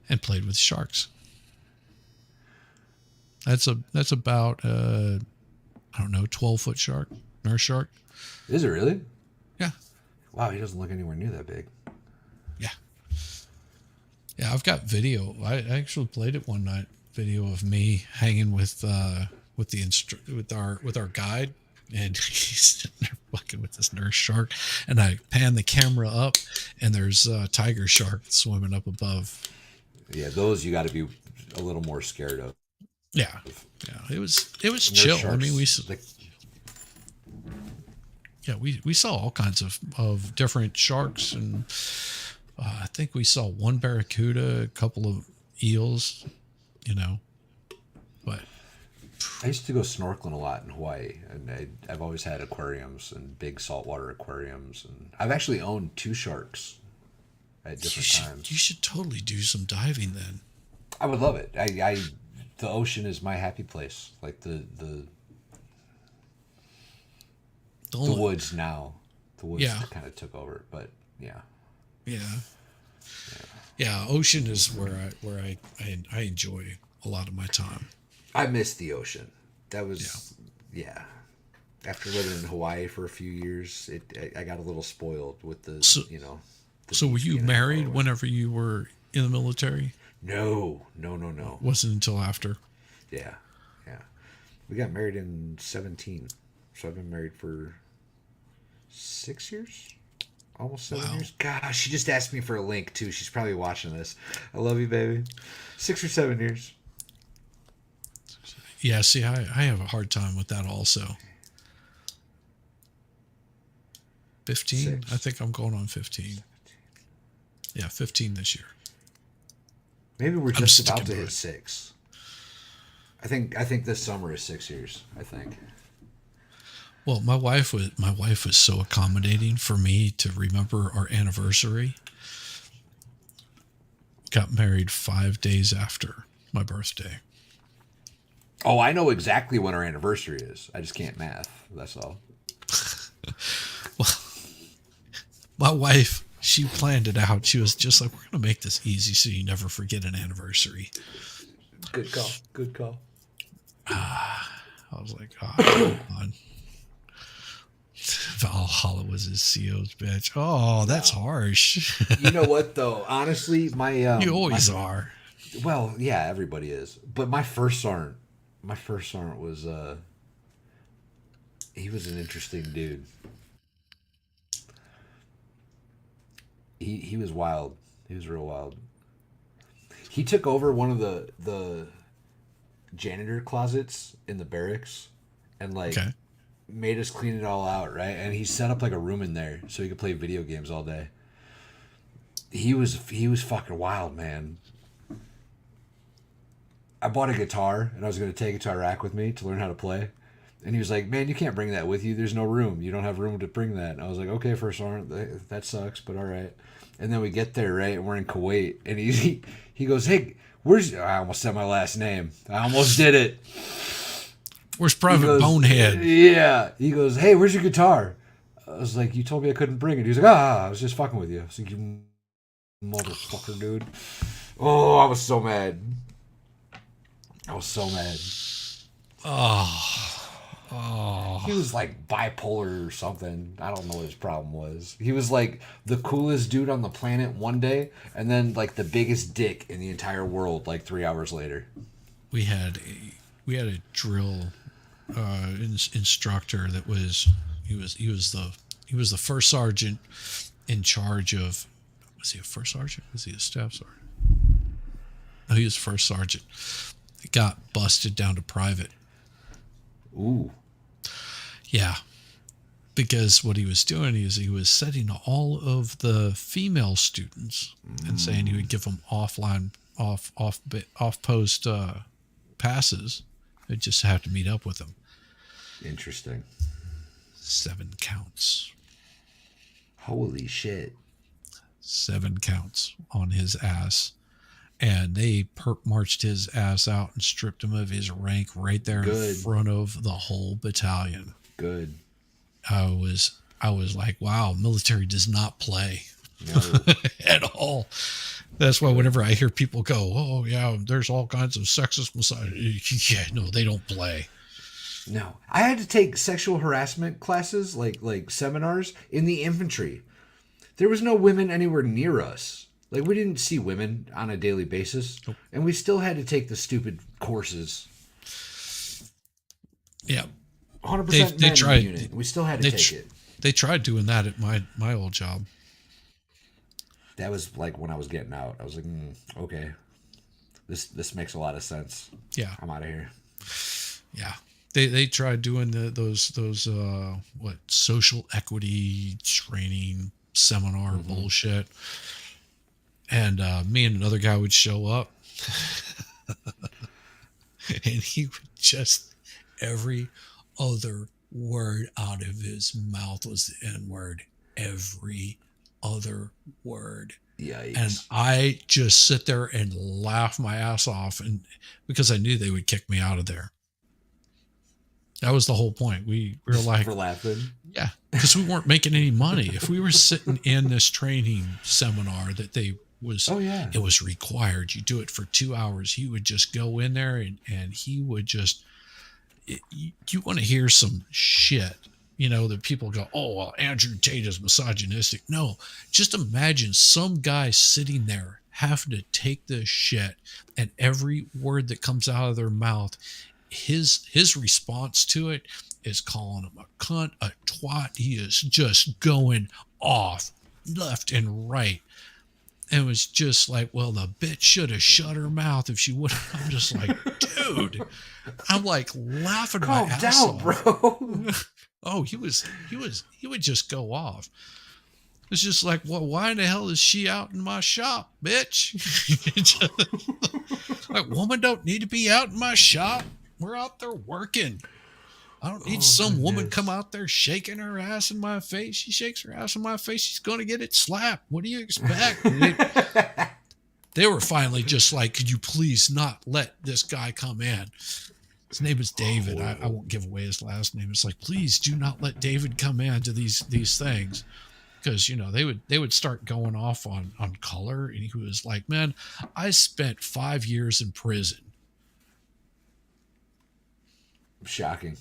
S1: and played with sharks. That's about I don't know, 12-foot shark, nurse shark.
S2: Is it really?
S1: Yeah.
S2: Wow, he doesn't look anywhere near that big.
S1: Yeah. Yeah, I've got video. I actually played it one night. Video of me hanging with with our guide, and he's sitting there fucking with this nurse shark. And I pan the camera up, and there's a tiger shark swimming up above.
S2: Yeah, those you got to be a little more scared of.
S1: Yeah, yeah. It was
S2: Nurse
S1: chill.
S2: sharks,
S1: I mean,
S2: like,
S1: we saw all kinds of different sharks, and I think we saw one barracuda, a couple of eels, you know. But
S2: I used to go snorkeling a lot in Hawaii, and I've always had aquariums and big saltwater aquariums, and I've actually owned two sharks at different times.
S1: you should totally do some diving then.
S2: I would love it. The ocean is my happy place. Like the woods now. The woods
S1: Yeah.
S2: kind of took over, but yeah.
S1: Yeah. Yeah, ocean is where I enjoy a lot of my time.
S2: I miss the ocean. That was yeah. After living in Hawaii for a few years, I got a little spoiled with the
S1: So,
S2: the
S1: so were
S2: beach
S1: you
S2: being
S1: married
S2: out.
S1: whenever you were in the military?
S2: No, no, no, no.
S1: Wasn't until after.
S2: Yeah, yeah. We got married in 17, so I've been married for 6 years, almost 7 years. Gosh, she just asked me for a link too. She's probably watching this. I love you, baby. 6 or 7 years.
S1: Yeah, see, I have a hard time with that also. 15?
S2: Six.
S1: I think I'm going on 15. Yeah, 15 this year.
S2: Maybe we're
S1: I'm
S2: just
S1: sticking
S2: about to
S1: by
S2: hit
S1: it.
S2: 6. I think this summer is 6 years. I think.
S1: Well, my wife was so accommodating for me to remember our anniversary. Got married 5 days after my birthday.
S2: Oh, I know exactly when our anniversary is. I just can't math. That's all.
S1: Well, my wife, she planned it out. She was just like, we're going to make this easy so you never forget an anniversary.
S2: Good call. Good call.
S1: I was like, oh, come on. Valhalla was his CO's bitch. Oh, that's harsh.
S2: You know what though? Honestly,
S1: You always
S2: my,
S1: are.
S2: well, yeah, everybody is. But my first sergeant was he was an interesting dude. He was wild. He was real wild. He took over one of the janitor closets in the barracks and like
S1: Okay.
S2: made us clean it all out, right? And he set up like a room in there so he could play video games all day. He was fucking wild, man. I bought a guitar and I was going to take it to Iraq with me to learn how to play. And he was like, "Man, you can't bring that with you. There's no room. You don't have room to bring that." And I was like, "Okay, First Sergeant, that sucks, but all right." And then we get there, right? And we're in Kuwait, and he goes, "Hey, where's?" I almost said my last name. I almost did it.
S1: Where's
S2: He
S1: Private
S2: goes,
S1: Bonehead?
S2: Yeah. He goes, "Hey, where's your guitar?" I was like, "You told me I couldn't bring it." He was like, I was just fucking with you." I was like, "You motherfucker, dude." Oh, I was so mad. I was so mad. He was like bipolar or something. I don't know what his problem was. He was like the coolest dude on the planet one day, and then like the biggest dick in the entire world like 3 hours later.
S1: We had a drill instructor that was he was the first sergeant in charge of. Was he a first sergeant? Was he a staff sergeant? No, he was first sergeant. He got busted down to private.
S2: Ooh.
S1: Yeah. because what he was doing is he was setting all of the female students and saying he would give them offline, off post passes. They'd just have to meet up with them.
S2: Interesting.
S1: 7 counts.
S2: Holy shit.
S1: 7 counts on his ass. And they marched his ass out and stripped him of his rank right there in front of the whole battalion.
S2: Good.
S1: I was like, wow, military does not play at all. That's why whenever I hear people go, oh yeah, there's all kinds of sexist misogyny. Yeah, no, they don't play.
S2: No, I had to take sexual harassment classes, like seminars in the infantry. There was no women anywhere near us. Like, we didn't see women on a daily basis, and we still had to take the stupid courses.
S1: Yeah.
S2: 100%
S1: they tried,
S2: unit. We still had to take it.
S1: They tried doing that at my old job.
S2: That was like when I was getting out. I was like, okay, this makes a lot of sense.
S1: Yeah.
S2: I'm out of here.
S1: Yeah. They tried doing those social equity training seminar bullshit. And me and another guy would show up, and he would just, every other word out of his mouth was the N-word. Every other word.
S2: Yikes.
S1: And I just sit there and laugh my ass off, and because I knew they would kick me out of there. That was the whole point. We were like,
S2: for laughing.
S1: Yeah, because we weren't making any money. If we were sitting in this training seminar that they was, it was required. You do it for 2 hours. He would just go in there and he would just, you want to hear some shit, that people go, oh, well, Andrew Tate is misogynistic. No, just imagine some guy sitting there having to take this shit, and every word that comes out of their mouth, his response to it is calling him a cunt, a twat. He is just going off left and right. And it was just like, well, the bitch should have shut her mouth if she would have. I'm just like, dude, I'm like laughing my ass off. Bro. Oh, he would just go off. It's just like, well, why in the hell is she out in my shop, bitch? Like, woman don't need to be out in my shop. We're out there working. I don't need some woman come out there shaking her ass in my face. She shakes her ass in my face, she's going to get it slapped. What do you expect? They were finally just like, could you please not let this guy come in? His name is David. I won't give away his last name. It's like, please do not let David come in to these things. Because, they would start going off on color. And he was like, man, I spent 5 years in prison.
S2: Shocking.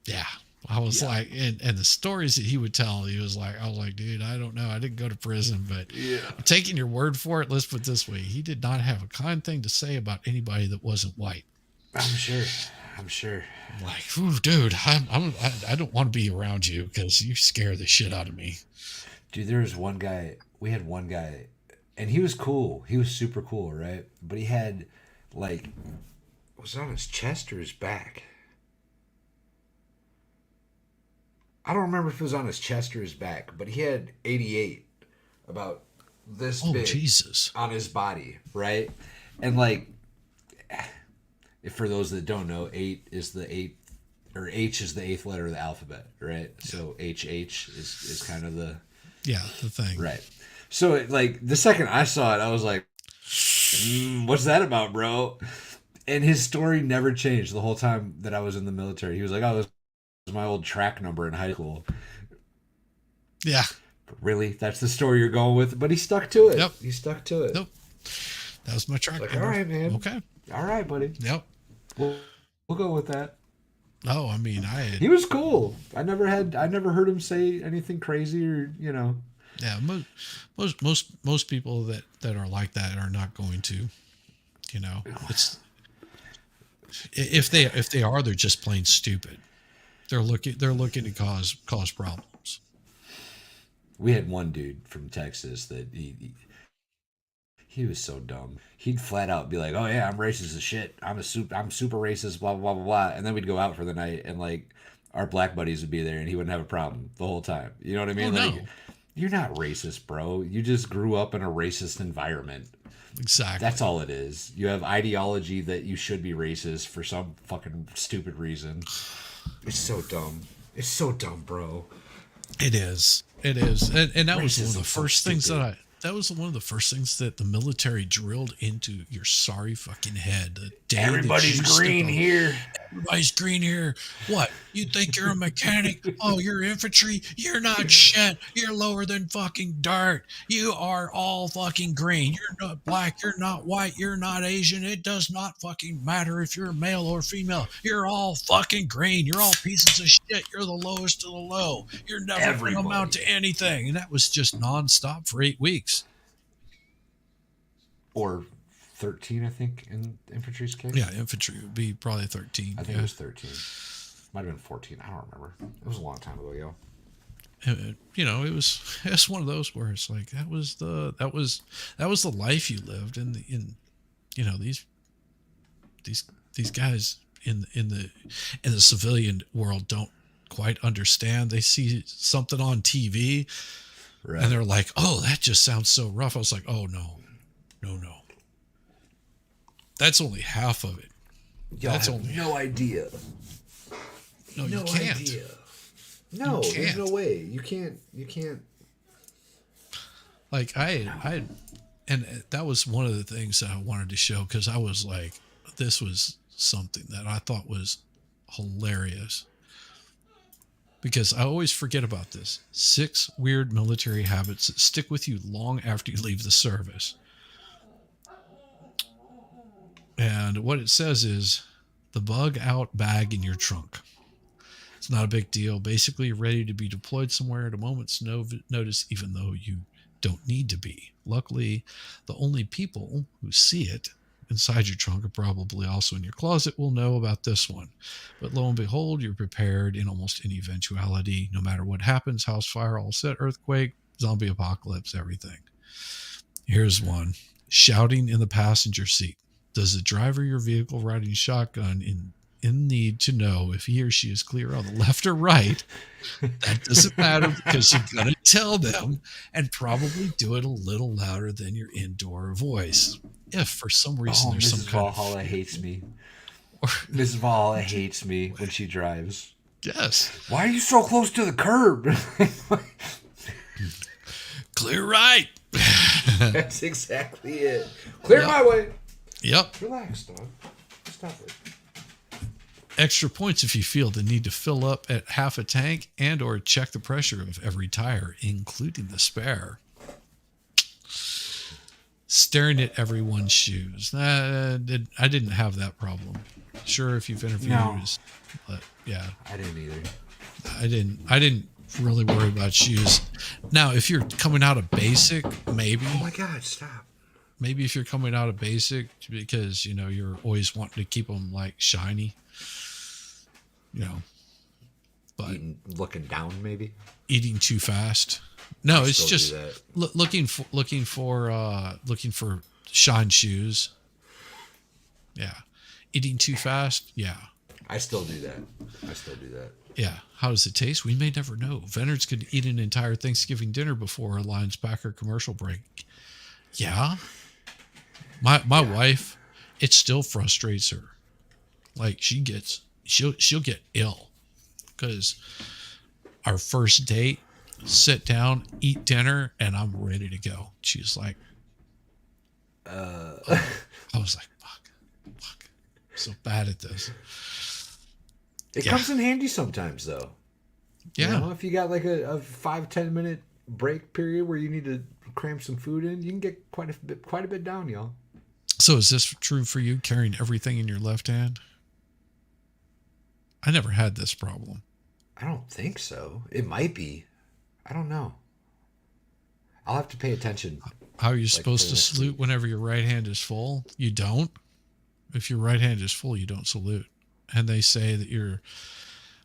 S1: Yeah. I was like, and the stories that he would tell, I was like, dude, I don't know. I didn't go to prison, but I'm taking your word for it. Let's put it this way. He did not have a kind thing to say about anybody that wasn't white.
S2: I'm sure.
S1: I'm like, ooh, dude, I don't want to be around you because you scare the shit out of me.
S2: Dude, there was one guy, we had one guy, and he was cool. He was super cool, right? But he had, was it on his chest or his back? I don't remember if it was on his chest or his back, but he had 88, about this big,
S1: Jesus,
S2: on his body, right? And if for those that don't know, 8 is the 8th, or H is the 8th letter of the alphabet, right? So HH is kind of the
S1: thing,
S2: right? So the second I saw it, I was like, "What's that about, bro?" And his story never changed the whole time that I was in the military. He was like, "Oh, this was my old track number in high school."
S1: Yeah.
S2: But really, that's the story you're going with. But he stuck to it.
S1: Yep.
S2: He stuck to it.
S1: Nope. That was my track number.
S2: All right, man.
S1: Okay.
S2: All right, buddy.
S1: Yep.
S2: We'll go with that.
S1: Oh, I mean,
S2: he was cool. I never heard him say anything crazy or.
S1: Yeah, most people that are like that are not going to, it's if they are, they're just plain stupid. They're looking to cause problems.
S2: We had one dude from Texas that he was so dumb. He'd flat out be like, "Oh yeah, I'm racist as shit. I'm super racist, blah blah blah blah blah," and then we'd go out for the night and our black buddies would be there and he wouldn't have a problem the whole time. You know what I
S1: Oh
S2: mean? Like,
S1: no,
S2: you're not racist, bro. You just grew up in a racist environment. That's
S1: exactly.
S2: all it is. You have ideology that you should be racist for some fucking stupid reason. It's so dumb. It's so dumb, bro.
S1: It is. It is. And that was one of the
S2: Racism's so
S1: first things
S2: stupid.
S1: that was one of the first things that the military drilled into your sorry fucking head. The day that
S2: Everybody's
S1: you step
S2: green
S1: out,
S2: here.
S1: everybody's green here. What? You think you're a mechanic? Oh, you're infantry? You're not shit. You're lower than fucking dirt. You are all fucking green. You're not black. You're not white. You're not Asian. It does not fucking matter if you're male or female. You're all fucking green. You're all pieces of shit. You're the lowest of the low. You're never going to amount
S2: Everybody.
S1: to anything. And that was just nonstop for 8 weeks.
S2: Or 13, I think, in infantry's case.
S1: Yeah, infantry would be probably 13.
S2: I think
S1: Yeah.
S2: it was 13. Might have been 14. I don't remember. It was a long time ago, yo.
S1: It was it's one of those where it's like that was the life you lived in these these guys in the civilian world don't quite understand. They see something on TV
S2: Right.
S1: and they're like, oh, that just sounds so rough. I was like, oh no, that's only half of it.
S2: Y'all
S1: That's
S2: have
S1: only
S2: no idea.
S1: no, you can't.
S2: No,
S1: You
S2: there's
S1: can't.
S2: no way. You can't.
S1: Like and that was one of the things that I wanted to show because I was like, this was something that I thought was hilarious. Because I always forget about this. 6 weird military habits that stick with you long after you leave the service. And what it says is the bug out bag in your trunk. It's not a big deal. Basically, you're ready to be deployed somewhere at a moment's notice, even though you don't need to be. Luckily, the only people who see it inside your trunk are probably also in your closet will know about this one. But lo and behold, you're prepared in almost any eventuality, no matter what happens, house fire, all set, earthquake, zombie apocalypse, everything. Here's one. Shouting in the passenger seat. Does the driver of your vehicle riding shotgun in need to know if he or she is clear on the left or right? That doesn't matter because you're going to tell them and probably do it a little louder than your indoor voice. If for some reason
S2: Oh,
S1: there's some
S2: Mrs.
S1: kind
S2: Valhalla hates me.
S1: of
S2: Mrs. Valhalla hates me when she drives.
S1: yes,
S2: Why are you so close to the curb?
S1: clear right.
S2: That's exactly it. Clear
S1: Yep.
S2: my way.
S1: Yep.
S2: Relax, dog. Stop it.
S1: Extra points if you feel the need to fill up at half a tank and or check the pressure of every tire, including the spare. Staring at everyone's shoes. I didn't have that problem. Sure, if you've interviewed,
S2: No.
S1: but yeah,
S2: I didn't either.
S1: I didn't really worry about shoes. Now, if you're coming out of basic, maybe
S2: Oh my God, stop.
S1: maybe if you're coming out of basic because you're always wanting to keep them like shiny, but
S2: Looking down, maybe.
S1: eating too fast. No, it's
S2: still do
S1: just
S2: that.
S1: looking for shine shoes. Yeah, eating too fast. Yeah,
S2: I still do that.
S1: yeah. How does it taste? We may never know. Vendors could eat an entire Thanksgiving dinner before a Lions Packer commercial break. Yeah, my wife, it still frustrates her. Like she'll get ill because our first date, sit down, eat dinner, and I'm ready to go. She's like, I was like, fuck, I'm so bad at this.
S2: It
S1: Yeah.
S2: comes in handy sometimes, though.
S1: Yeah.
S2: You know, if you got like a 5-10 minute break period where you need to cram some food in, you can get quite a bit down, y'all.
S1: So is this true for you, carrying everything in your left hand? I never had this problem.
S2: I don't think so. It might be. I don't know. I'll have to pay attention.
S1: How are you
S2: for
S1: supposed
S2: the
S1: to
S2: next
S1: salute whenever your right hand is full? You don't. If your right hand is full, you don't salute. And they say that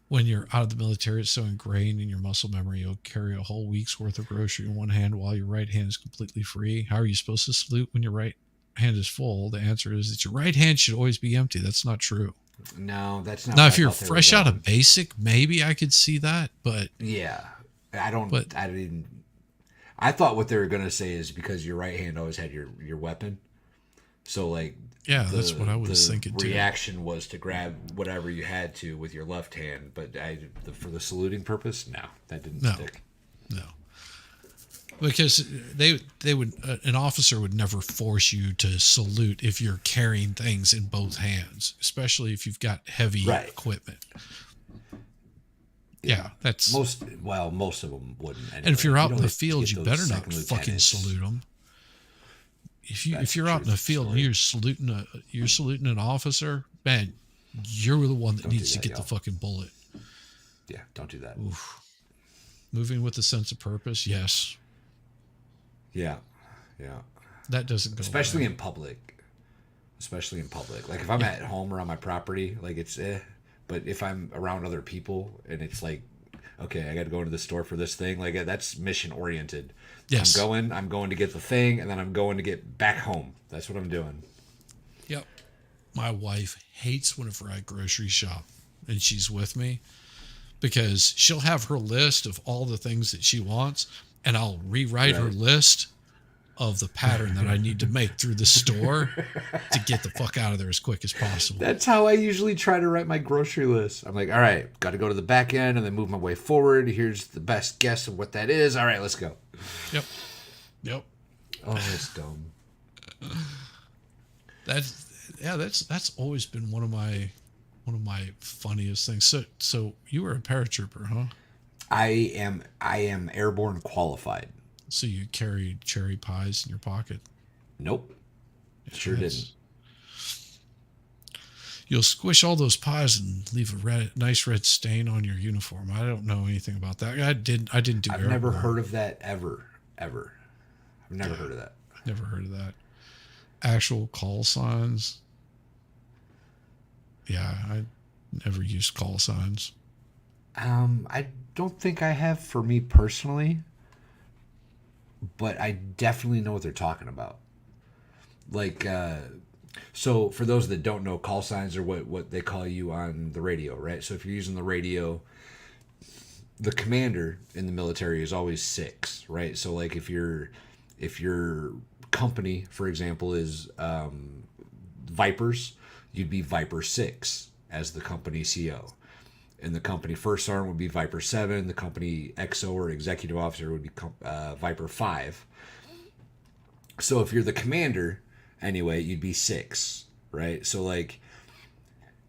S1: when you're out of the military, it's so ingrained in your muscle memory, you'll carry a whole week's worth of grocery in one hand while your right hand is completely free. How are you supposed to salute when your right hand is full? The answer is that your right hand should always be empty. That's not true.
S2: No, that's not
S1: Now,
S2: where
S1: if
S2: I
S1: you're
S2: thought they were
S1: fresh out
S2: going.
S1: of basic, maybe I could see that,
S2: Yeah,
S1: but
S2: I didn't. I thought what they were gonna say is because your right hand always had your weapon, so like
S1: yeah, that's what I was
S2: the
S1: thinking too.
S2: reaction was to grab whatever you had to with your left hand, but for the saluting purpose, no, that didn't
S1: No,
S2: stick.
S1: no, because they would an officer would never force you to salute if you're carrying things in both hands, especially if you've got heavy
S2: Right.
S1: equipment.
S2: Yeah,
S1: Yeah, that's
S2: most of them wouldn't
S1: and if
S2: anyway.
S1: you're
S2: You
S1: out in
S2: don't
S1: the
S2: get
S1: field, you
S2: those
S1: better not
S2: second
S1: fucking
S2: lieutenants.
S1: salute them.
S2: That's
S1: If
S2: the
S1: you're out in the
S2: truth of the
S1: field and
S2: story.
S1: you're saluting an officer, man, you're the one that
S2: Don't do
S1: needs to
S2: that,
S1: get the
S2: y'all.
S1: fucking bullet.
S2: Yeah, don't do that.
S1: Oof. Moving with a sense of purpose, yes,
S2: Yeah, yeah.
S1: that doesn't go
S2: Especially
S1: away.
S2: in public. Especially in public. Like if I'm at home or on my property, like it's But if I'm around other people and it's like, okay, I got to go into the store for this thing, like that's mission oriented.
S1: Yes.
S2: I'm going to get the thing, and then I'm going to get back home. That's what I'm doing.
S1: Yep. My wife hates whenever I grocery shop and she's with me because she'll have her list of all the things that she wants, and I'll rewrite her
S2: Right.
S1: list of the pattern that I need to make through the store to get the fuck out of there as quick as possible.
S2: That's how I usually try to write my grocery list. I'm like, all right, got to go to the back end and then move my way forward. Here's the best guess of what that is. All right, let's go.
S1: Yep. Yep.
S2: Oh, that's dumb.
S1: That's always been one of my funniest things. So you were a paratrooper, huh?
S2: I am airborne qualified.
S1: So you carried cherry pies in your pocket.
S2: Nope. Sure
S1: That's-
S2: didn't.
S1: You'll squish all those pies and leave a nice red stain on your uniform. I don't know anything about that. I didn't do
S2: I've never
S1: airborne.
S2: heard of that ever. Ever. I've never heard of that.
S1: Never heard of that. Actual call signs. Yeah, I never used call signs.
S2: I don't think I have for me personally, but I definitely know what they're talking about. Like, so for those that don't know, call signs are what they call you on the radio, right? So if you're using the radio, the commander in the military is always six, right? So like if your company, for example, is Vipers, you'd be Viper 6 as the company CO. And the company first sergeant would be Viper 7. The company XO or executive officer would be Viper 5. So if you're the commander, anyway, you'd be 6, right? So like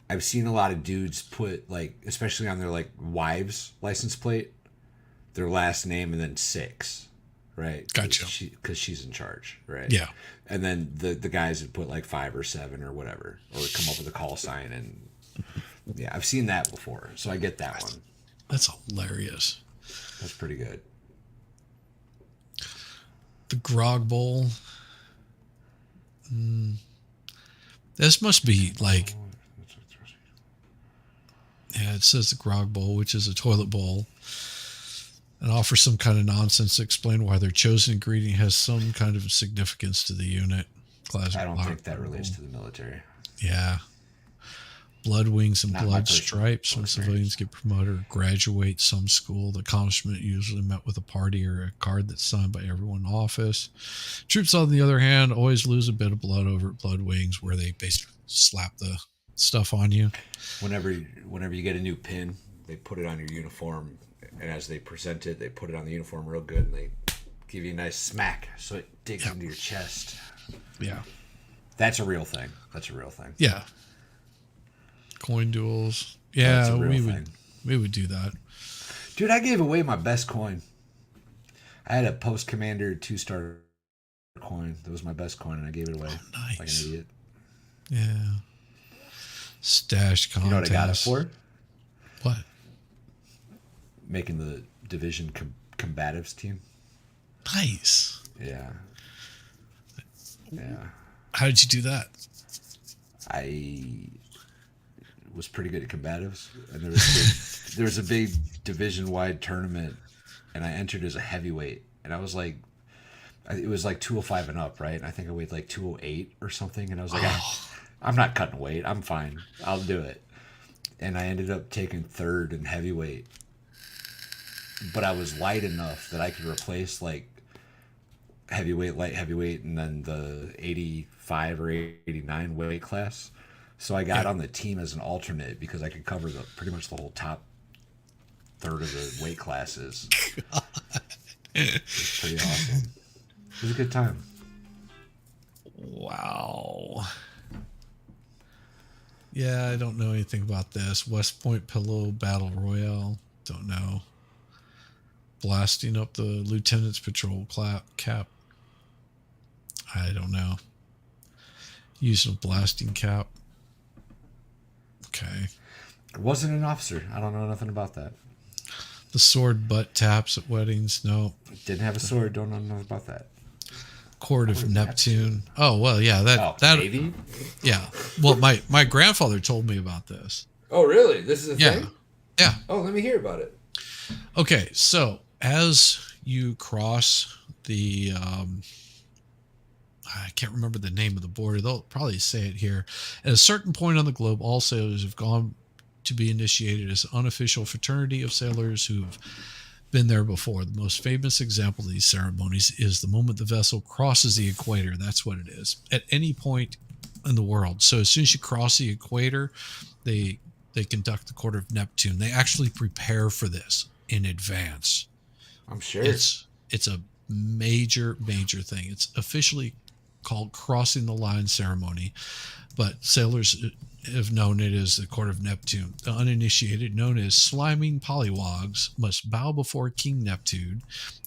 S2: I've seen a lot of dudes put like, especially on their like wives' license plate, their last name and then 6, right?
S1: Gotcha.
S2: Because she's in charge, right?
S1: Yeah.
S2: And then the guys would put like 5 or 7 or whatever, or come up with a call sign. And yeah, I've seen that before, so I get that one.
S1: That's hilarious.
S2: That's pretty good.
S1: The grog bowl. This must be like, yeah, it says the grog bowl, which is a toilet bowl, and offers some kind of nonsense to explain why their chosen ingredient has some kind of significance to the unit. Classic.
S2: I don't
S1: block
S2: think that relates
S1: bowl.
S2: to the military.
S1: Yeah. Blood wings and
S2: Not my
S1: blood
S2: personal
S1: stripes. When
S2: experience.
S1: civilians get promoted or graduate some school, the accomplishment usually met with a party or a card that's signed by everyone in office. Troops, on the other hand, always lose a bit of blood over at blood wings, where they basically slap the stuff on you.
S2: Whenever you get a new pin, they put it on your uniform, and as they present it, they put it on the uniform real good, and they give you a nice smack so it digs into your chest.
S1: Yeah.
S2: That's a real thing. That's a real thing.
S1: Yeah. Coin duels.
S2: That's
S1: Yeah,
S2: a real
S1: we
S2: thing.
S1: would do that.
S2: Dude, I gave away my best coin. I had a post commander 2-star coin. That was my best coin, and I gave it away like an
S1: Nice.
S2: idiot.
S1: Yeah. Stash contest.
S2: You know what I got it for?
S1: What?
S2: Making the division combatives team.
S1: Nice.
S2: Yeah. Yeah.
S1: How did you do that?
S2: I was pretty good at combatives, and there was a big division-wide tournament, and I entered as a heavyweight, and I was like, it was like 205 and up, right? And I think I weighed like 208 or something, and I was like, I'm not cutting weight. I'm fine. I'll do it. And I ended up taking third in heavyweight, but I was light enough that I could replace like heavyweight, light heavyweight, and then the 85 or 89 weight class. So I got
S1: Yeah.
S2: on the team as an alternate because I could cover the pretty much the whole top third of the weight classes. It's pretty awesome. It was a good time.
S1: Wow. Yeah, I don't know anything about this. West Point Pillow Battle Royale. Don't know. Blasting up the Lieutenant's Patrol cap. I don't know. Using a blasting cap. Okay.
S2: Wasn't an officer. I don't know nothing about that.
S1: The sword butt taps at weddings. No.
S2: Didn't have a sword. Don't know nothing about that.
S1: Court of
S2: Court of
S1: Neptune. Oh well, yeah.
S2: Oh,
S1: That
S2: Navy?
S1: yeah. Well, my grandfather told me about this.
S2: Oh, really? This is a
S1: Yeah.
S2: thing?
S1: Yeah.
S2: Oh, let me hear about it.
S1: Okay, so as you cross the, I can't remember the name of the border. They'll probably say it here. At a certain point on the globe, all sailors have gone to be initiated as an unofficial fraternity of sailors who've been there before. The most famous example of these ceremonies is the moment the vessel crosses the equator. That's what it is. At any point in the world. So as soon as you cross the equator, they conduct the Court of Neptune. They actually prepare for this in advance.
S2: I'm sure.
S1: It's a major thing. It's officially called crossing the line ceremony, but sailors have known it as the Court of Neptune. The uninitiated, known as sliming pollywogs, must bow before King Neptune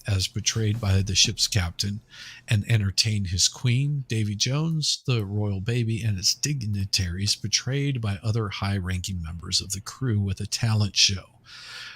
S1: as portrayed by the ship's captain and entertain his queen, Davy Jones, the royal baby, and its dignitaries portrayed by other high-ranking members of the crew with a talent show.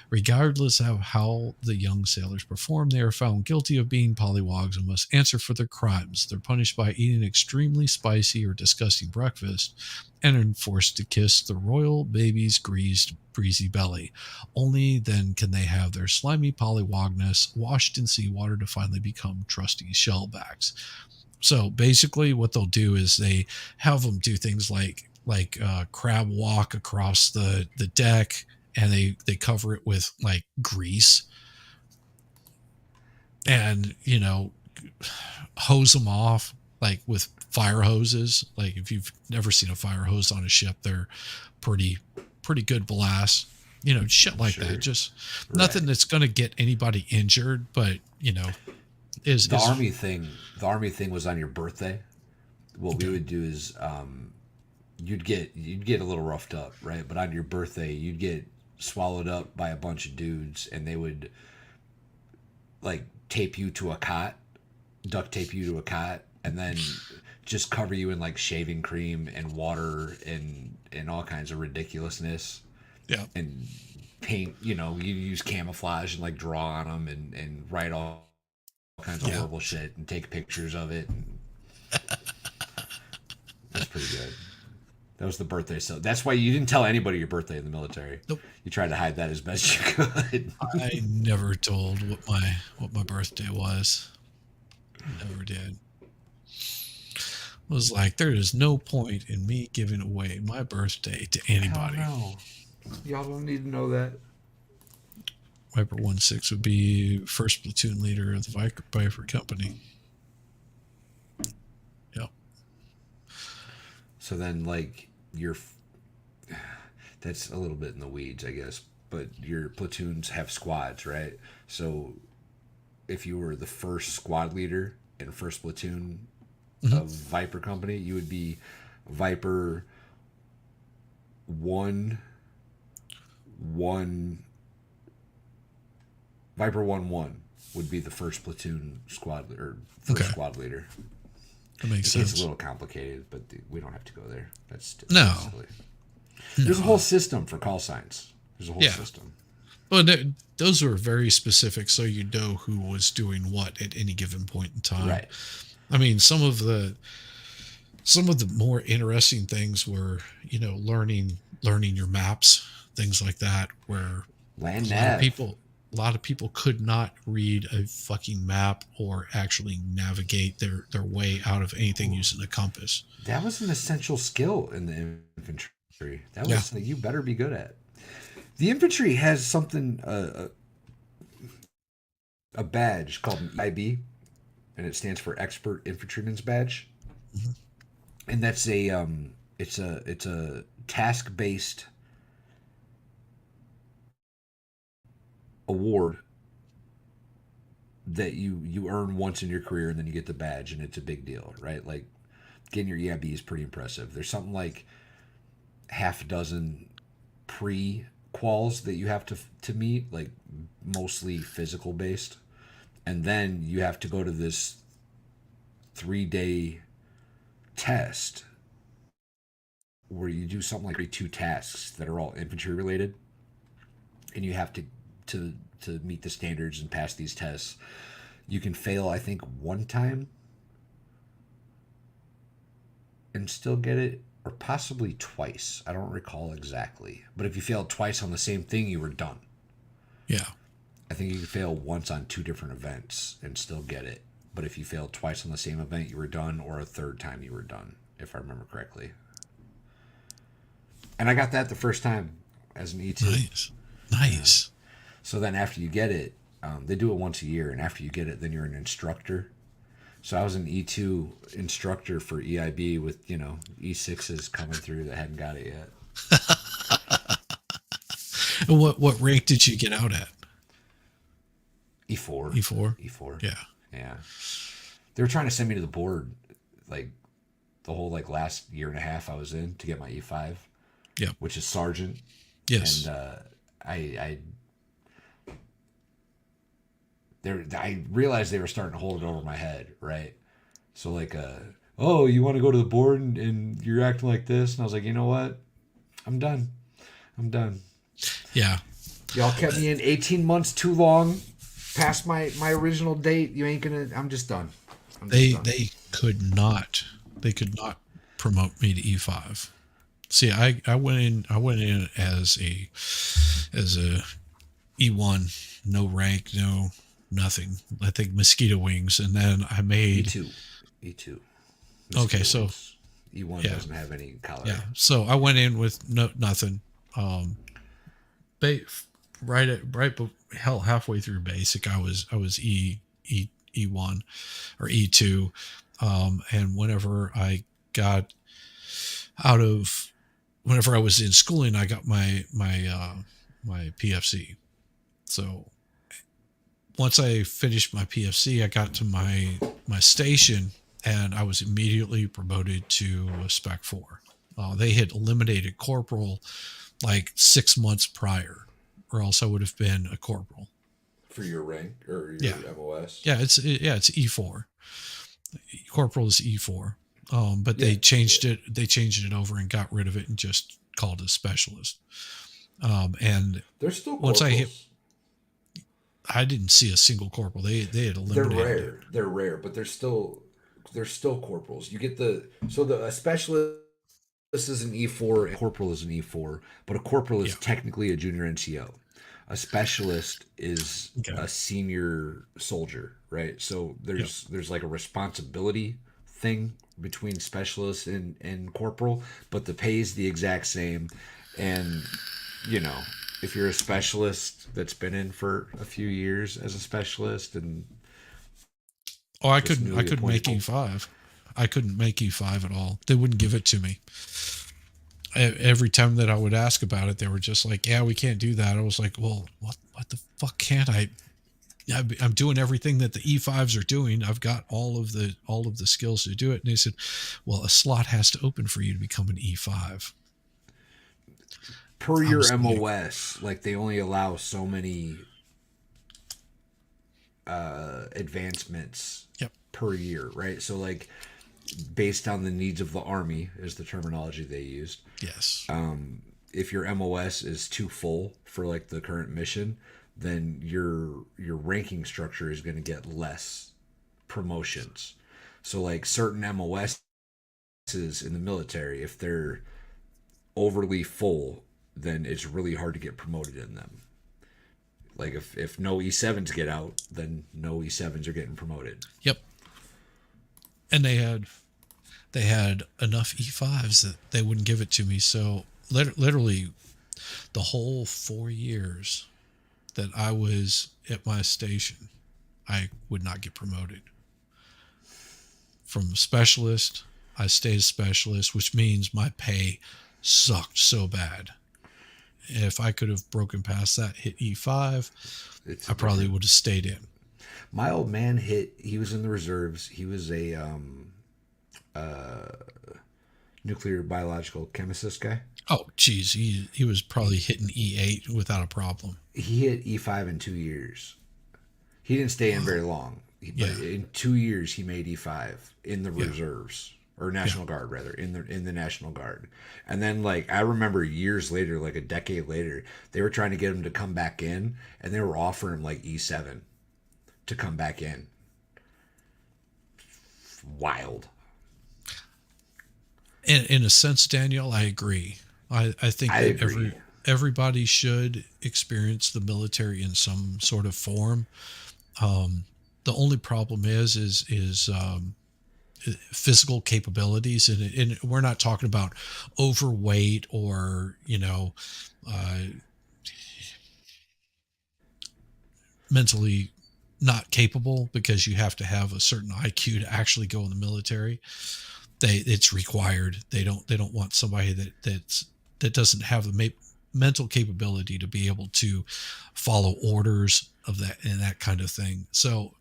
S1: Regardless of how the young sailors perform, they are found guilty of being pollywogs and must answer for their crimes. They're punished by eating extremely spicy or disgusting breakfast and are forced to kiss the royal baby's greased, breezy belly. Only then can they have their slimy pollywogness washed in seawater to finally become trusty shellbacks. So basically, what they'll do is they have them do things like crab walk across the deck, and they cover it with like grease and hose them off like with fire hoses. Like if you've never seen a fire hose on a ship, they're pretty good blast, shit like
S2: Sure.
S1: that. Just
S2: Right.
S1: nothing that's going to get anybody injured, but is
S2: The army thing was on your birthday. What we would do is you'd get a little roughed up, right? But on your birthday, you'd get swallowed up by a bunch of dudes, and they would like tape you to a cot, duct tape you to a cot, and then just cover you in like shaving cream and water and all kinds of ridiculousness,
S1: yeah.
S2: and paint. You use camouflage and like draw on them and write all kinds of
S1: Yeah.
S2: horrible shit and take pictures of it. And that's pretty good. That was the birthday. So that's why you didn't tell anybody your birthday in the military.
S1: Nope.
S2: You tried to hide that as best you could.
S1: I never told what my birthday was. Never did. It was like there is no point in me giving away my birthday to anybody.
S2: No. Y'all don't need to know that.
S1: Viper 1-6 would be first platoon leader of the Viper company. Yep.
S2: So then, like, that's a little bit in the weeds, I guess. But your platoons have squads, right? So if you were the first squad leader in first platoon of Viper company, you would be Viper 1 Viper 1-1 would be the first platoon squad or first squad leader.
S1: That makes
S2: It gets
S1: sense.
S2: a little complicated, but we don't have to go there. That's
S1: No.
S2: silly. There's a whole system for call signs. There's a whole system.
S1: Well, those were very specific, so you know who was doing what at any given point in time.
S2: Right.
S1: I mean, some of the more interesting things were, learning your maps, things like that, where
S2: Land
S1: a lot of
S2: nav.
S1: people, a lot of people could not read a fucking map or actually navigate their way out of anything using a compass.
S2: That was an essential skill in the infantry. That was
S1: Yeah.
S2: something you better be good at. The infantry has something, a badge called an IB, and it stands for Expert Infantryman's Badge,
S1: Mhm.
S2: and that's a task based award that you earn once in your career, and then you get the badge, and it's a big deal, right? Like getting your EIB is pretty impressive. There's something like half a dozen pre quals that you have to meet, like mostly physical based, and then you have to go to this 3 day test where you do something like 2 tasks that are all infantry related, and you have to to meet the standards and pass these tests. You can fail, I think, one time and still get it, or possibly twice. I don't recall exactly, but if you failed twice on the same thing, you were done.
S1: Yeah.
S2: I think you could fail once on 2 different events and still get it. But if you failed twice on the same event, you were done, or a third time, you were done, if I remember correctly. And I got that the first time as an E2.
S1: Nice. Nice.
S2: So then after you get it, they do it once a year, and after you get it, then you're an instructor. So I was an E2 instructor for EIB with, E6s coming through that hadn't got it yet.
S1: And what rank did you get out at?
S2: E4.
S1: E4?
S2: E4.
S1: Yeah.
S2: Yeah. They were trying to send me to the board, like, the whole, like, last year and a half I was in to get my E5.
S1: Yeah.
S2: Which is sergeant.
S1: Yes.
S2: And I I realized they were starting to hold it over my head, right? So like, oh, you want to go to the board and you're acting like this, and I was like, you know what? I'm done. I'm done.
S1: Yeah.
S2: Y'all kept me in 18 months too long, past my original date. You ain't gonna. I'm just done.
S1: They could not promote me to E5. See, I went in as a E1, no rank, no nothing. I think mosquito wings, and then I made
S2: E2, E2.
S1: Okay, so
S2: E1
S1: yeah,
S2: doesn't have any color.
S1: yeah. So I went in with nothing. Ba- hell, halfway through basic, I was E1 or E2, and out of whenever I was in schooling, I got my PFC. So once I finished my PFC, I got to my station, and I was immediately promoted to a Spec 4. They had eliminated corporal like 6 months prior, or else I would have been a corporal.
S2: For your rank or your
S1: Yeah,
S2: MOS.
S1: yeah, it's E4. Corporal is E4. But
S2: Yeah,
S1: they changed it. They changed it over and got rid of it and just called it specialist. And
S2: they're still
S1: once
S2: corporals.
S1: I didn't see a single corporal. They had
S2: They're
S1: eliminated it.
S2: rare. They're rare, but they're still corporals. You get a specialist is an E4, and a corporal is an E4, but a corporal is
S1: Yeah.
S2: technically a junior NCO. A specialist is
S1: Okay.
S2: a senior soldier, right? So
S1: Yep.
S2: there's like a responsibility thing between specialist and corporal, but the pay is the exact same. And you know, if you're a specialist that's been in for a few years as a specialist and
S1: Oh, I
S2: just
S1: couldn't. I
S2: newly
S1: couldn't make
S2: appointed,
S1: E5. I couldn't make E5 at all. They wouldn't give it to me. Every time that I would ask about it, they were just like, "Yeah, we can't do that." I was like, "Well, what the fuck can't I? I'm doing everything that the E5s are doing. I've got all of the skills to do it." And they said, "Well, a slot has to open for you to become an E5."
S2: per
S1: I
S2: your
S1: was like,
S2: MOS, like they only allow so many advancements
S1: "Yep,
S2: per year, right? So like based on the needs of the army is the terminology they used.
S1: yes,
S2: If your MOS is too full for like the current mission, then your ranking structure is going to get less promotions. So like certain MOSs in the military, if they're overly full, then it's really hard to get promoted in them. Like if no E7s get out, then no E7s are getting promoted.
S1: Yep. And they had enough E5s that they wouldn't give it to me. So literally the whole 4 years that I was at my station, I would not get promoted. From specialist, I stayed a specialist, which means my pay sucked so bad. If I could have broken past that, hit E5,
S2: It's
S1: I probably
S2: different.
S1: would have stayed in.
S2: My old man hit. He was in the reserves. He was a nuclear biological chemist guy.
S1: Oh, geez, he was probably hitting E8 without a problem.
S2: He hit E5 in 2 years. He didn't stay in
S1: Wow.
S2: very long, but
S1: Yeah,
S2: in 2 years he made E5 in the
S1: yeah,
S2: reserves or
S1: yeah.
S2: National Guard rather in the National Guard. And then like I remember years later, like a decade later, they were trying to get him to come back in, and they were offering him like E7 to come back in. Wild.
S1: In a sense, Daniel, I agree. I think
S2: I
S1: that
S2: agree.
S1: everybody should experience the military in some sort of form. Um, the only problem is physical capabilities, and we're not talking about overweight or uh, mentally not capable, because you have to have a certain IQ to actually go in the military. It's required. They don't want somebody that doesn't have the mental capability to be able to follow orders of that and that kind of thing. So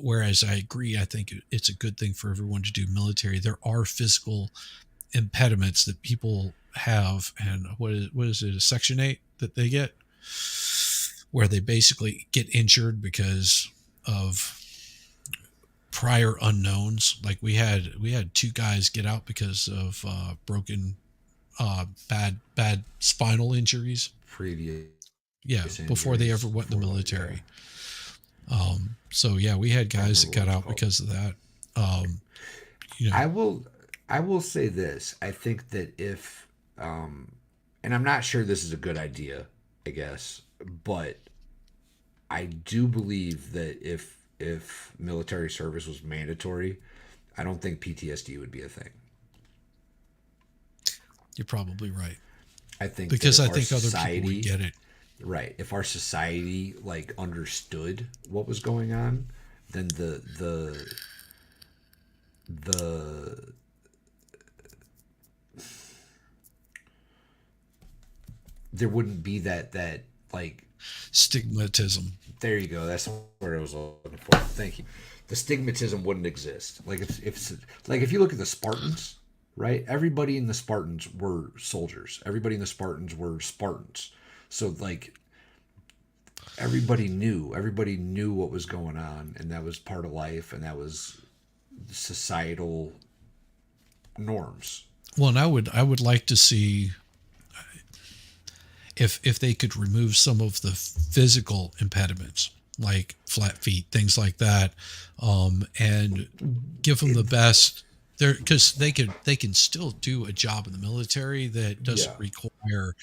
S1: whereas I agree, I think it's a good thing for everyone to do military. There are physical impediments that people have, and what is it, a Section 8 that they get, where they basically get injured because of prior unknowns. Like we had two guys get out because of broken, bad spinal injuries.
S2: Previous
S1: Yeah, before they ever
S2: injuries
S1: went in
S2: before
S1: the
S2: that, yeah.
S1: military. So yeah, we had
S2: I don't
S1: guys that
S2: remember what
S1: got
S2: it was
S1: out
S2: called.
S1: because of that. Um, you know,
S2: I will I will say this. I think that if and I'm not sure this is a good idea, I guess, but I do believe that if military service was mandatory, I don't think PTSD would be a thing.
S1: you're probably right,
S2: I think that
S1: because
S2: if
S1: I
S2: our
S1: think other people would
S2: society,
S1: get it.
S2: right, if our society like understood what was going on, then the there wouldn't be that like
S1: Stigmatism.
S2: there you go. That's what I was looking for. Thank you. The stigmatism wouldn't exist. Like if like if you look at the Spartans, right? Everybody in the Spartans were soldiers. Everybody in the Spartans were Spartans. So like everybody knew what was going on, and that was part of life, and that was societal norms.
S1: Well, and I would like to see if they could remove some of the physical impediments, like flat feet, things like that, and give them
S2: It,
S1: the best there, because they can still do a job in the military that doesn't
S2: yeah.
S1: require,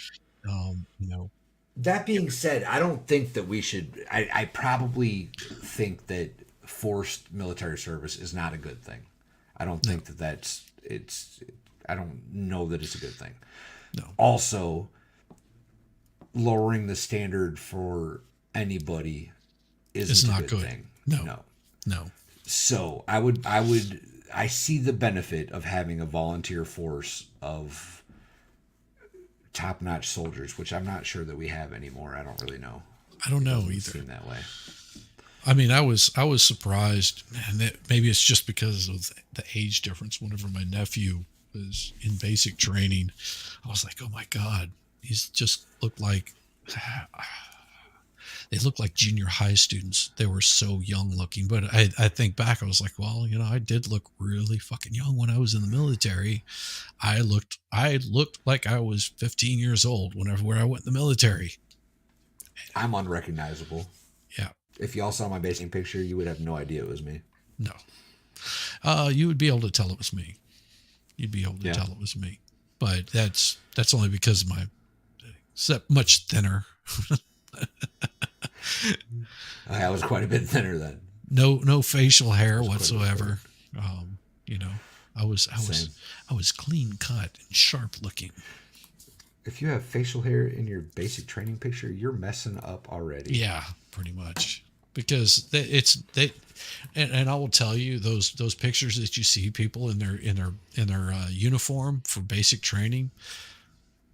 S1: um, you know
S2: That being said, I don't think that we should. I probably think that forced military service is not a good thing. I don't
S1: no,
S2: think that that's it's. I don't know that it's a good thing.
S1: no,
S2: Also, lowering the standard for anybody
S1: it's
S2: isn't a
S1: not
S2: good
S1: good.
S2: thing.
S1: No,
S2: No.
S1: no.
S2: So I see the benefit of having a volunteer force of top-notch soldiers, which I'm not sure that we have anymore. I don't really know.
S1: I don't
S2: It
S1: know
S2: doesn't
S1: either.
S2: seem that way.
S1: I mean, I was surprised, and that maybe it's just because of the age difference. Whenever my nephew was in basic training, I was like, oh my god, he's just looked like they looked like junior high students. They were so young looking. But I think back, I was like, well, I did look really fucking young when I was in the military. I looked like I was 15 years old whenever I went in the military.
S2: I'm unrecognizable.
S1: Yeah,
S2: If y'all saw my basing picture, you would have no idea it was me.
S1: no. You would be able to tell it was me. You'd be able to
S2: Yeah.
S1: tell it was me. But that's only because of my much thinner.
S2: I was quite a bit thinner then.
S1: No facial
S2: I
S1: hair
S2: was quite a bit thinner.
S1: whatsoever. You know, I was I was
S2: Same.
S1: I was clean cut and sharp looking.
S2: If you have facial hair in your basic training picture, you're messing up already.
S1: Yeah, pretty much. Because and I will tell you those pictures that you see people in their uniform for basic training,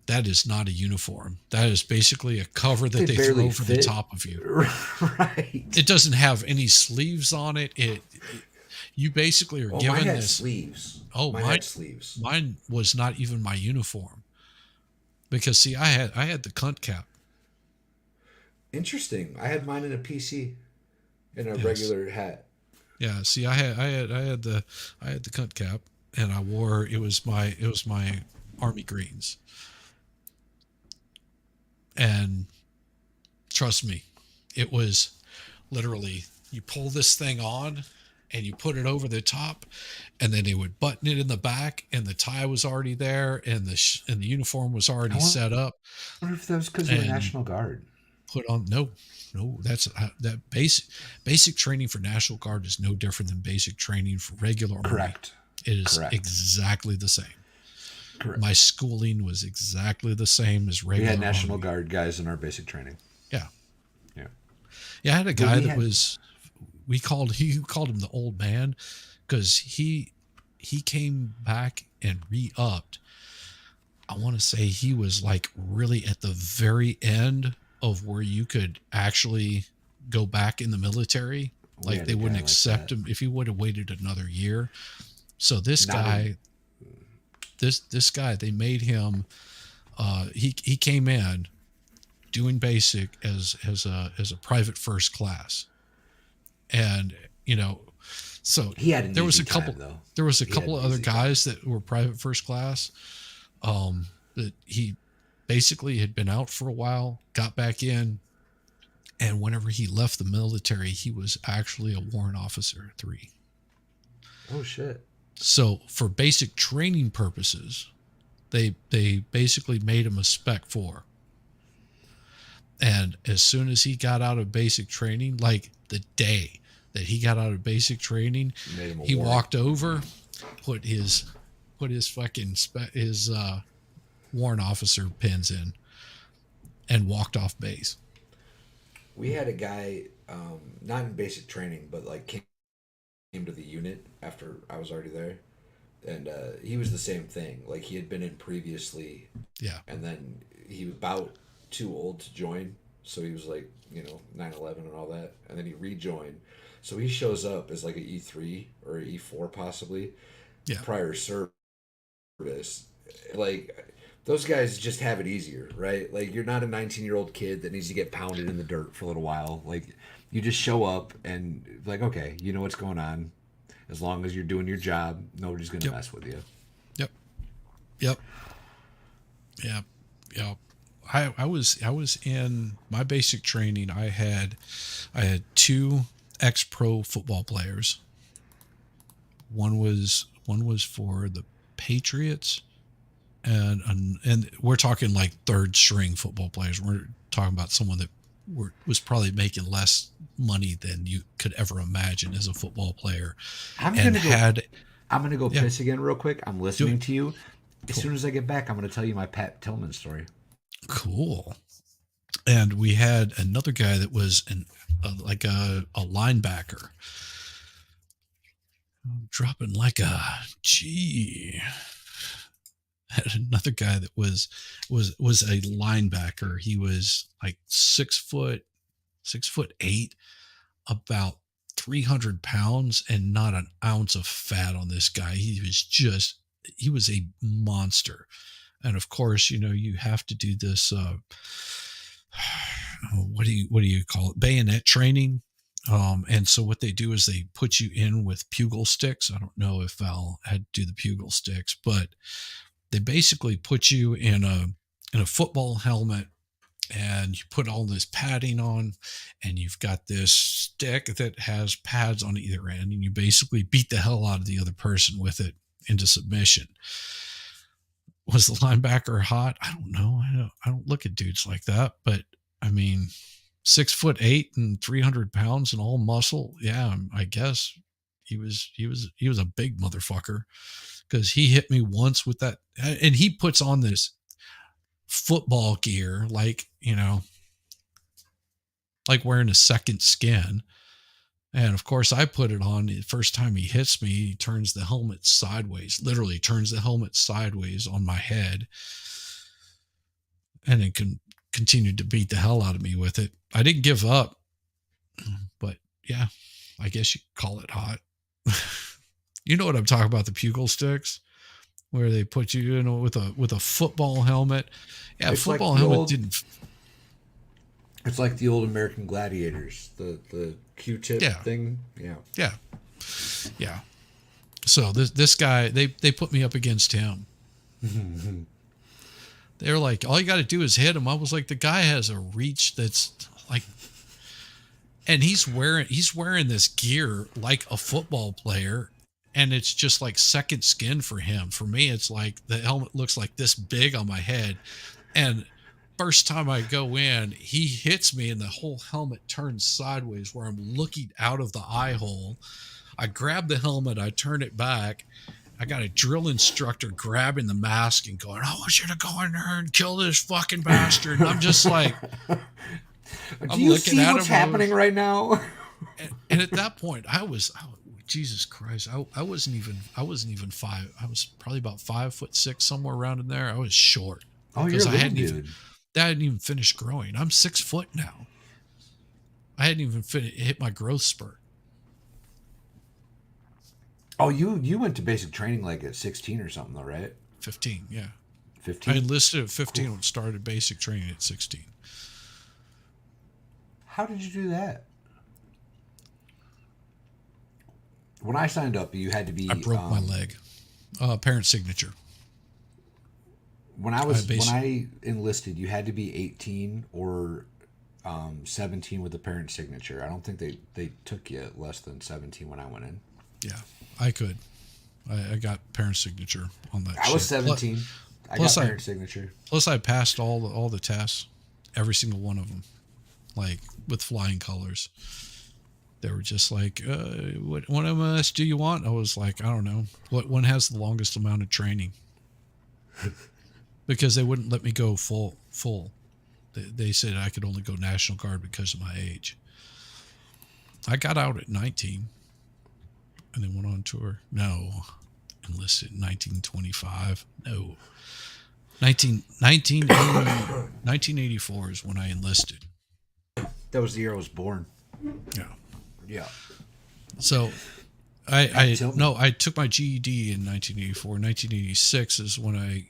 S1: that is not a uniform. That is basically a cover that
S2: They
S1: they throw
S2: barely
S1: over the
S2: fit.
S1: top of you.
S2: Right.
S1: It doesn't have any sleeves on it. You basically are
S2: Oh, mine
S1: given
S2: had
S1: this.
S2: sleeves.
S1: Oh,
S2: Mine
S1: mine
S2: had sleeves.
S1: mine was not even my uniform because see, I had the cunt cap.
S2: Interesting. I had mine in a PC in a
S1: Yes.
S2: regular hat.
S1: Yeah, see, I had the cunt cap, and I wore it was my army greens, and trust me, it was literally you pull this thing on, and you put it over the top, and then they would button it in the back, and the tie was already there, and the uniform was
S2: I
S1: already
S2: wonder
S1: set up,
S2: if that was because you were
S1: and
S2: National Guard.
S1: put on no that's that basic training for National Guard is no different than basic training for regular army.
S2: Correct.
S1: It is
S2: Correct.
S1: exactly the same.
S2: Correct.
S1: My schooling was exactly the same as
S2: We had
S1: regular
S2: National
S1: army.
S2: Guard guys in our basic training.
S1: Yeah.
S2: Yeah.
S1: Yeah, I had a
S2: But
S1: guy
S2: we
S1: that
S2: had
S1: was he called him the old man because he came back and re-upped. I want to say he was like really at the very end of where you could actually go back in the military.
S2: we
S1: Like
S2: had
S1: they
S2: a
S1: wouldn't
S2: guy like
S1: accept
S2: that.
S1: him if he would have waited another year. So this
S2: Not in.
S1: guy, this guy, they made him. He came in doing basic as a private first class, and you know, so
S2: He had an
S1: there was
S2: easy
S1: a couple
S2: time though.
S1: there was a
S2: He had
S1: couple
S2: an
S1: of other
S2: easy time.
S1: guys that were private first class, that he basically had been out for a while, got back in, and whenever he left the military, he was actually a warrant officer at 3.
S2: Oh shit.
S1: So for basic training purposes, they basically made him a spec 4. And as soon as he got out of basic training, like the day that he got out of basic training,
S2: Made him a
S1: he
S2: warrant.
S1: walked over, put his fucking his warrant officer pins in, and walked off base.
S2: We had a guy, not in basic training, but like came to the unit after I was already there, and he was the same thing. Like he had been in previously,
S1: Yeah.
S2: and then he was about too old to join, so he was like 9/11 and all that, and then he rejoined. So he shows up as like an E3 or an E4 possibly
S1: Yeah.
S2: prior service. Like those guys just have it easier, right? Like you're not a 19-year-old kid that needs to get pounded in the dirt for a little while. Like you just show up and like, okay, you know what's going on. As long as you're doing your job, nobody's gonna
S1: Yep.
S2: mess with you.
S1: Yep. Yep. Yeah. Yeah. I was in my basic training. I had 2 ex-pro football players. One was for the Patriots, and we're talking like third string football players. We're talking about someone that was probably making less money than you could ever imagine as a football player,
S2: I'm
S1: and
S2: gonna go.
S1: had
S2: I'm gonna go
S1: yeah,
S2: piss again real quick. I'm
S1: do it.
S2: listening to you. As
S1: Cool.
S2: soon as I get back, I'm gonna tell you my Pat Tillman story.
S1: Cool. And we had another guy that was like a linebacker, dropping like a G. Had another guy that was a linebacker. He was like 6 foot, 6'8", about 300 pounds, and not an ounce of fat on this guy. He was a monster. And of course, you have to do this. What do you call it? Bayonet training. And so what they do is they put you in with pugil sticks. I don't know if Val had to do the pugil sticks, but they basically put you in a football helmet, and you put all this padding on, and you've got this stick that has pads on either end, and you basically beat the hell out of the other person with it into submission. Was the linebacker hot? I don't know. I don't look at dudes like that, but I mean, 6'8" and 300 pounds and all muscle. Yeah, I guess he was a big motherfucker because he hit me once with that, and he puts on this football gear like wearing a second skin. And of course, I put it on. The first time he hits me, he turns the helmet sideways, literally turns the helmet sideways on my head, and then continued to beat the hell out of me with it. I didn't give up, but yeah, I guess you could call it hot. You know what I'm talking about, the pugil sticks, where they put you in with a football helmet. Yeah,
S2: It's like
S1: football
S2: the
S1: helmet
S2: old
S1: didn't.
S2: It's like the old American Gladiators, the Q-tip
S1: Yeah.
S2: thing. Yeah.
S1: Yeah, yeah. So this guy, they put me up against him. They're like, all you got to do is hit him. I was like, the guy has a reach that's like, and he's wearing this gear like a football player, and it's just like second skin for him. For me, it's like the helmet looks like this big on my head, and first time I go in, he hits me, and the whole helmet turns sideways where I'm looking out of the eye hole. I grab the helmet, I turn it back. I got a drill instructor grabbing the mask and going, I want you to go in there and kill this fucking bastard. And I'm just like,
S2: Do you see what's happening right now?
S1: and at that point, Jesus Christ, I wasn't even five. I was probably about 5'6", somewhere around in there. I was short.
S2: Oh, you're a little dude.
S1: That hadn't even finished growing. I'm 6 foot now. I hadn't even hit my growth spurt.
S2: Oh, you went to basic training like at 16 or something though, right?
S1: 15, yeah.
S2: 15?
S1: I enlisted at 15 and started basic training at 16.
S2: How did you do that? When I signed up, you had to be...
S1: I broke my leg. Parent signature.
S2: When I enlisted, you had to be 18 or 17 with a parent signature. I don't think they took you less than 17 when I went in.
S1: Yeah, I could. I got parent signature on that.
S2: I was 17. I got parent signature.
S1: Plus, I passed all the tests, every single one of them, like with flying colors. They were just like, what MS do you want? I was like, I don't know. What one has the longest amount of training? Because they wouldn't let me go full. They said I could only go National Guard because of my age. I got out at 19 and then went on tour. No. Enlisted in 1925. No. 1984 is when I enlisted.
S2: That was the year I was born.
S1: Yeah.
S2: Yeah.
S1: So I took my GED in 1984. 1986 is when I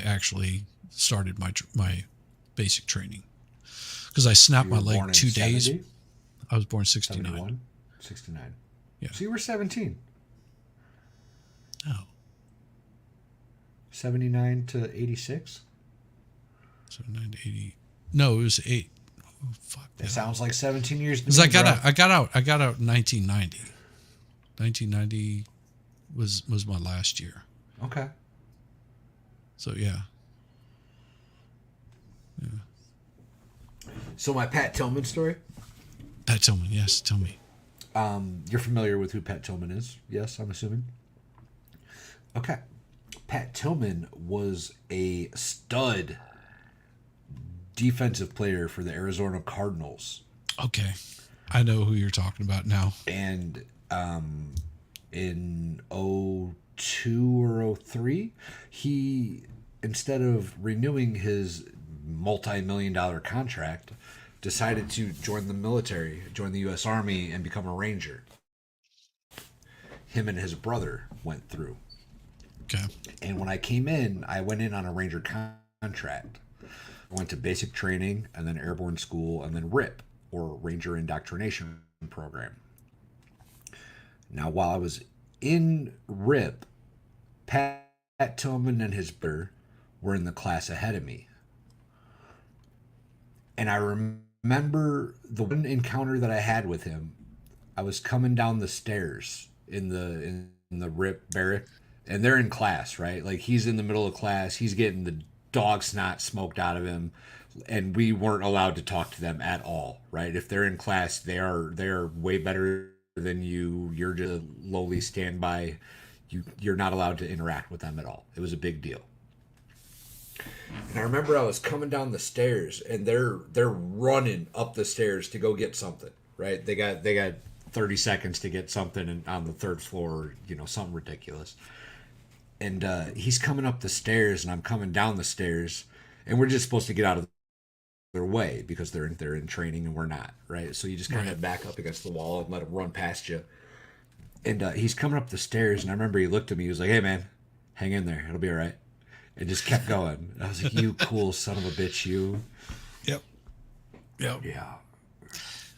S1: actually started my basic training, because I snapped my leg 2 days.
S2: 70?
S1: I was born 69.
S2: 71? 69.
S1: Yeah.
S2: So you were 17.
S1: No.
S2: 79 to 86?
S1: 79 to 80. No, it was 8. Oh, fuck.
S2: That sounds like 17 years to me,
S1: Because I got out in 1990. 1990 was my last year.
S2: Okay.
S1: So yeah.
S2: So my Pat Tillman story?
S1: Pat Tillman, yes, tell me.
S2: You're familiar with who Pat Tillman is? Yes, I'm assuming. Okay. Pat Tillman was a stud defensive player for the Arizona Cardinals.
S1: Okay. I know who you're talking about now.
S2: And in 02 or 03, he, instead of renewing his multi-million-dollar contract, decided to join the military, join the U.S. Army, and become a Ranger. Him and his brother went through.
S1: Okay.
S2: And when I came in, I went in on a Ranger contract. I went to basic training, and then airborne school, and then RIP, or Ranger Indoctrination Program. Now, while I was in RIP, Pat Tillman and his brother were in the class ahead of me. And I remember the one encounter that I had with him. I was coming down the stairs in the RIP barrack, and they're in class, right? Like, he's in the middle of class. He's getting the dog snot smoked out of him. and we weren't allowed to talk to them at all. Right? If they're in class, they're way better than you. You're just a lowly standby. You're not allowed to interact with them at all. It was a big deal. And I remember I was coming down the stairs, and they're running up the stairs to go get something. Right? They got 30 seconds to get something on the third floor. Something ridiculous. And he's coming up the stairs, and I'm coming down the stairs, and we're just supposed to get out of their way because they're in training and we're not. Right? So you just kind
S1: Right.
S2: of back up against the wall and let him run past you. And he's coming up the stairs, and I remember he looked at me. He was like, "Hey, man, hang in there. It'll be all right." And just kept going. I was like, "You cool son of a bitch, you."
S1: Yep. Yep.
S2: Yeah,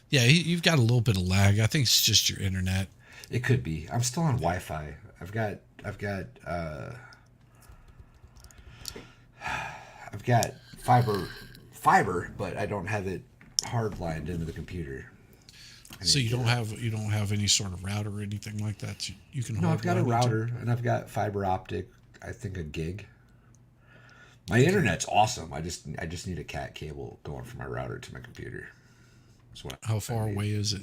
S1: Yeah, you've got a little bit of lag. I think it's just your internet.
S2: it could be. I'm still on Wi-Fi. I've got fiber, but I don't have it hardlined into the computer. I
S1: So
S2: need to.
S1: you don't have any sort of router or anything like that you can
S2: No, I've got a
S1: hardline it to?
S2: router and I've got fiber optic. I think a gig. My internet's awesome. I just need a cat cable going from my router to my computer. That's what
S1: How
S2: I
S1: far
S2: need.
S1: away is it?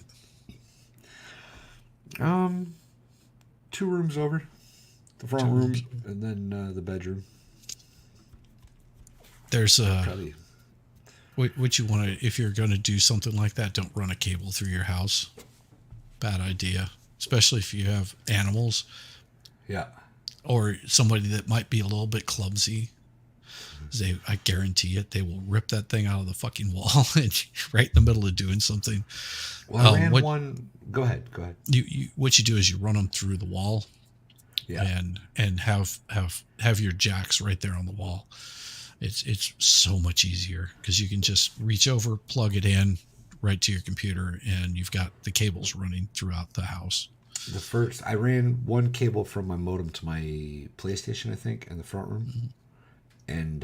S2: Um, 2 rooms over, the front
S1: Two
S2: room
S1: rooms.
S2: and then the bedroom.
S1: There's
S2: Probably.
S1: what you want to if you're going to do something like that, don't run a cable through your house. Bad idea, especially if you have animals
S2: Yeah.
S1: or somebody that might be a little bit clumsy. I guarantee it, they will rip that thing out of the fucking wall and right in the middle of doing something.
S2: Well, I ran
S1: What
S2: one. Go ahead. Go ahead.
S1: what you do is you run them through the wall
S2: Yeah.
S1: and have your jacks right there on the wall. It's so much easier because you can just reach over, plug it in right to your computer, and you've got the cables running throughout the house.
S2: I ran one cable from my modem to my PlayStation, I think, in the front room, and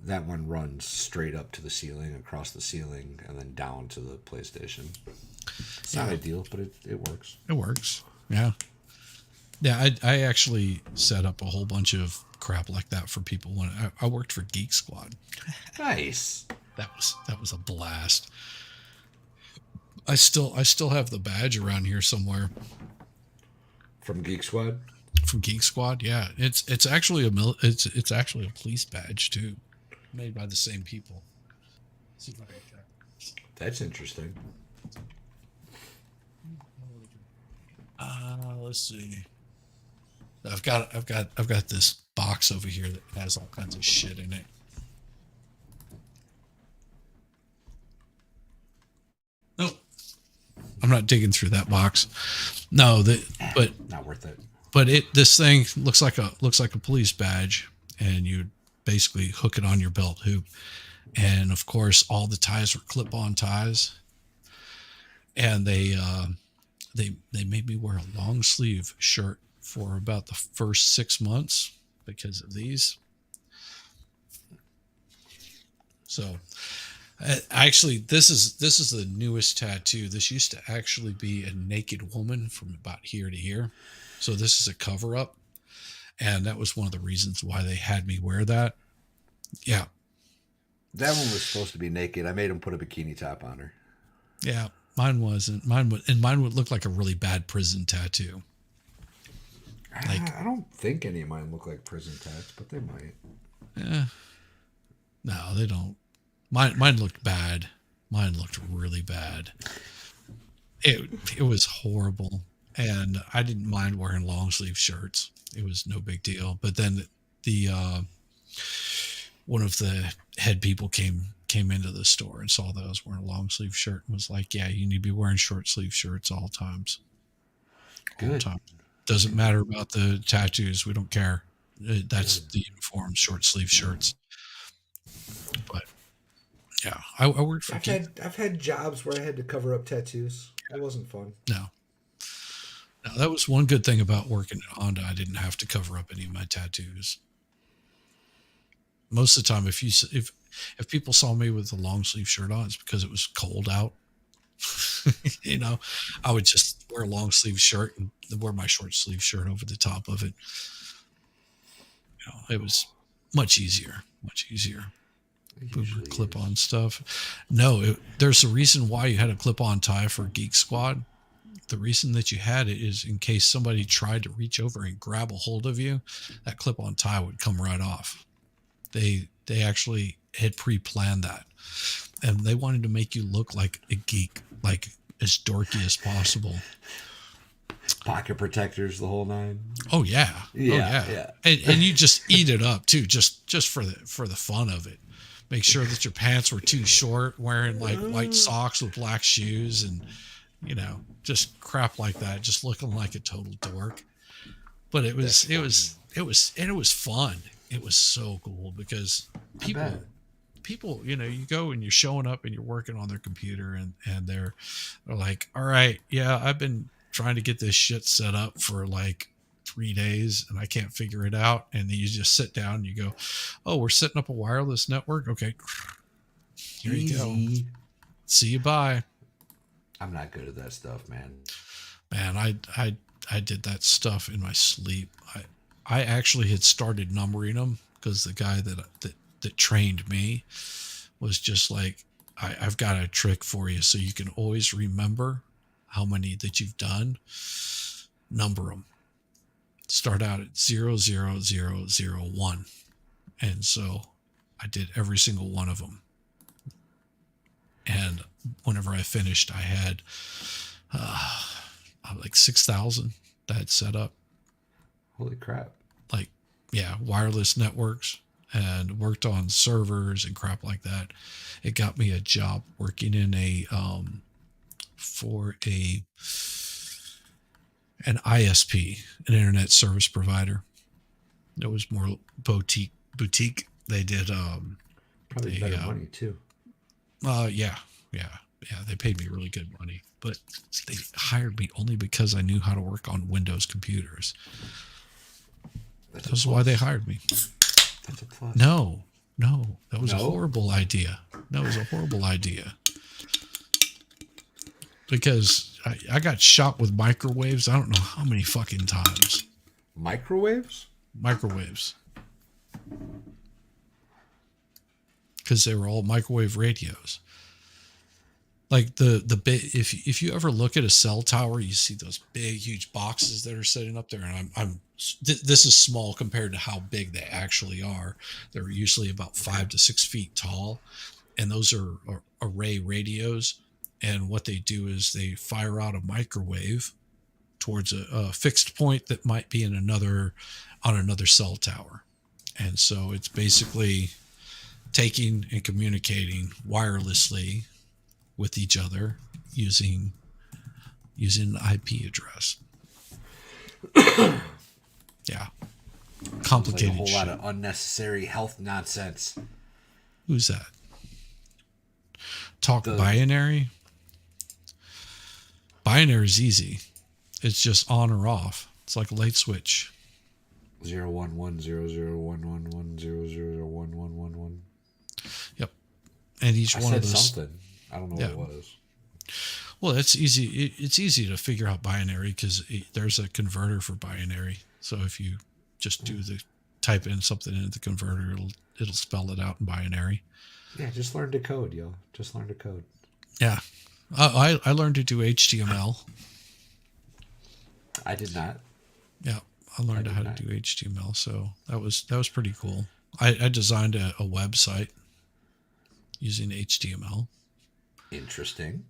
S2: that one runs straight up to the ceiling, across the ceiling, and then down to the PlayStation. It's not
S1: Yeah,
S2: ideal, but it works.
S1: it works. Yeah, yeah. I actually set up a whole bunch of crap like that for people when I worked for Geek Squad.
S2: Nice.
S1: That was a blast. I still have the badge around here somewhere
S2: From Geek Squad.
S1: from Geek Squad. Yeah, it's actually it's actually a police badge too, made by the same people. See if I can
S2: That's interesting.
S1: let's see. I've got this box over here that has all kinds of shit in it. No, I'm not digging through that box. No,
S2: Not worth it.
S1: but this thing looks like a police badge, and you basically hook it on your belt hoop, and of course all the ties were clip-on ties, and they made me wear a long sleeve shirt for about the first 6 months because of these. So actually, this is the newest tattoo. This used to actually be a naked woman from about here to here. So this is a cover up, and that was one of the reasons why they had me wear that. Yeah,
S2: That one was supposed to be naked. I made him put a bikini top on her.
S1: yeah. Mine wasn't. Mine would look like a really bad prison tattoo. Like,
S2: I don't think any of mine look like prison tats, but they might.
S1: eh, no, they don't. Mine looked bad. Mine looked really bad. It was horrible, and I didn't mind wearing long sleeve shirts. It was no big deal. But then the one of the head people came into the store and saw that I was wearing a long sleeve shirt and was like, "Yeah, you need to be wearing short sleeve shirts all times, all the
S2: Good.
S1: time. Doesn't matter about the tattoos. We don't care. That's
S2: Good.
S1: the uniform, short sleeve shirts." But yeah, I worked for Geek.
S2: I've had jobs where I had to cover up tattoos. It wasn't fun.
S1: No, no, that was one good thing about working at Honda. I didn't have to cover up any of my tattoos. Most of the time, if people saw me with a long sleeve shirt on, it's because it was cold out. you know, I would just wear a long sleeve shirt and wear my short sleeve shirt over the top of it. It was much easier, much easier.
S2: It
S1: boomer
S2: usually
S1: clip-on
S2: is.
S1: stuff. No, there's a reason why you had a clip-on tie for Geek Squad. The reason that you had it is in case somebody tried to reach over and grab a hold of you, that clip-on tie would come right off. They actually had pre-planned that, and they wanted to make you look like a geek, like as dorky as possible.
S2: Pocket protectors, the whole nine.
S1: Oh yeah, oh
S2: Yeah,
S1: yeah,
S2: yeah.
S1: and you just eat it up too, just for the fun of it. Make sure that your pants were too short, wearing like white socks with black shoes, and just crap like that, just looking like a total dork. But it
S2: That's
S1: was it
S2: funny.
S1: was it was and it was fun. It was so cool because
S2: I bet.
S1: people, you go and you're showing up and you're working on their computer, and they're like, all right, yeah, I've been trying to get this shit set up for like 3 days and I can't figure it out. And then you just sit down and you go, oh, we're setting up a wireless network. Okay, here you go.
S2: Easy.
S1: See you, bye.
S2: I'm not good at that stuff, man.
S1: Man, I did that stuff in my sleep. I actually had started numbering them because the guy that trained me was just like, I've got a trick for you so you can always remember how many that you've done. Number them. Start out at 00001, and so I did every single one of them. And whenever I finished, I had like 6,000 that had set up.
S2: Holy crap.
S1: Like, yeah, wireless networks, and worked on servers and crap like that. It got me a job working in for an ISP, an internet service provider. It was more boutique. They did
S2: Probably
S1: they
S2: better money, too.
S1: yeah, yeah, yeah. They paid me really good money, but they hired me only because I knew how to work on Windows computers.
S2: That's a
S1: That's why they
S2: plus.
S1: hired me.
S2: That's a plus.
S1: No, that was a
S2: No?
S1: horrible idea. That was a horrible idea. Because I got shot with microwaves. I don't know how many fucking times.
S2: Microwaves?
S1: Microwaves. Because they were all microwave radios. Like the big, if you ever look at a cell tower, you see those big huge boxes that are sitting up there, and this is small compared to how big they actually are. They're usually about 5 to 6 feet tall, and those are array radios. And what they do is they fire out a microwave towards a fixed point that might be on another cell tower. And so it's basically taking and communicating wirelessly with each other using an IP address. Yeah.
S2: Like a
S1: Complicated
S2: whole
S1: shit.
S2: lot of unnecessary health nonsense.
S1: Who's that? Talk
S2: The-
S1: binary? Binary is easy. It's just on or off. It's like a light switch.
S2: 0110011001111.
S1: Yep. And each
S2: I
S1: one
S2: said
S1: of those.
S2: something. I don't know
S1: Yeah.
S2: what it was.
S1: Well, it's easy. It's easy to figure out binary because there's a converter for binary. So if you just type in something into the converter, it'll spell it out in binary.
S2: Yeah, just learn to code, yo. Just learn to code.
S1: Yeah. I learned to do HTML.
S2: I did not.
S1: Yeah, I learned
S2: did
S1: how
S2: not.
S1: to do HTML, so that was pretty cool. I designed a website using HTML.
S2: Interesting.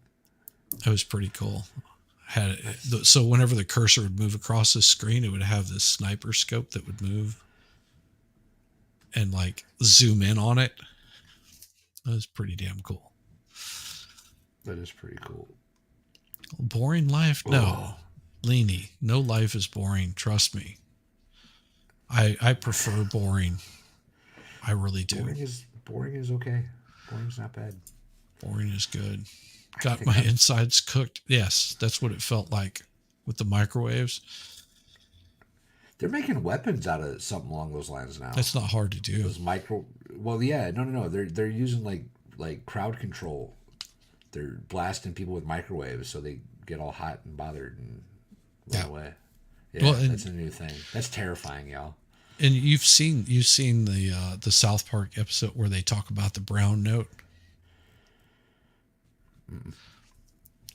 S1: That was pretty cool. So whenever the cursor would move across the screen, it would have this sniper scope that would move and like zoom in on it. That was pretty damn cool.
S2: That is pretty cool.
S1: Boring life? No.
S2: Oh.
S1: Leany. No life is boring. Trust me. I prefer boring. I really do.
S2: Boring is okay. Boring's not bad.
S1: Boring is good.
S2: I
S1: Got
S2: think
S1: my insides cooked. Yes, that's what it felt like with the microwaves.
S2: They're making weapons out of something along those lines now.
S1: That's not hard to do.
S2: Those micro. Well, yeah, no. They're using like crowd control. They're blasting people with microwaves so they get all hot and bothered and run
S1: Yeah.
S2: away. Yeah,
S1: Well, and-
S2: that's a new thing. That's terrifying, y'all.
S1: And you've seen the South Park episode where they talk about the brown note.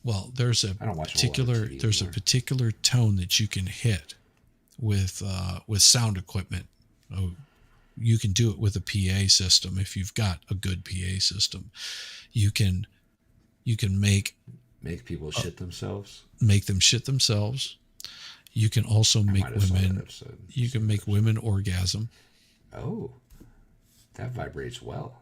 S1: Well,
S2: I don't watch a whole lot of TV
S1: there's a
S2: anymore.
S1: particular tone that you can hit with sound equipment. Oh, you can do it with a PA system if you've got a good PA system. You can you can
S2: Make people
S1: uh,
S2: shit themselves.
S1: make them shit themselves. You can also
S2: I
S1: make
S2: might have saw that
S1: women
S2: episode.
S1: you can make women orgasm.
S2: Oh, that vibrates well.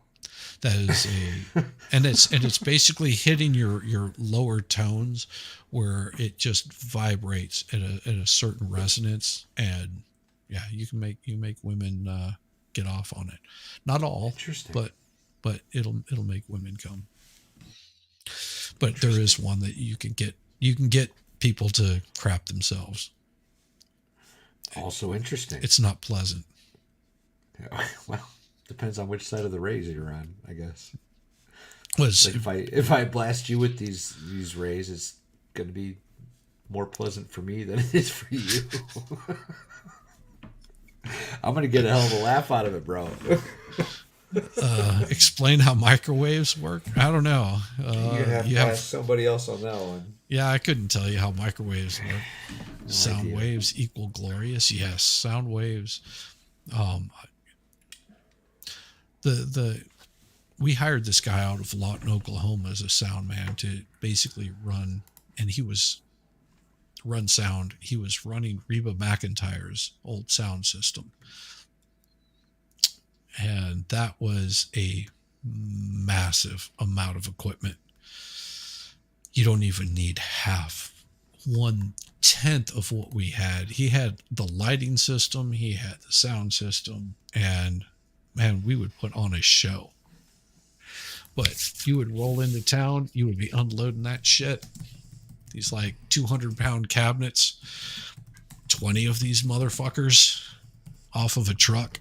S1: That is a and it's basically hitting your lower tones where it just vibrates at a certain resonance, and yeah, you make women get off on it. Not all,
S2: Interesting.
S1: but it'll make women come. But there is
S2: Interesting.
S1: one that you can get people to crap themselves.
S2: Also interesting.
S1: It's not pleasant.
S2: Yeah, well, depends on which side of the rays you're on, I guess.
S1: Was
S2: Like if I blast you with these rays, it's gonna be more pleasant for me than it is for you. I'm gonna get a hell of a laugh out of it, bro.
S1: explain how microwaves work? I don't know.
S2: You're gonna have
S1: You
S2: to
S1: have
S2: ask somebody else on that one.
S1: Yeah, I couldn't tell you how microwaves work.
S2: No
S1: Sound
S2: idea.
S1: waves equal glorious. Yes, sound waves. Um, the we hired this guy out of Lawton, Oklahoma, as a sound man to basically run, and he was run sound. He was running Reba McIntyre's old sound system, and that was a massive amount of equipment. You don't even need half, 1/10 of what we had. He had the lighting system, he had the sound system, and man, we would put on a show. But you would roll into town, you would be unloading that shit. These like 200-pound cabinets, 20 of these motherfuckers off of a truck.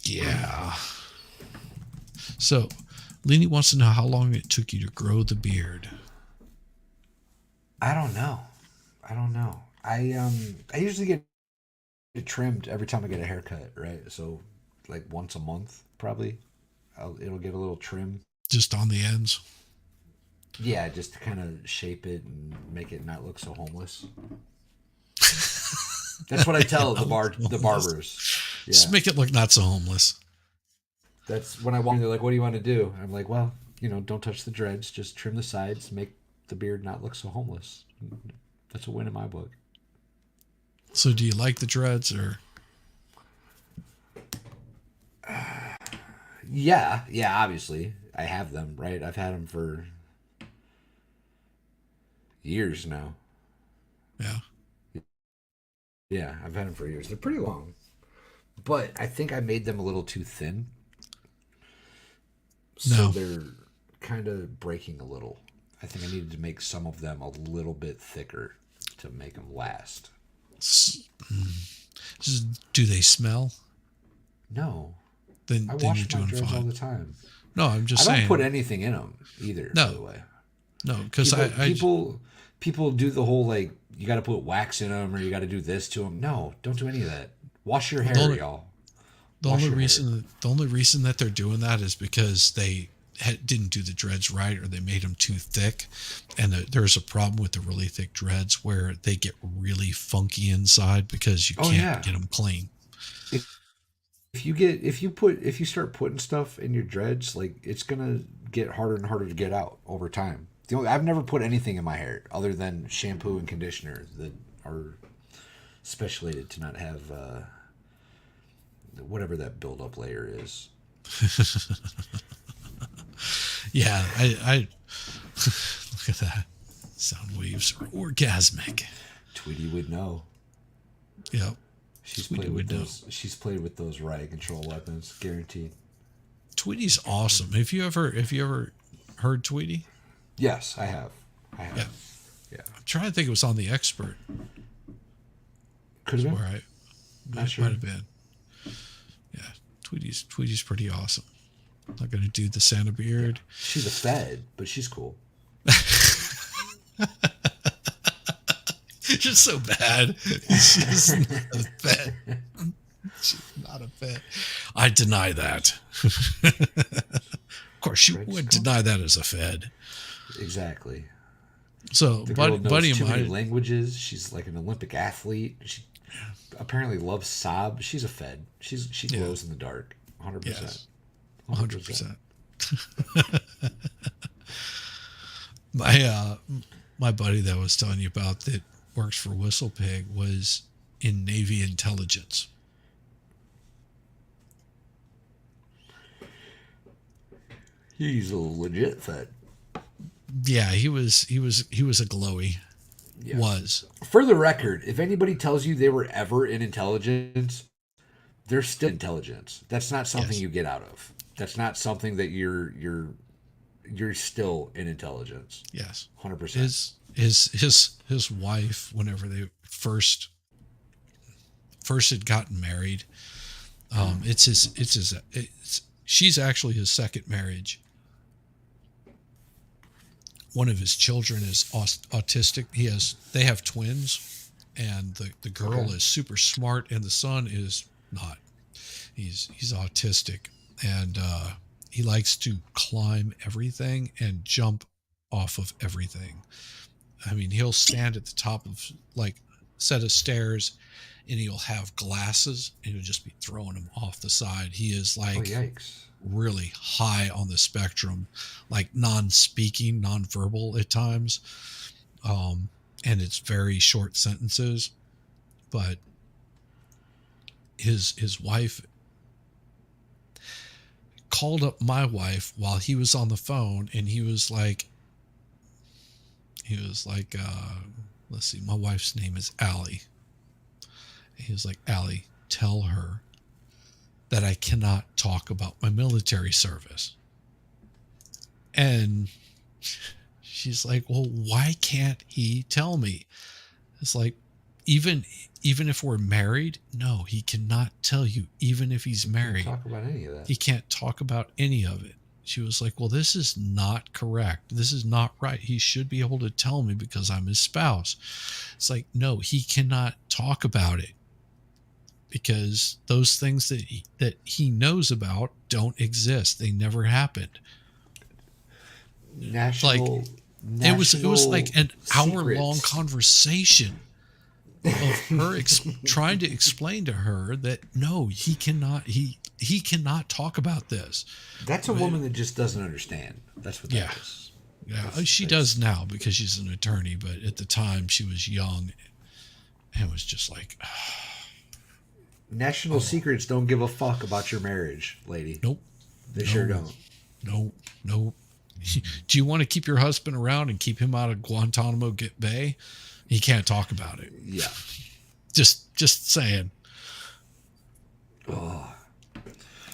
S1: Yeah. So, Lenny wants to know how long it took you to grow the beard.
S2: I don't know. I don't know. I usually get it trimmed every time I get a haircut, right? So like once a month probably. It'll get a little trim.
S1: Just on the ends.
S2: Yeah, just to kind of shape it and make it not look so homeless. That's what I tell the barbers.
S1: Just
S2: Yeah.
S1: make it look not so homeless.
S2: That's when I walk in, they're like, "What do you want to do?" I'm like, "Well, don't touch the dreads, just trim the sides, make the beard not look so homeless." That's a win in my book.
S1: So do you like the dreads or
S2: Yeah, yeah, obviously. I have them, right? I've had them for years now.
S1: yeah?
S2: Yeah, I've had them for years. They're pretty long. But I think I made them a little too thin. So
S1: No.
S2: they're kind of breaking a little. I think I needed to make some of them a little bit thicker to make them last.
S1: Do they smell?
S2: No,
S1: Then
S2: I
S1: you're
S2: wash my
S1: doing
S2: dreads all the
S1: fine.
S2: time.
S1: No, I'm
S2: I
S1: just
S2: don't
S1: saying.
S2: put anything in them either, by the
S1: No,
S2: way.
S1: no, because
S2: People
S1: I
S2: people people do the whole like you got to put wax in them or you got to do this to them. No, don't do any of that. Wash your
S1: the
S2: hair,
S1: only,
S2: y'all.
S1: the
S2: Wash
S1: only
S2: your hair.
S1: reason that they're doing that is because they didn't do the dreads right, or they made them too thick, and there's a problem with the really thick dreads where they get really funky inside because you
S2: Oh
S1: can't
S2: yeah.
S1: get them clean.
S2: If you start putting stuff in your dreads, like it's gonna get harder and harder to get out over time. I've never put anything in my hair other than shampoo and conditioner that are specialated to not have whatever that buildup layer is.
S1: Yeah, I look at that. Sound waves are orgasmic.
S2: Tweety would know.
S1: Yep.
S2: She's
S1: Tweety
S2: played with
S1: would know.
S2: those. She's played with those riot control weapons, guaranteed.
S1: Tweety's awesome. Have you ever heard Tweety?
S2: Yes, I have. I
S1: Yeah.
S2: have. Yeah,
S1: I'm trying to think it was on the expert
S2: could have
S1: where
S2: been.
S1: I
S2: Not
S1: might
S2: sure.
S1: have been. Yeah. Tweety's pretty awesome. Not gonna do the Santa beard.
S2: She's a fed, but she's cool.
S1: You're so bad. She's not bad. She's not a Fed. I deny that. Of course, you would
S2: French
S1: deny that as a Fed.
S2: Exactly.
S1: So,
S2: The girl knows
S1: buddy of
S2: too many
S1: mine,
S2: languages. She's like an Olympic athlete. She apparently loves sob. She's a Fed. She
S1: yeah,
S2: glows in the dark. 100%.
S1: yes,
S2: 100%.
S1: 100%. My my buddy that I was telling you about that works for Whistlepig was in Navy intelligence.
S2: He's a legit Fed.
S1: Yeah, he was a glowy.
S2: Yeah.
S1: Was.
S2: For the record, if anybody tells you they were ever in intelligence, they're still intelligence. That's not something
S1: Yes.
S2: you get out of. That's not something that you're still in intelligence.
S1: Yes.
S2: 100%.
S1: His wife, whenever they first had gotten married, she's actually his second marriage. One of his children is autistic. They have twins, and the girl
S2: Okay.
S1: is super smart, and the son is not. He's autistic, and he likes to climb everything and jump off of everything. I mean, he'll stand at the top of like a set of stairs, and he'll have glasses, and he'll just be throwing them off the side. He is
S2: Oh,
S1: like
S2: yikes.
S1: really high on the spectrum, like non-speaking, non-verbal at times, and it's very short sentences. But his wife called up my wife while he was on the phone, and he was like, let's see, my wife's name is Allie. He was like, Allie, tell her that I cannot talk about my military service. And she's like, well, why can't he tell me? It's like, even if we're married, no, he cannot tell you. Even if he's married,
S2: Talk about any of that.
S1: he can't talk about any of it. She was like, well, this is not correct. This is not right. He should be able to tell me because I'm his spouse. It's like, no, he cannot talk about it because those things that he knows about don't exist. They never happened.
S2: National.
S1: It was like an hour-long
S2: secrets.
S1: conversation of her trying to explain to her that no, he cannot talk about this.
S2: That's a woman that just doesn't understand. That's what that
S1: Yeah.
S2: is.
S1: Yeah, she does now because she's an attorney, but at the time she was young and was just like,
S2: National secrets don't give a fuck about your marriage, lady.
S1: nope,
S2: They sure don't.
S1: no. Do you want to keep your husband around and keep him out of Guantanamo Bay? He can't talk about it.
S2: Yeah.
S1: Just saying.
S2: Oh.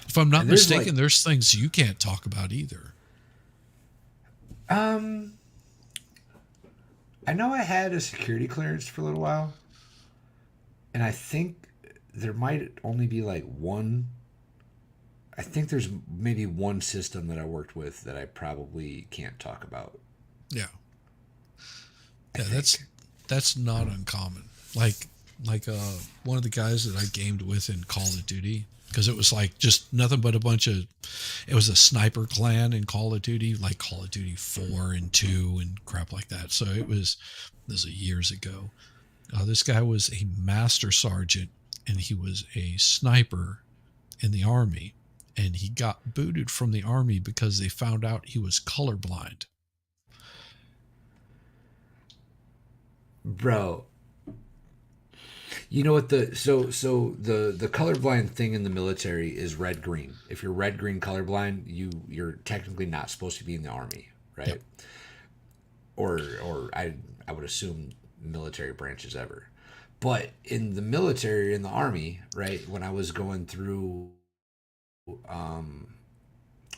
S1: If I'm not
S2: And there's,
S1: mistaken,
S2: like-
S1: there's things you can't talk about either.
S2: I know I had a security clearance for a little while, and I think there might only be like one. I think there's maybe one system that I worked with that I probably can't talk about.
S1: Yeah.
S2: I
S1: Yeah,
S2: think.
S1: that's not uncommon. Like one of the guys that I gamed with in Call of Duty, because it was like just nothing but it was a sniper clan in Call of Duty, like Call of Duty 4 and 2 and crap like that. So this was years ago. This guy was a master sergeant, and he was a sniper in the army, and he got booted from the army because they found out he was colorblind.
S2: Bro, you know what the colorblind thing in the military is red green. If you're red green colorblind, you're technically not supposed to be in the army, right?
S1: Yep.
S2: Or I would assume military branches ever. But in the military, in the army, right, when I was going through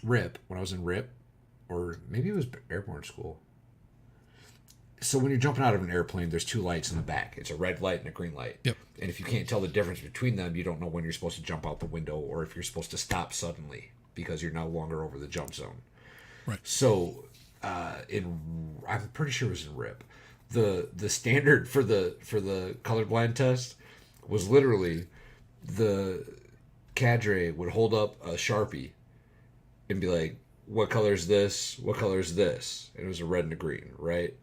S2: RIP, when I was in RIP, or maybe it was airborne school. So when you're jumping out of an airplane, there's two lights in the back. It's a red light and a green light.
S1: Yep.
S2: And if you can't tell the difference between them, you don't know when you're supposed to jump out the window or if you're supposed to stop suddenly because you're no longer over the jump zone.
S1: Right.
S2: So I'm pretty sure it was in RIP. The standard for the colorblind test was literally the cadre would hold up a Sharpie and be like, what color is this? What color is this? And it was a red and a green, right?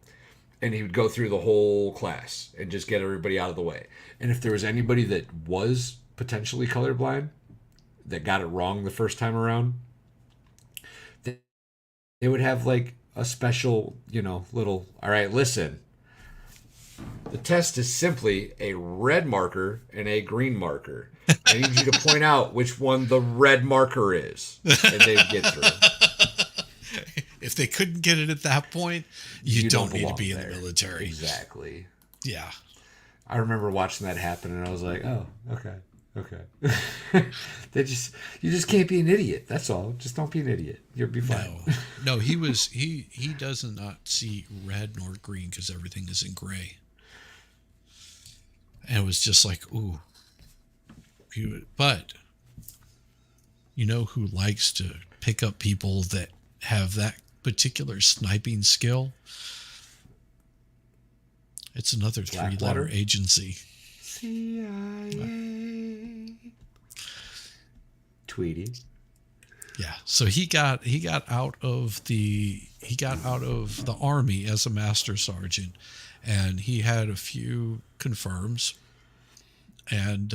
S2: And he would go through the whole class and just get everybody out of the way. And if there was anybody that was potentially colorblind that got it wrong the first time around, they would have like a special, little, all right, listen. The test is simply a red marker and a green marker. I need you to point out which one the red marker is. And they'd get through.
S1: If they couldn't get it at that point, you don't need to
S2: belong
S1: be
S2: there.
S1: in the military.
S2: Exactly.
S1: Yeah.
S2: I remember watching that happen, and I was like, "Oh, okay." You just can't be an idiot. That's all. Just don't be an idiot. You'll be fine.
S1: No. He does not see red nor green because everything is in gray. And it was just like, ooh. But you know who likes to pick up people that have that particular sniping skill? It's another three-letter agency.
S2: CIA. Tweety.
S1: Yeah. So he got out of the army as a master sergeant, and he had a few confirms, and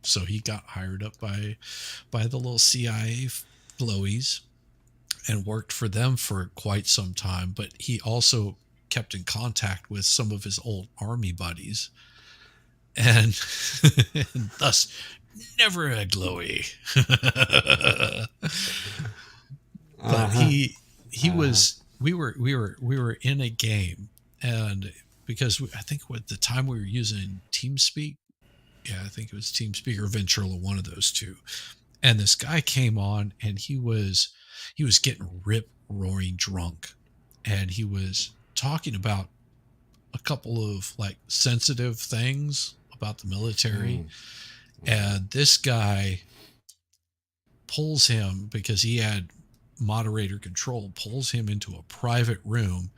S1: so he got hired up by the little CIA blowies and worked for them for quite some time. But he also kept in contact with some of his old army buddies, and, and thus never a glowy. But he was we were in a game, and because I think at the time we were using TeamSpeak. Yeah, I think it was TeamSpeak or Ventrilo, one of those two. And this guy came on, and he was getting rip roaring drunk, and he was talking about a couple of like sensitive things about the military. And this guy pulls him, because he had moderator control, pulls him into a private room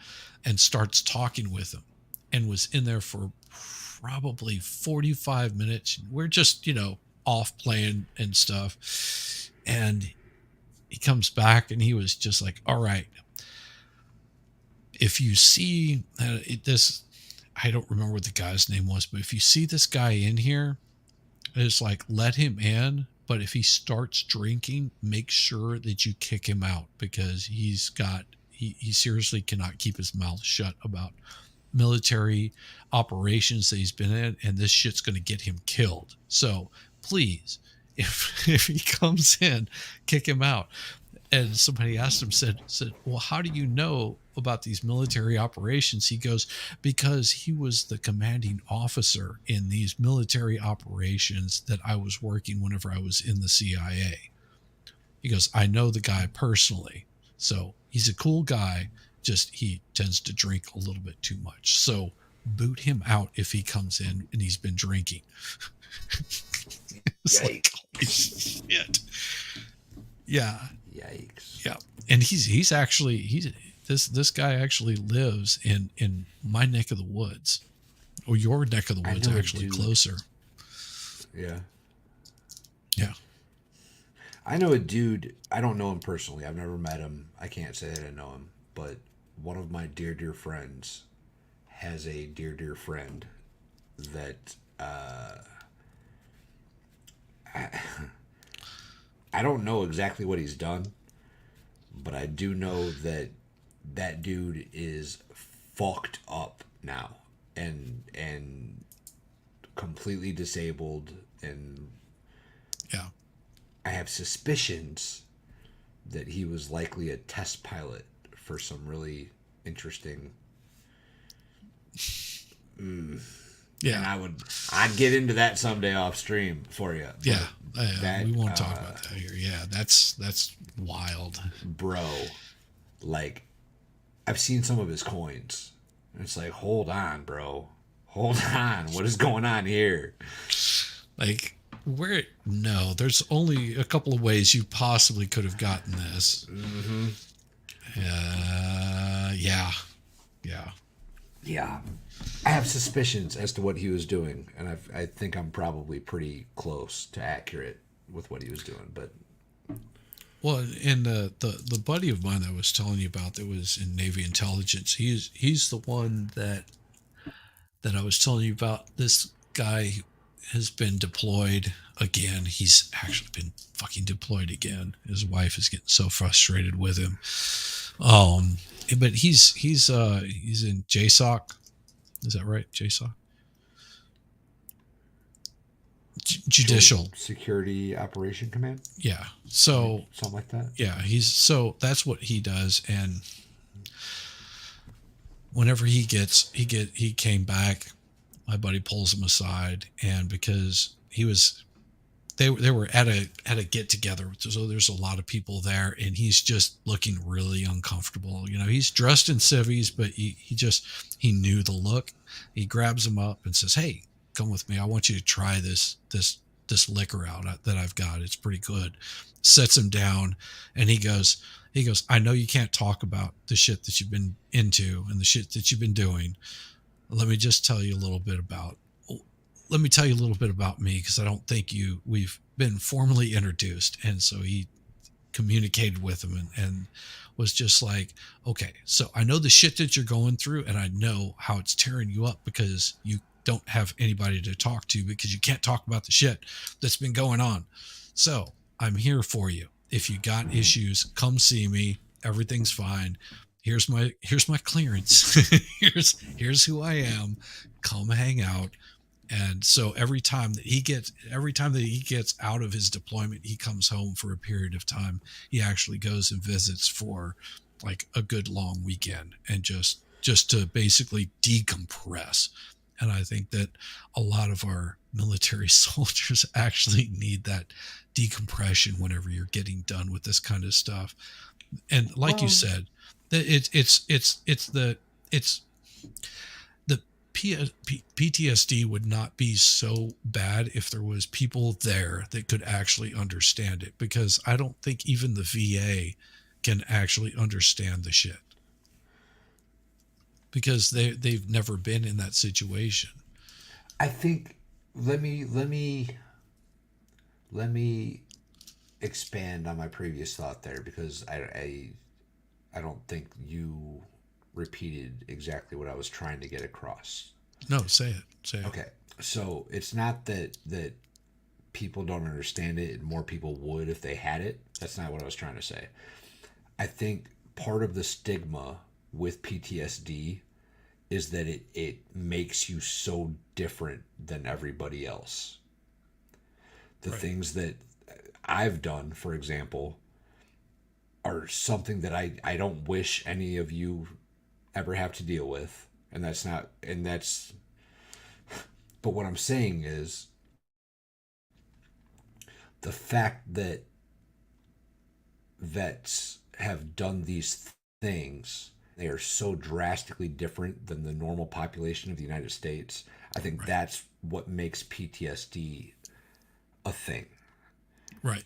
S1: and starts talking with him, and was in there for probably 45 minutes. We're just, off playing and stuff. And he comes back, and he was just like, all right, if you see this, I don't remember what the guy's name was, but if you see this guy in here, it's like, let him in. But if he starts drinking, make sure that you kick him out, because he seriously cannot keep his mouth shut about military operations that he's been in, and this shit's going to get him killed. So please, if he comes in, kick him out. And somebody asked him, said, well, how do you know about these military operations? He goes, because he was the commanding officer in these military operations that I was working whenever I was in the CIA. He goes, I know the guy personally. So he's a cool guy. Just he tends to drink a little bit too much. So boot him out if he comes in and he's been drinking. It's like, holy shit. Yeah.
S2: Yikes.
S1: Yeah. And he's this guy actually lives in my neck of the woods, or your neck of the woods, actually closer.
S2: Yeah.
S1: Yeah.
S2: I know a dude. I don't know him personally. I've never met him. I can't say that I know him, but one of my dear friends has a dear friend that I don't know exactly what he's done, but I do know that dude is fucked up now and completely disabled, and
S1: yeah,
S2: I have suspicions that he was likely a test pilot for some really interesting.
S1: Yeah,
S2: and I'd get into that someday off stream for you.
S1: Yeah, we won't talk about that here. Yeah, that's wild,
S2: bro. Like, I've seen some of his coins, and it's like, hold on, bro, hold on, what is going on here?
S1: Like, there's only a couple of ways you possibly could have gotten this.
S2: Mm-hmm.
S1: Yeah.
S2: Yeah, I have suspicions as to what he was doing, and I think I'm probably pretty close to accurate with what he was doing. But
S1: Well, and the buddy of mine that I was telling you about that was in Navy intelligence, he's the one that I was telling you about. This guy has been deployed again. He's actually been fucking deployed again. His wife is getting so frustrated with him. Um, but he's in JSOC. Is that right? JSOC,
S2: Joint
S1: judicial.
S2: Security Operation Command,
S1: Yeah. So
S2: something like that.
S1: yeah, that's what he does. And whenever he came back, my buddy pulls him aside, and because they were at a get together, so there's a lot of people there, and he's just looking really uncomfortable. He's dressed in civvies, but he knew the look. He grabs him up and says, "Hey, come with me. I want you to try this liquor out that I've got. It's pretty good." Sets him down, and he goes, "I know you can't talk about the shit that you've been into and the shit that you've been doing. Let me just tell you a little bit about let me tell you a little bit about me, because I don't think we've been formally introduced." And so he communicated with him, and was just like, "Okay, so I know the shit that you're going through, and I know how it's tearing you up because you don't have anybody to talk to, because you can't talk about the shit that's been going on. So I'm here for you. If you got issues, come see me. Everything's fine. Here's my clearance. Here's who I am. Come hang out." And so every time that he gets out of his deployment, he comes home for a period of time. He actually goes and visits for like a good long weekend, and just to basically decompress. And I think that a lot of our military soldiers actually need that decompression whenever you're getting done with this kind of stuff. And like you
S2: Well,
S1: said, that it's the PTSD would not be so bad if there was people there that could actually understand it, because I don't think even the VA can actually understand the shit, because they've never been in that situation.
S2: I think let me expand on my previous thought there, because I don't think you repeated exactly what I was trying to get across.
S1: No, say it.
S2: Okay, so it's not that people don't understand it and more people would if they had it. That's not what I was trying to say. I think part of the stigma with PTSD is that it makes you so different than everybody else. The
S1: Right.
S2: things that I've done, for example, are something that I don't wish any of you ever have to deal with. And that's not, and that's, but what I'm saying is the fact that vets have done these things, they are so drastically different than the normal population of the United States. I think
S1: Right.
S2: that's what makes PTSD a thing.
S1: Right.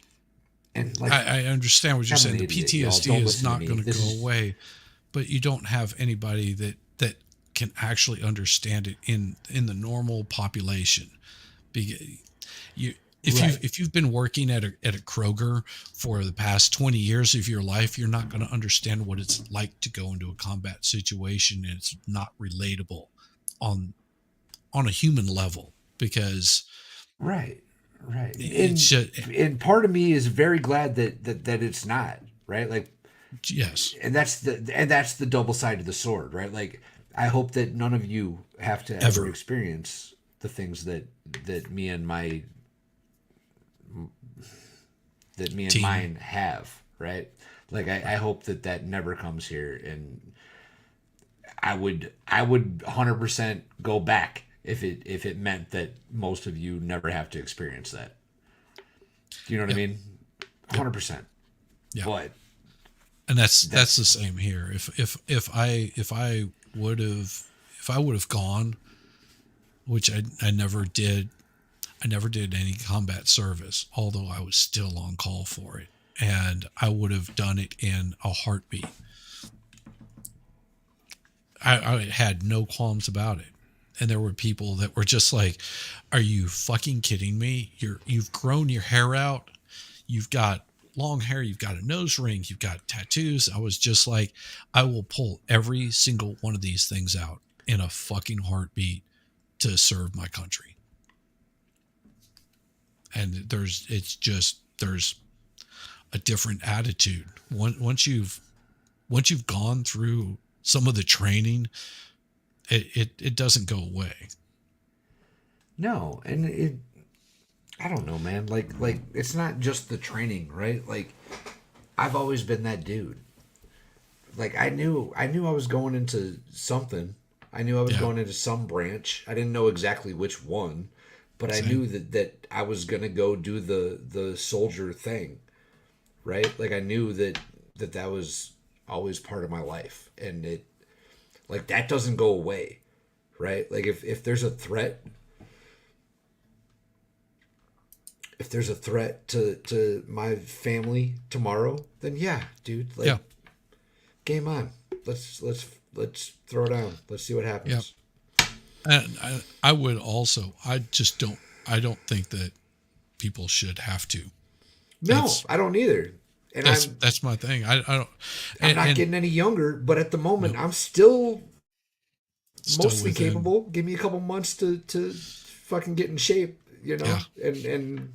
S2: And like,
S1: I understand what you're
S2: I'm an
S1: saying. The
S2: idiot, y'all.
S1: PTSD
S2: Don't
S1: is
S2: listen to
S1: not
S2: me.
S1: going to
S2: This
S1: go
S2: is
S1: away, but you don't have anybody that can actually understand it in the normal population. Be- You
S2: right.
S1: if you've been working at a Kroger for the past 20 years of your life, you're not going to understand what it's like to go into a combat situation, and it's not relatable on on a human level, because
S2: Right. Right.
S1: it's just,
S2: And part of me is very glad that it's not, right? Like,
S1: yes,
S2: and that's the double side of the sword, right? Like, I hope that none of you have to ever
S1: ever.
S2: experience the things that me and my that me and
S1: Team.
S2: mine have, right? Like, I
S1: Right.
S2: hope that never comes here, and I would 100% go back if it meant that most of you never have to experience that. Do you know what I
S1: Yep.
S2: mean?
S1: Yep.
S2: 100%.
S1: Yeah.
S2: But
S1: And that's
S2: that's
S1: the same here. If I would have gone, which I never did. I never did any combat service, although I was still on call for it, and I would have done it in a heartbeat. I had no qualms about it. And there were people that were just like, "Are you fucking kidding me? You've grown your hair out. You've got long hair. You've got a nose ring. You've got tattoos." I was just like, "I will pull every single one of these things out in a fucking heartbeat to serve my country." And there's a different attitude once you've gone through some of the training. It doesn't go away.
S2: No, and I don't know, man. Like it's not just the training, right? Like I've always been that dude. Like I knew I was going into something. I knew I was
S1: Yeah,
S2: going into some branch. I didn't know exactly which one, but I
S1: same.
S2: knew that I was gonna go do the soldier thing, right? Like I knew that was always part of my life, and it like that doesn't go away, right? Like if there's a threat, if there's a threat to my family tomorrow, then yeah, dude, like
S1: Yeah,
S2: game on. Let's throw down. Let's see what
S1: yeah.
S2: happens.
S1: And I would also, I don't think that people should have to.
S2: No,
S1: That's
S2: I don't either. And
S1: that's my thing. I don't,
S2: I'm not
S1: and
S2: getting any younger, but at the moment
S1: no,
S2: I'm still
S1: still
S2: mostly
S1: within.
S2: capable. Give me a couple months to fucking get in shape,
S1: Yeah,
S2: and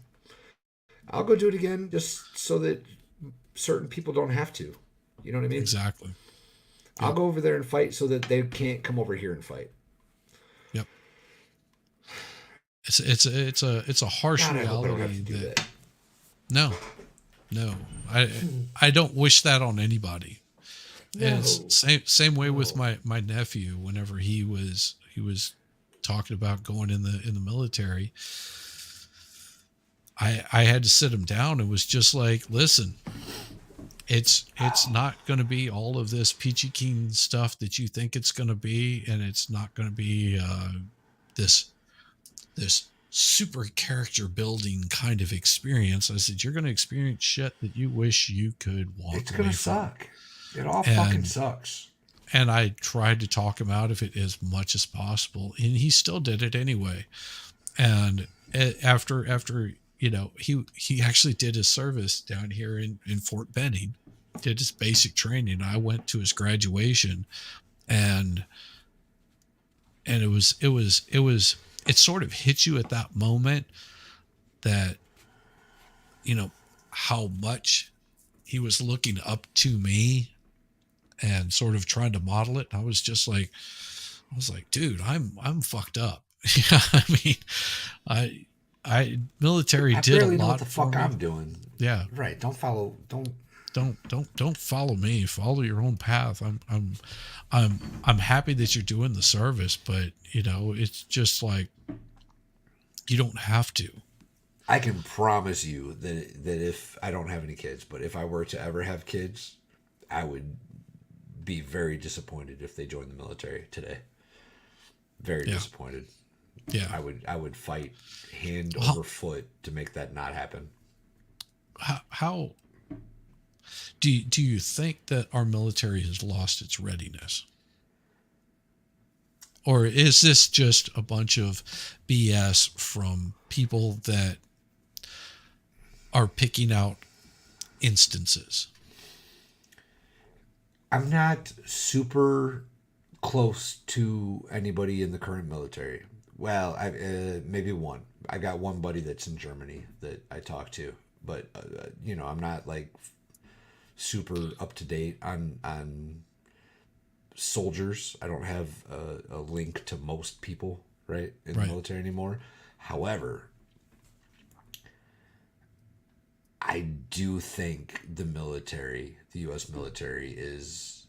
S2: I'll go do it again just so that certain people don't have to. You know what I mean?
S1: exactly.
S2: I'll
S1: Yep,
S2: go over there and fight so that they can't come over here and fight.
S1: yep. It's a harsh
S2: God, I hope I don't have to
S1: reality
S2: do
S1: that
S2: that.
S1: no, no. I don't wish that on anybody. And it's
S2: No,
S1: same way with
S2: no.
S1: my nephew. Whenever he was talking about going in the military, I had to sit him down and was just like, listen, it's not going to be all of this peachy keen stuff that you think it's going to be, and it's not going to be this this super character building kind of experience. I said, you're going to experience shit that you wish you could walk
S2: It's gonna
S1: away from.
S2: suck. It all fucking
S1: And
S2: sucks.
S1: I tried to talk him out of it as much as possible, and he still did it anyway. And after he actually did his service down here in Fort Benning, did his basic training. I went to his graduation, and it sort of hit you at that moment that how much he was looking up to me and sort of trying to model it. And I was like, dude, I'm fucked up. Yeah, I mean, I military
S2: I
S1: did a
S2: barely know what
S1: lot
S2: the
S1: for
S2: fuck
S1: me.
S2: I'm doing.
S1: Yeah,
S2: Right. Don't follow. Don't.
S1: don't follow me. Follow your own path. I'm happy that you're doing the service, but it's just like you don't have to.
S2: I can promise you that if I don't have any kids, but if I were to ever have kids, I would be very disappointed if they joined the military today. Very
S1: Yeah,
S2: disappointed.
S1: yeah.
S2: I would fight hand
S1: How
S2: over foot to make that not happen.
S1: how do you think that our military has lost its readiness? Or is this just a bunch of BS from people that are picking out instances?
S2: I'm not super close to anybody in the current military. Well, I maybe one. I got one buddy that's in Germany that I talk to, but I'm not like super up to date on soldiers. I don't have a link to most people right in the
S1: Right.
S2: military anymore. However, I do think the U.S. military, is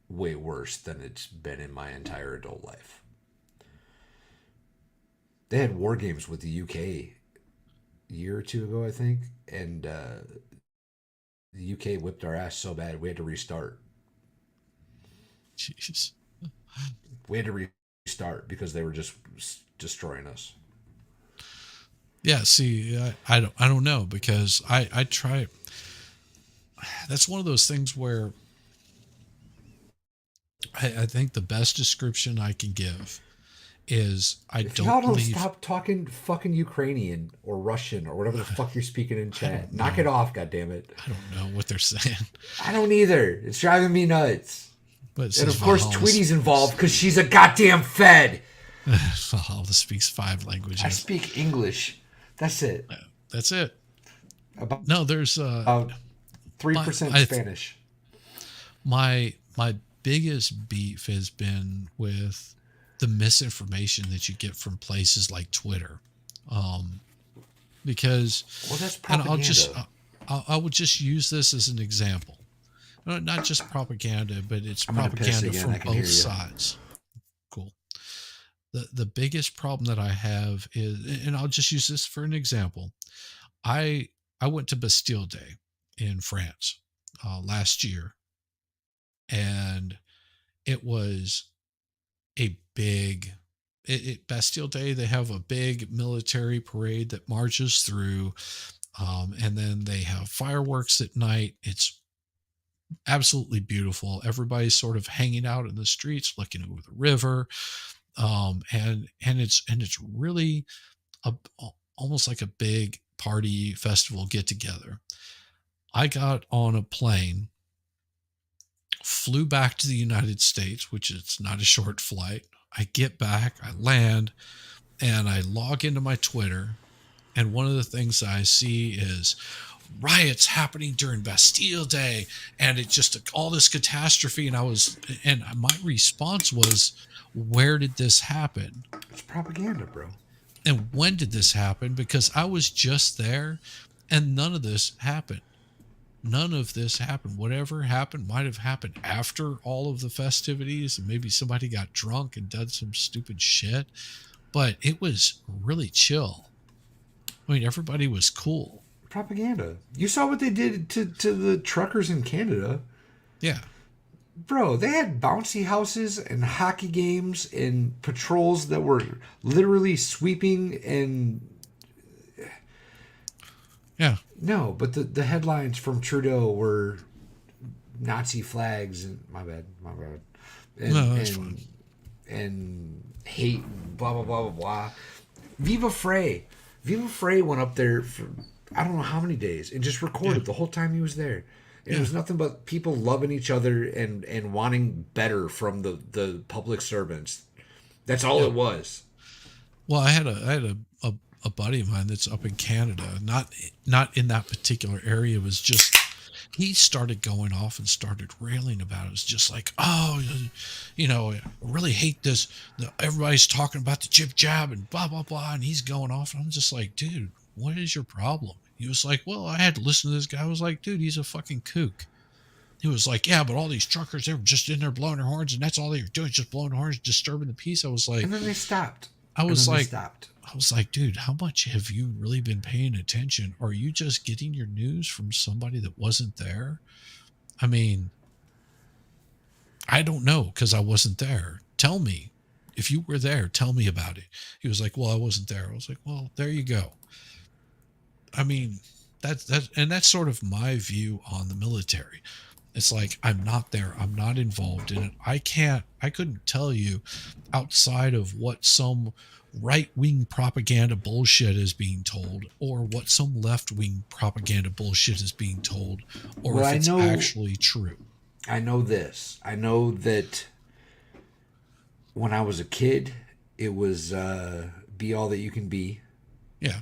S2: way worse than it's been in my entire adult life. They had war games with the UK a year or two ago, I think, and the UK whipped our ass so bad we had to restart.
S1: Jeez.
S2: We had to restart because they were just destroying us.
S1: Yeah, see, I don't know, because I try. That's one of those things where I think the best description I can give is I
S2: If y'all
S1: don't
S2: don't
S1: believe.
S2: stop talking fucking Ukrainian or Russian or whatever the fuck you're speaking in
S1: I
S2: chat,
S1: don't
S2: knock it
S1: know.
S2: off, goddammit.
S1: I don't know what they're saying,
S2: I don't either. It's driving me nuts.
S1: but it
S2: And
S1: says
S2: of course,
S1: Valhalla
S2: Tweety's involved
S1: speaks.
S2: because she's a goddamn Fed.
S1: Valhalla speaks five
S2: I
S1: languages.
S2: speak English. That's it.
S1: That's it.
S2: About
S1: No, there's
S2: 3%
S1: my
S2: Spanish.
S1: my biggest beef has been with the misinformation that you get from places like Twitter, um, because,
S2: Well, that's
S1: and I'll just
S2: propaganda.
S1: I would just use this as an example. Not just propaganda, but it's
S2: I'm gonna piss
S1: propaganda
S2: again. I
S1: from
S2: can hear
S1: both
S2: you.
S1: sides. Cool. The biggest problem that I have is, and I'll just use this for an example. I I went to Bastille Day in France last year, and it was a big Bastille Day. They have a big military parade that marches through, and then they have fireworks at night. It's absolutely beautiful. Everybody's sort of hanging out in the streets, looking over the river, and it's really a, almost like a big party festival get together. I got on a plane, flew back to the United States, which is not a short flight. I get back, I land, and I log into my Twitter. And one of the things I see is riots happening during Bastille Day, and it's just all this catastrophe. And my response was, where did this happen?
S2: It's propaganda, bro.
S1: And when did this happen? Because I was just there and none of this happened. None of this happened. Whatever happened might have happened after all of the festivities, and maybe somebody got drunk and did some stupid shit, but it was really chill. I mean, everybody was cool.
S2: Propaganda. You saw what they did to the truckers in Canada.
S1: Yeah.
S2: Bro, they had bouncy houses and hockey games and patrols that were literally sweeping and
S1: Yeah.
S2: no, but the headlines from Trudeau were Nazi flags and my bad.
S1: No,
S2: And
S1: that's fine.
S2: and hate and blah blah blah blah blah. Viva Frey. Viva Frey went up there for I don't know how many days and just
S1: Yeah.
S2: recorded the whole time he was there. And it
S1: Yeah.
S2: was nothing but people loving each other and wanting better from the public servants. That's all
S1: Yeah.
S2: it was.
S1: Well, I had a buddy of mine that's up in Canada, not in that particular area. It was just he started going off and started railing about it. It's just like, oh, I really hate this. Everybody's talking about the jib jab and blah blah blah, and he's going off. And I'm just like, dude, what is your problem? He was like, well, I had to listen to this guy. I was like, dude, he's a fucking kook. He was like, yeah, but all these truckers, they were just in there blowing their horns, and that's all they were doing, just blowing horns, disturbing the peace. I was like,
S2: And then they stopped.
S1: I
S2: And
S1: was
S2: then they
S1: like,
S2: stopped.
S1: I was like, dude, how much have you really been paying attention? Are you just getting your news from somebody that wasn't there? I mean, I don't know because I wasn't there. Tell me. If you were there, tell me about it. He was like, well, I wasn't there. I was like, well, there you go. I mean, that's sort of my view on the military. It's like I'm not there. I'm not involved in it. I couldn't tell you outside of what some right-wing propaganda bullshit is being told or what some left-wing propaganda bullshit is being told or
S2: Well,
S1: if it's actually true.
S2: I know this. I know that when I was a kid, it was be all that you can be.
S1: Yeah.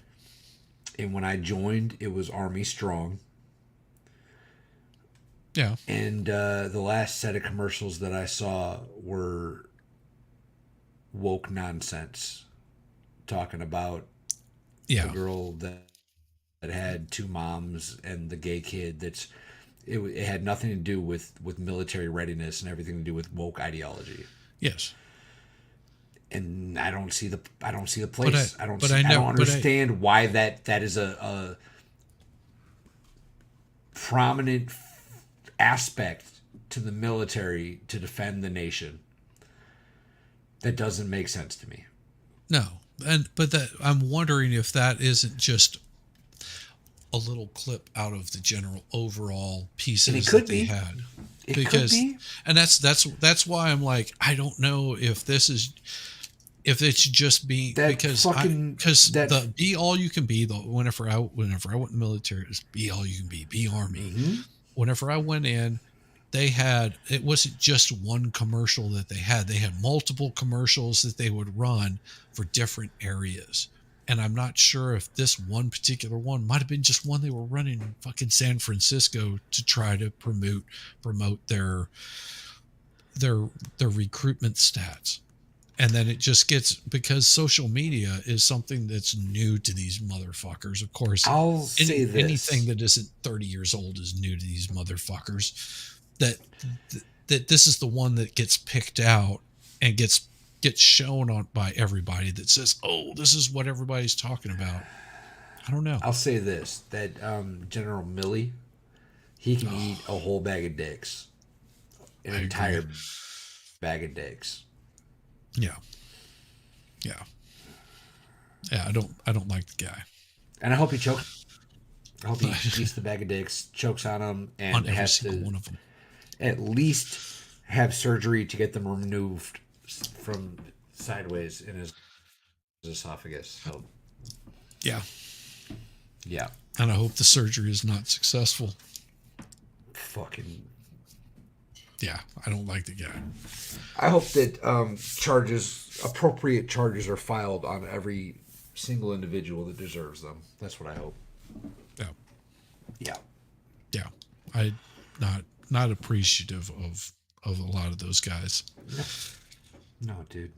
S2: And when I joined, it was Army Strong.
S1: Yeah.
S2: And the last set of commercials that I saw were woke nonsense, talking about the
S1: Yeah.
S2: girl that had two moms and the gay kid. It had nothing to do with military readiness and everything to do with woke ideology.
S1: Yes.
S2: And I don't see the
S1: But
S2: place. I don't
S1: but I
S2: I
S1: know
S2: don't
S1: but I
S2: understand why that is a prominent aspect to the military to defend the nation. That doesn't make sense to me.
S1: no. But that I'm wondering if that isn't just a little clip out of the general overall
S2: And it
S1: pieces that
S2: could
S1: they
S2: be.
S1: had.
S2: It could
S1: Because
S2: be.
S1: and that's why I'm like, I don't know if this is, if it's just being,
S2: That
S1: because
S2: fucking that.
S1: the be all you can be, the whenever I went in the military, it was be all you can be army.
S2: Mm-hmm.
S1: Whenever I went in, they had, it wasn't just one commercial that they had multiple commercials that they would run for different areas. And I'm not sure if this one particular one might have been just one they were running in fucking San Francisco to try to promote their their recruitment stats. And then it just gets, because social media is something that's new to these motherfuckers. Of course,
S2: I'll say
S1: anything
S2: this.
S1: that isn't 30 years old is new to these motherfuckers. That that this is the one that gets picked out and gets shown on by everybody, that says, "Oh, this is what everybody's talking about." I don't know.
S2: I'll say this. That General Milley, he can eat
S1: Oh,
S2: a whole bag of dicks, an
S1: I agree.
S2: entire bag of dicks.
S1: Yeah, yeah, yeah. I don't like the guy
S2: And I hope he chokes. I hope he eats the bag of dicks, chokes on them,
S1: on
S2: and
S1: every
S2: has
S1: single
S2: to
S1: one of them.
S2: at least have surgery to get them removed from sideways in his esophagus. So,
S1: Yeah,
S2: yeah,
S1: and I hope the surgery is not successful.
S2: fucking.
S1: Yeah, I don't like the guy.
S2: I hope that appropriate charges are filed on every single individual that deserves them. That's what I hope.
S1: Yeah,
S2: Yeah.
S1: yeah. I not appreciative of a lot of those guys.
S2: No, dude.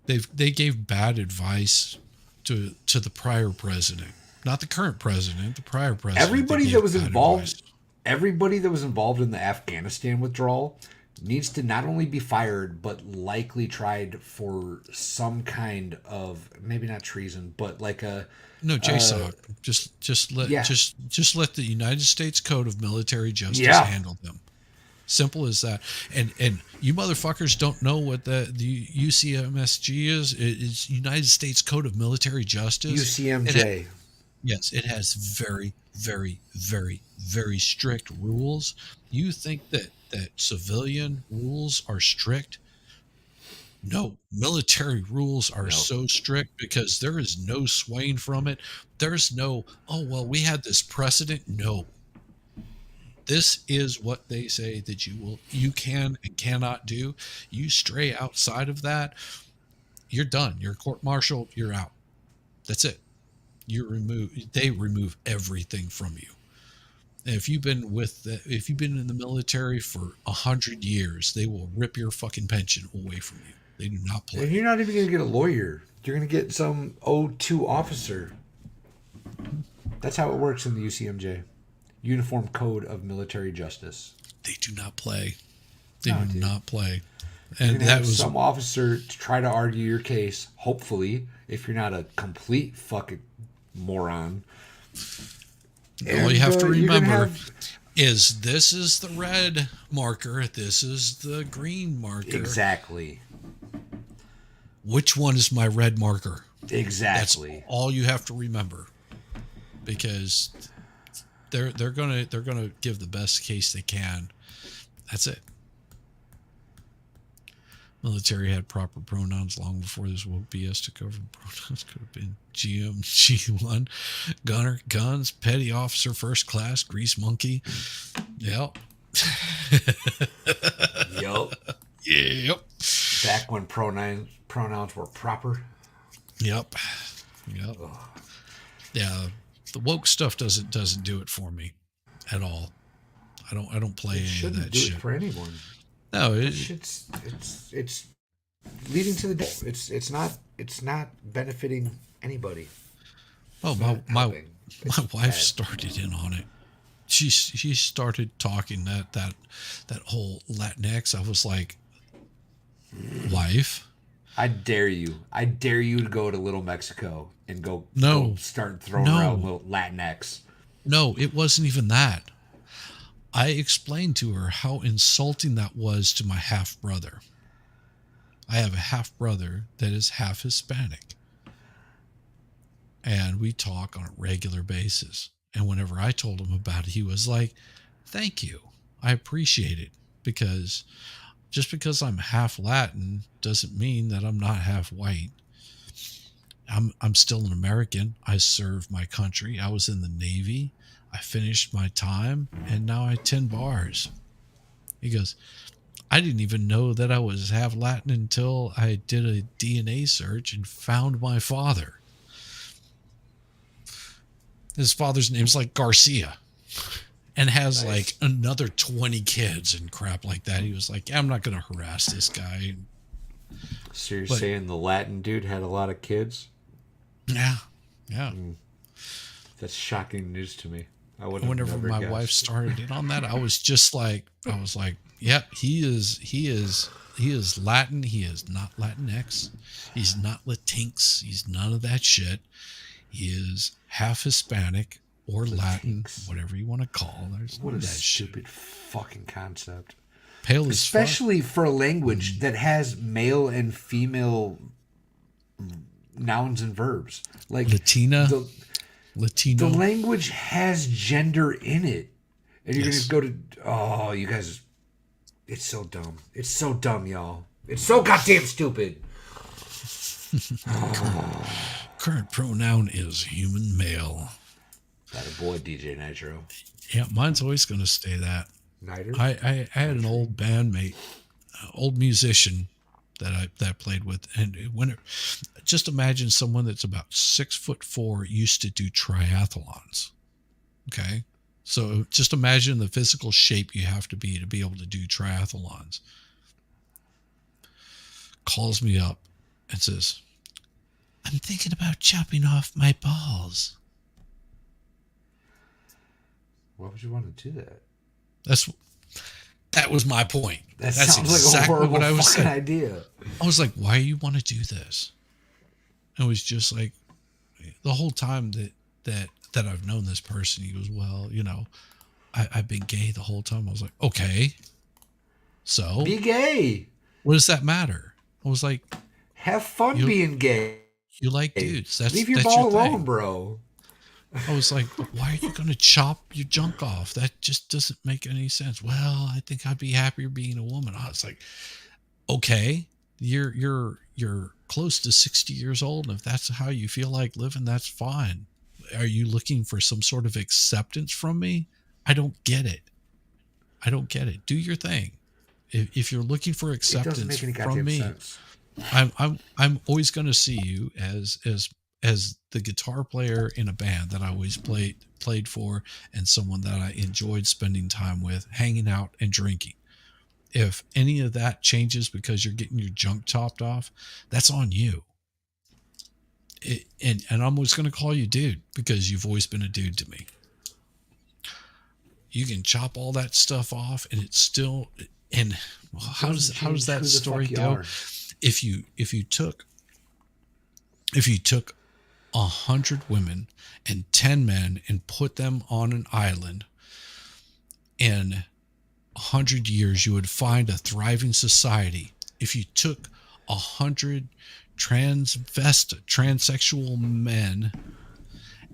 S1: They gave bad advice to the prior president, not the current president, the prior president. They
S2: Everybody that
S1: gave
S2: was
S1: bad
S2: involved,
S1: advice.
S2: everybody that was involved in the Afghanistan withdrawal needs to not only be fired but likely tried for some kind of, maybe not treason, but like a
S1: No,
S2: uh,
S1: JSOC. Just let
S2: yeah,
S1: just let the United States Code of Military Justice
S2: yeah.
S1: handle them. Simple as that. And you motherfuckers don't know what the UCMSG is. It's United States Code of Military Justice. And it,
S2: UCMJ.
S1: yes, it has very, very, very, very strict rules. You think that civilian rules are strict? No, military rules are
S2: No.
S1: so strict because there is no swaying from it. There's no, oh well, we had this precedent. No, this is what they say that you can and cannot do. You stray outside of that, you're done. You're court-martialed. You're out. That's it. They remove everything from you. And if you've been in the military for 100 years, they will rip your fucking pension away from you. They do not
S2: And
S1: play.
S2: you're not even going to get a lawyer. You're going to get some O2 officer. That's how it works in the UCMJ. Uniform Code of Military Justice.
S1: They do not play. They
S2: No,
S1: do
S2: dude.
S1: not play.
S2: You're
S1: And
S2: going to
S1: that
S2: have
S1: was,
S2: some officer to try to argue your case, hopefully, if you're not a complete fucking moron.
S1: all you have to
S2: You're going to
S1: remember
S2: have.
S1: is this is the red marker, this is the green marker.
S2: Exactly.
S1: Which one is my red marker? That's
S2: Exactly.
S1: all you have to remember, because they're gonna give the best case they can. That's it. Military had proper pronouns long before this woke BS took over. Pronouns could have been GM, G1, gunner, guns, petty officer, first class, grease monkey. Yep.
S2: Yup.
S1: Yep.
S2: Back when pronouns were proper.
S1: Yep. Yep. Yeah. The woke stuff doesn't do it for me at all. I don't play
S2: It
S1: any of
S2: shouldn't
S1: that
S2: do
S1: shit.
S2: it for anyone.
S1: No,
S2: That shit's it's leading to the devil. It's not benefiting anybody.
S1: oh
S2: It's
S1: my
S2: not
S1: my
S2: helping.
S1: my
S2: It's
S1: wife
S2: bad.
S1: started in on it. She started talking that whole Latinx. I was like, wife,
S2: I dare you. I dare you to go to Little Mexico and go
S1: no,
S2: start throwing around
S1: no,
S2: little Latinx.
S1: no, it wasn't even that. I explained to her how insulting that was to my half brother. I have a half brother that is half Hispanic, and we talk on a regular basis. And whenever I told him about it, he was like, "Thank you. I appreciate it because just because I'm half Latin doesn't mean that I'm not half white. I'm still an American. I served my country. I was in the Navy. I finished my time and now I tend bars." He goes, "I didn't even know that I was half Latin until I did a DNA search and found my father. His father's name's like Garcia and has like
S2: Nice.
S1: another 20 kids and crap like that." He was like, "I'm not going to harass this guy."
S2: So you're
S1: But
S2: saying the Latin dude had a lot of kids?
S1: yeah, yeah.
S2: That's shocking news to me. I would have
S1: Whenever
S2: never
S1: my wife
S2: guessed.
S1: started in on that, I was like, "Yep, he is Latin. He is not Latinx. He's not Latinx. He's none of that shit. He is half Hispanic or Latin,
S2: Latinx.
S1: whatever you want to call. There's
S2: What
S1: none
S2: a
S1: of that shit.
S2: stupid fucking concept.
S1: Pale as fuck.
S2: Especially for a language that has male and female nouns and verbs. Like
S1: Latina,
S2: the the
S1: Latino.
S2: language has gender in it. And you're
S1: Yes.
S2: gonna go to oh, you guys, it's so dumb. It's so dumb, y'all. It's so goddamn stupid.
S1: Current pronoun is human male.
S2: That a boy, DJ Nitro.
S1: Yeah, mine's always going to stay that.
S2: Niter?
S1: I had an old bandmate, old musician that I played with, and just imagine someone that's about 6'4" used to do triathlons. Okay, so just imagine the physical shape you have to be able to do triathlons. Calls me up and says, "I'm thinking about chopping off my balls."
S2: Why would you want to do that?
S1: That's that was my point.
S2: That
S1: That's
S2: sounds like a
S1: exactly
S2: horrible
S1: what I was
S2: fucking
S1: saying.
S2: idea.
S1: I was like, "Why you want to do this?" And it was just like the whole time that I've known this person, he goes, "Well, I've been gay the whole time." I was like, "Okay, so
S2: Be gay.
S1: what does that matter?" I was like,
S2: Have fun
S1: "You
S2: being gay.
S1: you like dudes.
S2: Leave your
S1: That's your
S2: ball alone,
S1: thing."
S2: bro.
S1: I was like, "But why are you going to chop your junk off? That just doesn't make any sense." "Well, I think I'd be happier being a woman." I was like, "Okay, you're close to 60 years old, and if that's how you feel like living, that's fine. Are you looking for some sort of acceptance from me? I don't get it. I don't get it. Do your thing. If you're looking for
S2: It doesn't
S1: acceptance
S2: make any
S1: from
S2: goddamn
S1: me,
S2: sense.
S1: I'm always going to see you as the guitar player in a band that I always played for, and someone that I enjoyed spending time with, hanging out and drinking. If any of that changes because you're getting your junk topped off, that's on you. And I'm always going to call you dude because you've always been a dude to me. You can chop all that stuff off, and it's still. And how does that story go? If you took 100 women and 10 men and put them on an island, in 100 years you would find a thriving society. If you took 100 transsexual men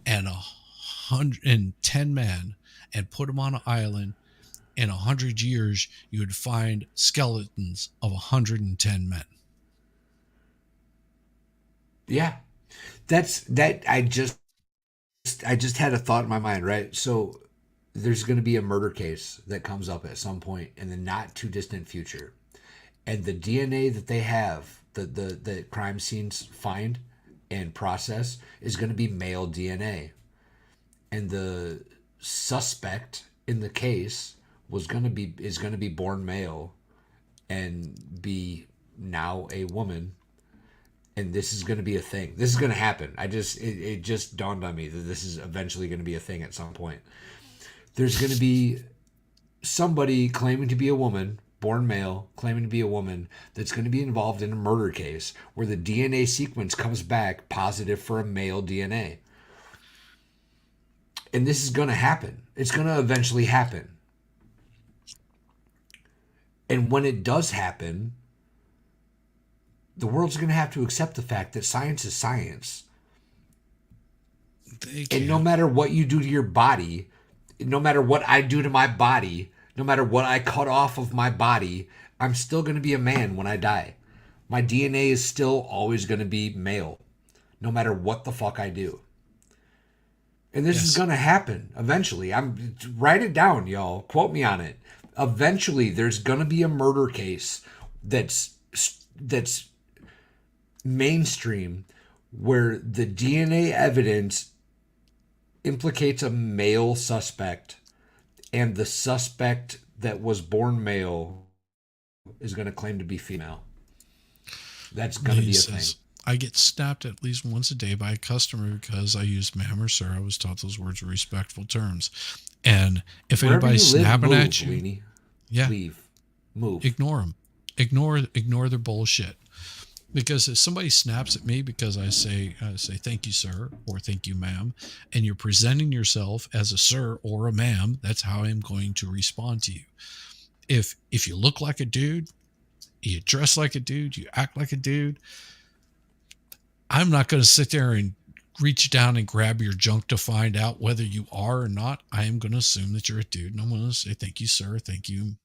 S1: and 110 men and put them on an island, in 100 years you would find skeletons of 110 men.
S2: Yeah. That's that I just had a thought in my mind, right? So there's going to be a murder case that comes up at some point in the not too distant future. And the DNA that they have, the crime scenes find and process is going to be male DNA. And the suspect in the case is going to be born male and be now a woman, and this is going to be a thing. This is going to happen. It just dawned on me that this is eventually going to be a thing at some point. There's going to be somebody claiming to be a woman, born male, claiming to be a woman, that's going to be involved in a murder case where the DNA sequence comes back positive for a male DNA. And this is going to happen. It's going to eventually happen. And when it does happen, the world's going to have to accept the fact that science is science.
S1: They
S2: And no
S1: can't.
S2: matter what you do to your body, no matter what I do to my body, no matter what I cut off of my body, I'm still going to be a man when I die. My DNA is still always going to be male, no matter what the fuck I do. And this is
S1: Yes.
S2: going to happen eventually. I'm write it down, y'all. Quote me on it. Eventually there's going to be a murder case that's mainstream where the DNA evidence implicates a male suspect, and the suspect that was born male is going to claim to be female. That's going to
S1: He
S2: be a thing.
S1: says, I get snapped at least once a day by a customer because I use ma'am or sir. I was taught those words are respectful terms. And if
S2: Wherever
S1: anybody's
S2: you live,
S1: snapping
S2: move,
S1: at you,
S2: Weenie.
S1: yeah,
S2: Leave. Move.
S1: ignore them. Ignore their bullshit. Because if somebody snaps at me because I say thank you sir or thank you ma'am, and you're presenting yourself as a sir or a ma'am, that's how I'm going to respond to you. If you look like a dude, you dress like a dude, you act like a dude, I'm not going to sit there and reach down and grab your junk to find out whether you are or not. I am going to assume that you're a dude, and I'm going to say thank you sir, thank you.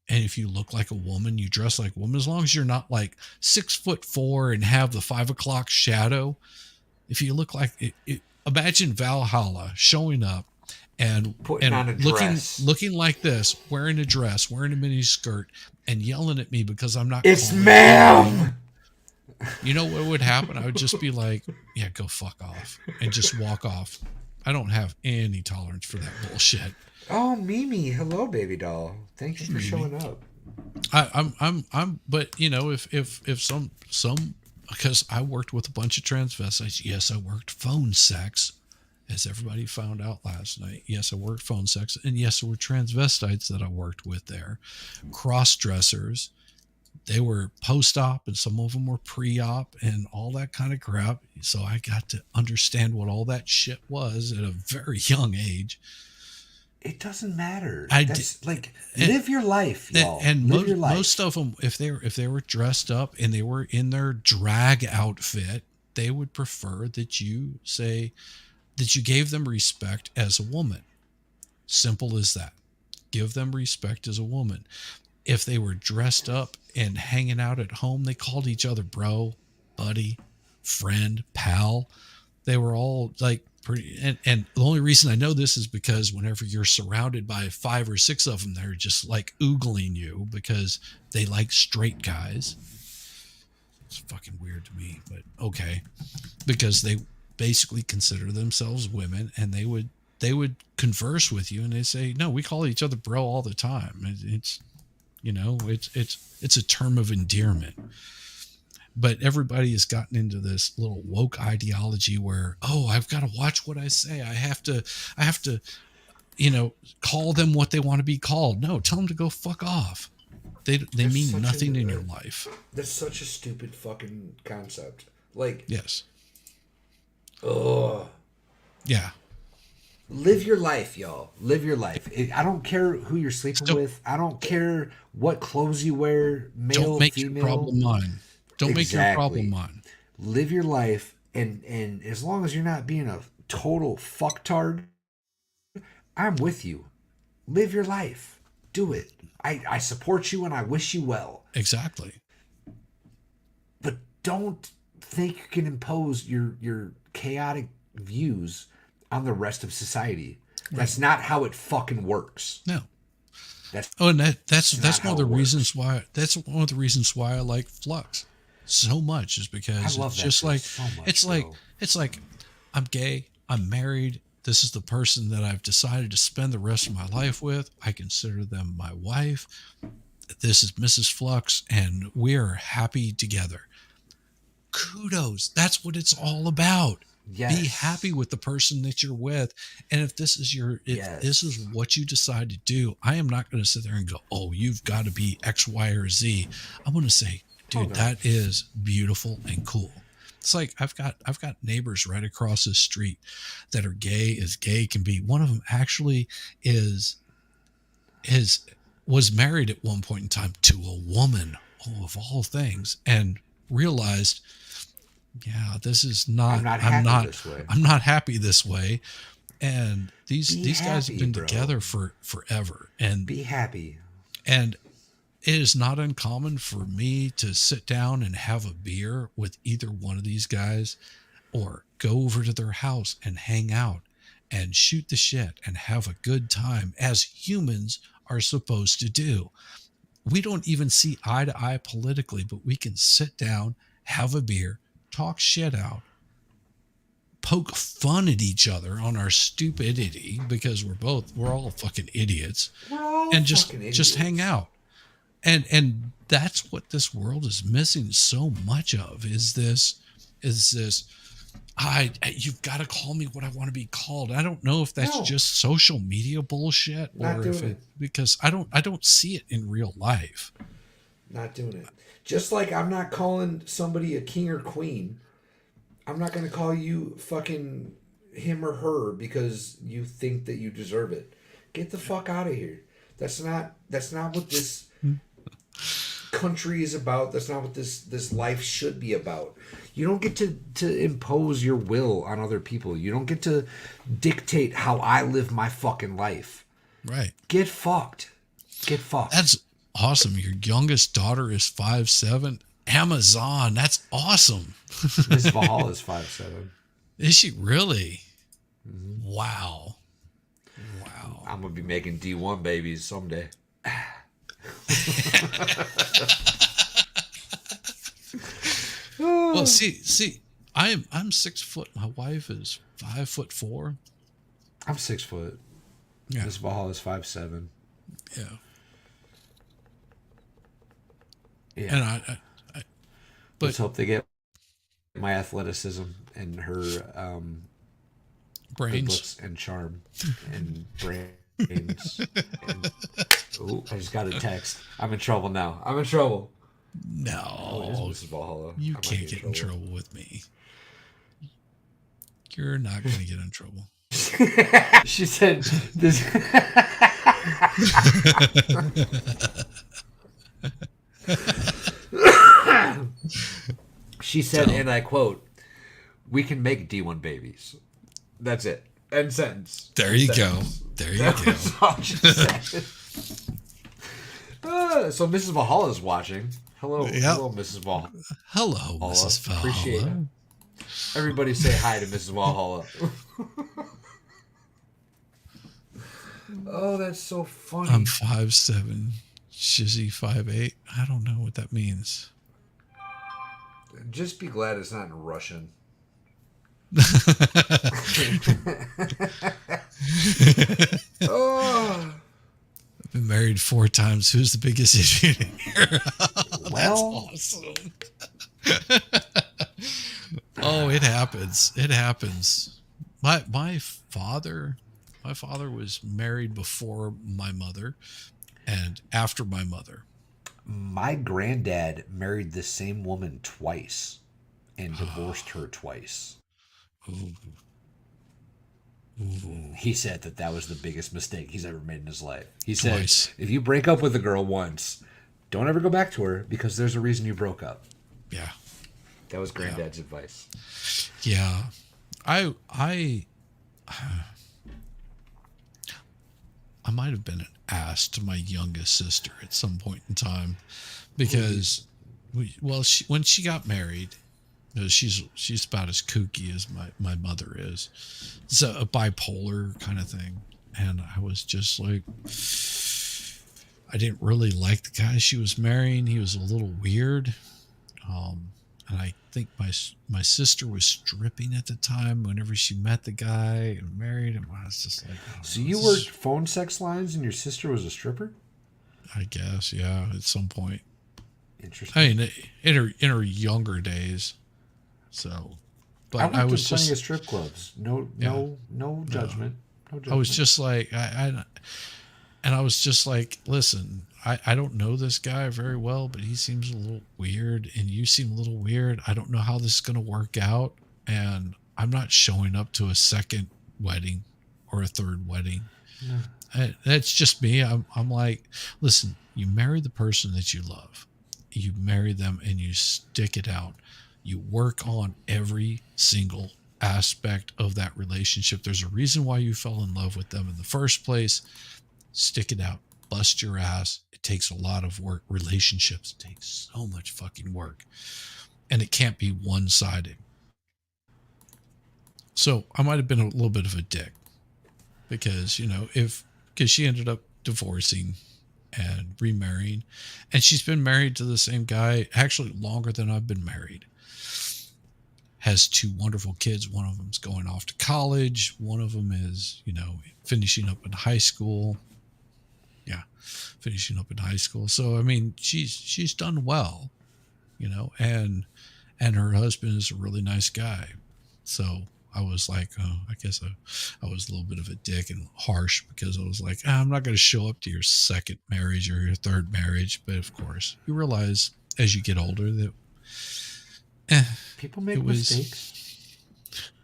S1: And if you look like a woman, you dress like a woman, as long as you're not like 6'4" and have the 5 o'clock shadow. If you look like imagine Valhalla showing up and
S2: Putting on a dress.
S1: looking like this, wearing a dress, wearing a mini skirt, and yelling at me because I'm not.
S2: It's
S1: calling
S2: ma'am.
S1: You know what would happen? I would just be like, "Yeah, go fuck off," and just walk off. I don't have any tolerance for that bullshit.
S2: Oh, Mimi. Hello, baby doll. Thank you for
S1: Mimi.
S2: showing up.
S1: But you know, if some, because I worked with a bunch of transvestites. Yes, I worked phone sex, as everybody found out last night. Yes, I worked phone sex, and yes, there were transvestites that I worked with there, cross dressers. They were post-op, and some of them were pre-op, and all that kind of crap. So I got to understand what all that shit was at a very young age.
S2: It doesn't matter.
S1: I
S2: That's like
S1: and-
S2: live your life, y'all.
S1: And
S2: live your life.
S1: most of them, if they were dressed up and they were in their drag outfit, they would prefer that you say that you gave them respect as a woman. Simple as that. Give them respect as a woman. If they were dressed up and hanging out at home, they called each other bro, buddy, friend, pal. They were all like pretty. And the only reason I know this is because whenever you're surrounded by 5 or 6 of them, they're just like oogling you because they like straight guys. It's fucking weird to me, but okay. Because they basically consider themselves women, and they would converse with you and they say, no, we call each other bro all the time. It's it's a term of endearment. But everybody has gotten into this little woke ideology where, oh, I've got to watch what I say. I have to call them what they want to be called. No, tell them to go fuck off. They mean nothing in your life.
S2: That's such a stupid fucking concept. Like,
S1: Yes.
S2: ugh.
S1: Yeah.
S2: Live your life, y'all. Live your life. I don't care who you're sleeping
S1: Still-
S2: with. I don't care what clothes you wear, male,
S1: Don't make
S2: female.
S1: your problem mine. Don't make your problem mine.
S2: Live your life, and as long as you're not being a total fucktard, I'm with you. Live your life. Do it. I support you and I wish you well.
S1: Exactly.
S2: But don't think you can impose your chaotic views on the rest of society. That's not how it fucking works.
S1: No.
S2: That's
S1: And that's
S2: not
S1: one of
S2: how
S1: the
S2: it
S1: reasons why I like Fluxx so much, is because
S2: I love
S1: it's
S2: that
S1: just
S2: shit
S1: like
S2: so much,
S1: it's like I'm gay, I'm married, this is the person that I've decided to spend the rest of my life with. I consider them my wife. This is Mrs. Fluxx, and we're happy together. Kudos. That's what it's all about.
S2: Yes.
S1: Be happy with the person that you're with. And if this is this is what you decide to do, I am not going to sit there and go, oh, you've got to be X, Y, or Z. I'm going to say, dude, that is beautiful and cool. It's like I've got neighbors right across the street that are gay as gay can be. One of them actually was married at one point in time to a woman, of all things, and realized yeah, this is
S2: I'm
S1: not.
S2: not
S1: I'm
S2: happy
S1: not.
S2: this way.
S1: I'm not happy this way. And
S2: Be
S1: these guys have
S2: happy,
S1: been
S2: bro.
S1: together for forever, and
S2: Be happy.
S1: and it is not uncommon for me to sit down and have a beer with either one of these guys or go over to their house and hang out and shoot the shit and have a good time as humans are supposed to do. We don't even see eye to eye politically, but we can sit down, have a beer, talk shit out, poke fun at each other on our stupidity because we're all fucking idiots,
S2: We're all
S1: and
S2: fucking
S1: just hang
S2: idiots.
S1: out. And that's what this world is missing so much of is this you've got to call me what I want to be called. I don't know if that's
S2: No,
S1: just social media bullshit
S2: not
S1: or if
S2: doing
S1: it
S2: it.
S1: because I don't see it in real life.
S2: Not doing it. Just like I'm not calling somebody a king or queen. I'm not going to call you fucking him or her because you think that you deserve it. Get the fuck out of here. That's not what this country is about. That's not what this life should be about. You don't get to impose your will on other people. You don't get to dictate how I live my fucking life.
S1: Right.
S2: Get fucked. Get fucked.
S1: That's awesome. Your youngest daughter is 5'7". Amazon. That's awesome.
S2: Miss Valhalla is 5'7".
S1: Is she really? Wow. Wow.
S2: I'm gonna be making D1 babies someday.
S1: Well, see, I'm 6 foot. My wife is 5'4".
S2: I'm 6 foot.
S1: Yeah.
S2: Miss Valhalla is 5'7".
S1: Yeah.
S2: Yeah.
S1: And I
S2: Let's
S1: but
S2: hope they get my athleticism and her good
S1: brains.
S2: looks and charm and brains. And, oh, I just got a text. I'm in trouble now. I'm in trouble. Oh, it is
S1: No,
S2: Mrs. Valhalla.
S1: you
S2: I might
S1: can't
S2: be
S1: get in trouble with me. You're not going to get in trouble.
S2: She said this. She said,
S1: Tell.
S2: and I quote, "We can make D1 babies." That's it. End sentence.
S1: There
S2: End
S1: you go.
S2: sentence.
S1: There you
S2: That
S1: go.
S2: was all she said. So Mrs. Valhalla is watching. Hello,
S1: Yep.
S2: hello, Mrs. Valhalla.
S1: Hello, Mrs.
S2: Appreciate it.
S1: Valhalla.
S2: Everybody say hi to Mrs. Valhalla. Oh, that's so funny.
S1: I'm 5'7". Shizzy 5'8". I don't know what that means.
S2: Just be glad it's not in Russian. Oh,
S1: I've been married 4 times. Who's the biggest idiot in here?
S2: well,
S1: Awesome. Oh, it happens. It happens. My father was married before my mother and after my mother.
S2: my granddad married the same woman twice and divorced her twice.
S1: Ooh.
S2: He said that was the biggest mistake he's ever made in his life. He said,
S1: Twice.
S2: if you break up with a girl once, don't ever go back to her because there's a reason you broke up.
S1: Yeah.
S2: That was granddad's advice.
S1: Yeah. I might have been an ass to my youngest sister at some point in time because when she got married, she's about as kooky as my mother is. It's a bipolar kind of thing. And I was just like, I didn't really like the guy she was marrying. He was a little weird. And I think my sister was stripping at the time whenever she met the guy and married him. I was just like, oh,
S2: So you worked phone sex lines and your sister was a stripper?
S1: I guess, yeah, at some point.
S2: Interesting.
S1: I mean, in her younger days. So, but
S2: I worked
S1: I
S2: in
S1: was
S2: plenty
S1: just
S2: of strip clubs. No judgment. No judgment.
S1: I was just like, and I was just like, listen, I don't know this guy very well, but he seems a little weird and you seem a little weird. I don't know how this is going to work out. And I'm not showing up to a second wedding or a third wedding. That's just me. I'm like, listen, you marry the person that you love. You marry them and you stick it out. You work on every single aspect of that relationship. There's a reason why you fell in love with them in the first place. Stick it out, bust your ass. It takes a lot of work. Relationships take so much fucking work, and it can't be one sided. So I might have been a little bit of a dick because, because she ended up divorcing and remarrying, and she's been married to the same guy actually longer than I've been married. Has two wonderful kids. One of them's going off to college. One of them is, finishing up in high school. Yeah, finishing up in high school. So I mean, she's done well, and her husband is a really nice guy. So I was like, oh, I guess I was a little bit of a dick and harsh because I was like, I'm not going to show up to your second marriage or your third marriage. But of course, you realize as you get older that
S2: People make
S1: it was
S2: mistakes.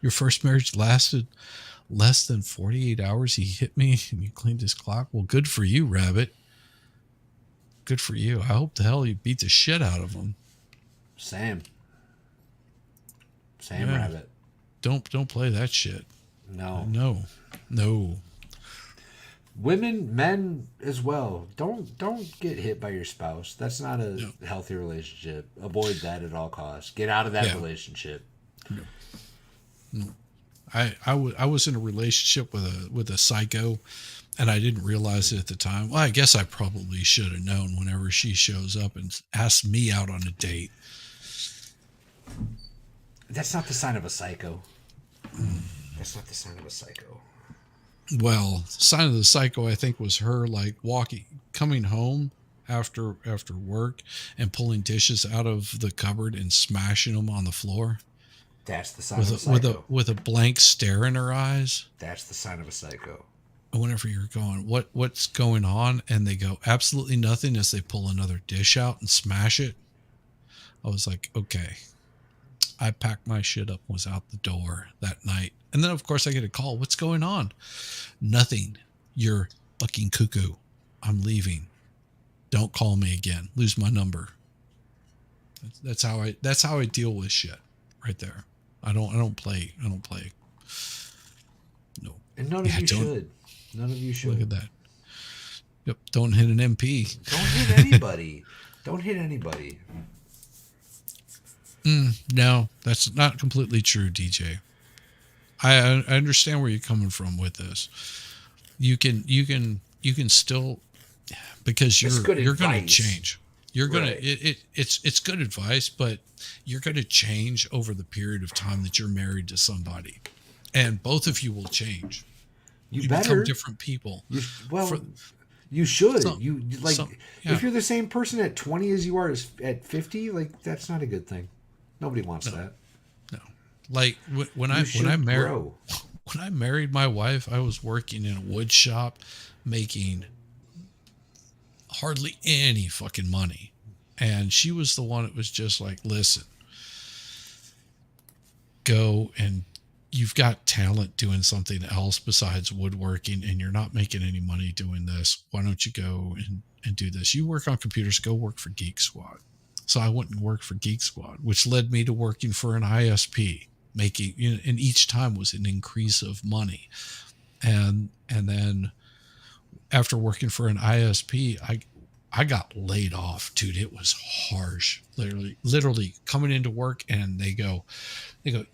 S1: your first marriage lasted less than 48 hours. He hit me and you cleaned his clock. Well, good for you, Rabbit. Good for you. I hope the hell you beat the shit out of him.
S2: Same,
S1: Yeah.
S2: Rabbit.
S1: Don't play that shit.
S2: No.
S1: No.
S2: Women, men as well. Don't get hit by your spouse. That's not a
S1: No.
S2: healthy relationship. Avoid that at all costs. Get out of that
S1: Yeah.
S2: relationship.
S1: I was in a relationship with a psycho, and I didn't realize it at the time. Well, I guess I probably should have known whenever she shows up and asks me out on a date.
S2: That's not the sign of a psycho. That's not the sign of a psycho.
S1: Well, sign of the psycho, I think, was her like coming home after work and pulling dishes out of the cupboard and smashing them on the floor
S2: That's the sign
S1: with
S2: of a
S1: a
S2: psycho.
S1: with a blank stare in her eyes.
S2: That's the sign of a psycho.
S1: And whenever you're going, what's going on? And they go, absolutely nothing, as they pull another dish out and smash it. I was like, okay. I packed my shit up and was out the door that night. And then, of course, I get a call. What's going on? Nothing. You're fucking cuckoo. I'm leaving. Don't call me again. Lose my number. That's how I deal with shit right there. I don't play. No.
S2: And none of you should. None of you should.
S1: Look at that. Yep. Don't hit an MP.
S2: Don't hit anybody. Don't hit anybody.
S1: No, that's not completely true, DJ. I understand where you're coming from with this. You can still, because
S2: It's good
S1: you're going to
S2: advice.
S1: change. You're going
S2: Right.
S1: to it's good advice, but you're going to change over the period of time that you're married to somebody, and both of you will change.
S2: You
S1: become
S2: better.
S1: different people.
S2: Well, you should.
S1: Some-
S2: You like
S1: yeah.
S2: if you're the same person at 20 as you are at 50, like that's not a good thing. Nobody wants that.
S1: No, like when
S2: You
S1: I
S2: should
S1: married
S2: grow.
S1: when I married my wife, I was working in a wood shop, making hardly any fucking money, and she was the one that was just like, listen, go, and you've got talent doing something else besides woodworking, and you're not making any money doing this. Why don't you go and do this? You work on computers, go work for Geek Squad. So I went and worked for Geek Squad, which led me to working for an ISP, making, and each time was an increase of money. And then after working for an ISP, I got laid off, dude. It was harsh. Literally coming into work, and they go,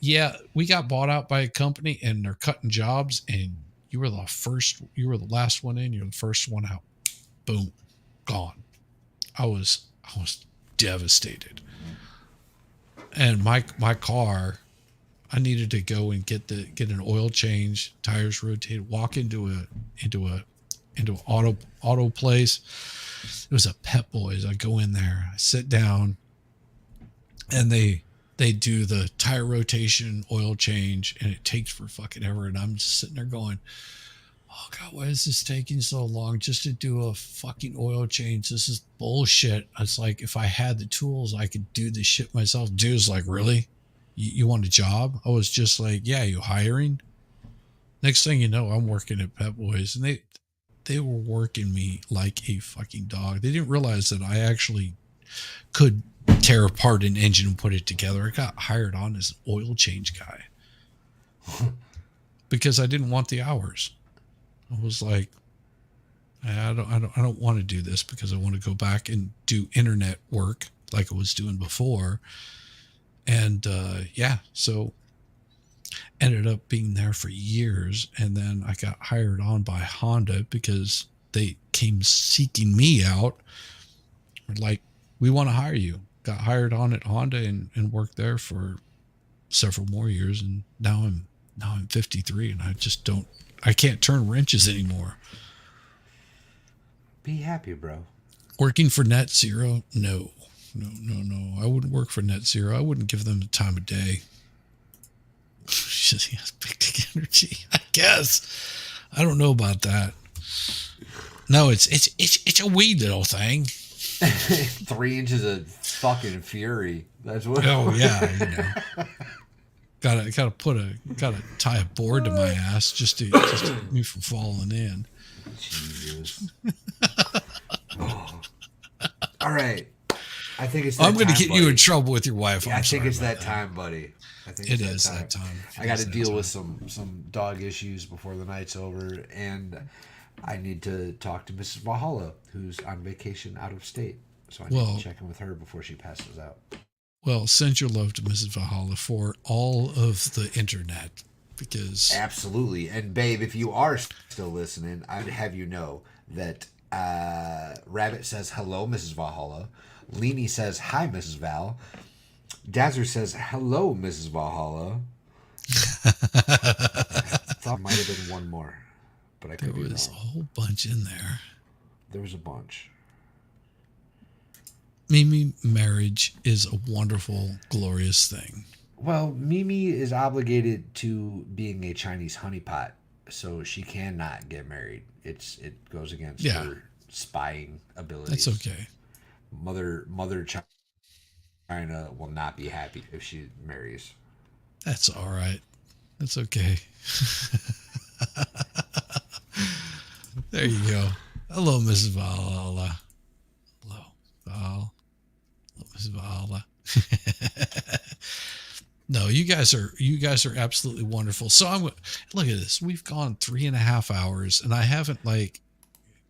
S1: yeah, we got bought out by a company and they're cutting jobs, and you were the last one in, you're the first one out. Boom, gone. I was devastated. And my car, I needed to go and get an oil change, tires rotated, walk into an auto place. It was a Pep Boys. I go in there, I sit down, and they do the tire rotation, oil change, and it takes for fucking ever. And I'm just sitting there going, oh God, why is this taking so long just to do a fucking oil change? This is bullshit. It's like, if I had the tools, I could do this shit myself. Dude's like, really? You want a job? I was just like, yeah, you hiring? Next thing you know, I'm working at Pep Boys, and they were working me like a fucking dog. They didn't realize that I actually could tear apart an engine and put it together. I got hired on as an oil change guy because I didn't want the hours. I was like, I don't want to do this because I want to go back and do internet work like I was doing before. And yeah, so ended up being there for years, and then I got hired on by Honda because they came seeking me out. We're like, we want to hire you. Got hired on at Honda and worked there for several more years, and now I'm 53 and I can't turn wrenches anymore.
S2: Be happy, bro.
S1: Working for Net Zero? No. No. I wouldn't work for Net Zero. I wouldn't give them the time of day. He has big dick energy, I guess. I don't know about that. No, it's a wee little thing.
S2: 3 inches of fucking fury. That's what.
S1: Oh yeah, you know. Gotta tie a board to my ass just to keep me from falling in.
S2: Jesus. Oh. All right. I think it's.
S1: I'm
S2: going
S1: to get you in trouble with your wife.
S2: Yeah, I think it's that time, buddy. I think
S1: it is that time.
S2: I got to deal with some dog issues before the night's over, and I need to talk to Mrs. Valhalla, who's on vacation out of state. So I need to check in with her before she passes out.
S1: Well, send your love to Mrs. Valhalla for all of the internet, because
S2: absolutely. And babe, if you are still listening, I'd have you know that Rabbit says hello, Mrs. Valhalla. Leanie says hi, Mrs. Val. Dazzer says hello, Mrs. Valhalla. Thought might have been one more, but I could be wrong.
S1: There was a whole bunch in there.
S2: There was a bunch.
S1: Mimi, marriage is a wonderful, glorious thing.
S2: Well, Mimi is obligated to being a Chinese honeypot, so she cannot get married. It goes against her spying abilities.
S1: That's okay.
S2: Mother China will not be happy if she marries.
S1: That's all right. That's okay. There you go. Hello, Mrs. Valhalla. Hello, Val. Hello, Mrs. Valhalla. No, you guys are absolutely wonderful. So look at this. We've gone 3.5 hours, and I haven't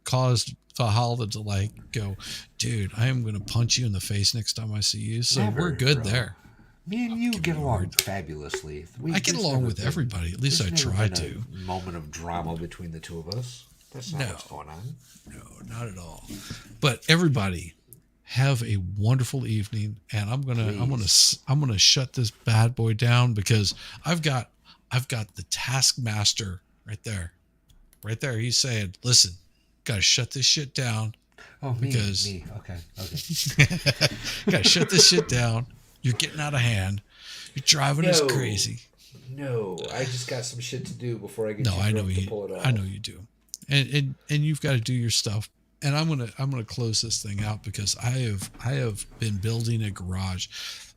S1: caused Valhalla to go, dude, I am going to punch you in the face next time I see you. So
S2: never,
S1: we're good
S2: bro.
S1: there.
S2: Me and you get along fabulously.
S1: I get along with everybody. At least I try to.
S2: Moment of drama between the two of us. That's not what's going on.
S1: No, not at all. But everybody, have a wonderful evening, and I'm gonna shut this bad boy down because I've got the taskmaster right there. He's saying, "Listen, gotta shut this shit down."
S2: Oh,
S1: because
S2: me. Okay.
S1: Gotta shut this shit down. You're getting out of hand. You're driving us crazy.
S2: No, I just got some shit to do before I get.
S1: No, I know you. I know you do. And you've got to do your stuff. And I'm gonna close this thing out because I have been building a garage.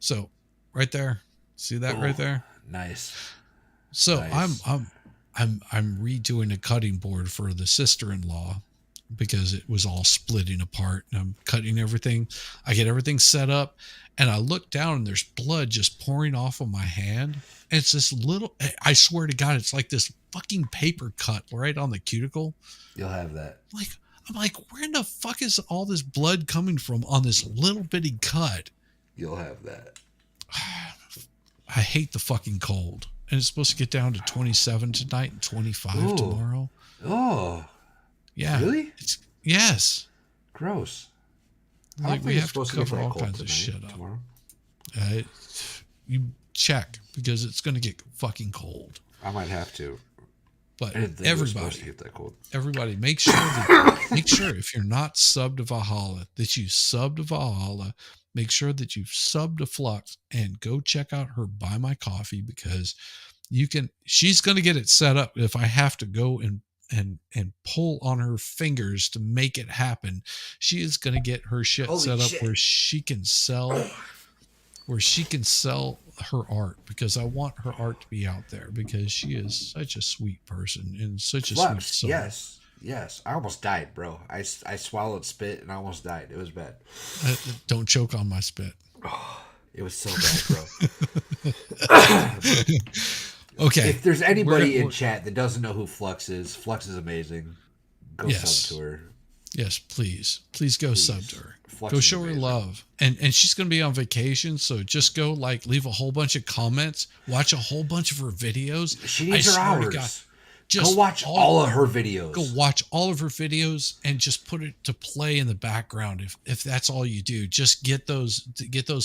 S1: So right there, see that right there?
S2: Nice.
S1: So nice. I'm redoing a cutting board for the sister-in-law because it was all splitting apart, and I'm cutting everything. I get everything set up, and I look down and there's blood just pouring off of my hand. And it's this little, I swear to God, it's like this fucking paper cut right on the cuticle.
S2: You'll have that.
S1: I'm like, where in the fuck is all this blood coming from on this little bitty cut?
S2: You'll have that.
S1: I hate the fucking cold. And it's supposed to get down to 27 tonight and 25 tomorrow.
S2: Oh.
S1: Yeah.
S2: Really?
S1: Yes.
S2: Gross.
S1: We have to cover all kinds of shit up.
S2: Tomorrow.
S1: You check because it's going to get fucking cold.
S2: I might have to.
S1: But
S2: everybody,
S1: make sure if you're not sub to Valhalla, that you sub to Valhalla. Make sure that you've subbed to Fluxx and go check out her Buy My Coffee because she's going to get it set up. If I have to go and pull on her fingers to make it happen, she is going to get her shit set up where she can sell her art, because I want her art to be out there because she is such a sweet person and such a sweet soul.
S2: Yes. I almost died, bro. I swallowed spit and I almost died. It was bad.
S1: Don't choke on my spit.
S2: It was so bad, bro.
S1: Okay.
S2: If there's anybody in
S1: We're-
S2: chat that doesn't know who Fluxx is amazing. Go
S1: Yes.
S2: sub to her.
S1: Yes, please go sub to her.
S2: Fluxx
S1: Go
S2: is
S1: show her
S2: amazing.
S1: love. And she's going to be on vacation, so just go leave a whole bunch of comments, watch a whole bunch of her videos.
S2: She needs her
S1: swear to God,
S2: hours.
S1: just
S2: Go watch all of her videos.
S1: Go watch all of her videos and just put it to play in the background. If that's all you do, just get those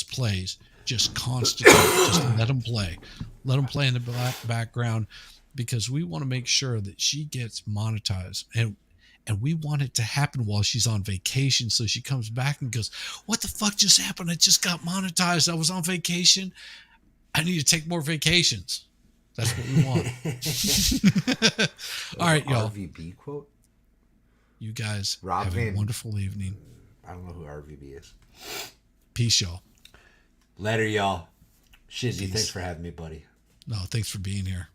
S1: plays just constantly. Just let them play. Let them play in the background, because we want to make sure that she gets monetized, and we want it to happen while she's on vacation, so she comes back and goes, "What the fuck just happened? I just got monetized. I was on vacation. I need to take more vacations." That's what we want. All right, y'all.
S2: RVB quote?
S1: You guys
S2: Rob
S1: have a
S2: Van-
S1: wonderful evening.
S2: I don't know who RVB is.
S1: Peace, y'all.
S2: Later, y'all. Shizzy,
S1: Peace.
S2: thanks for having me, buddy.
S1: No, thanks for being here.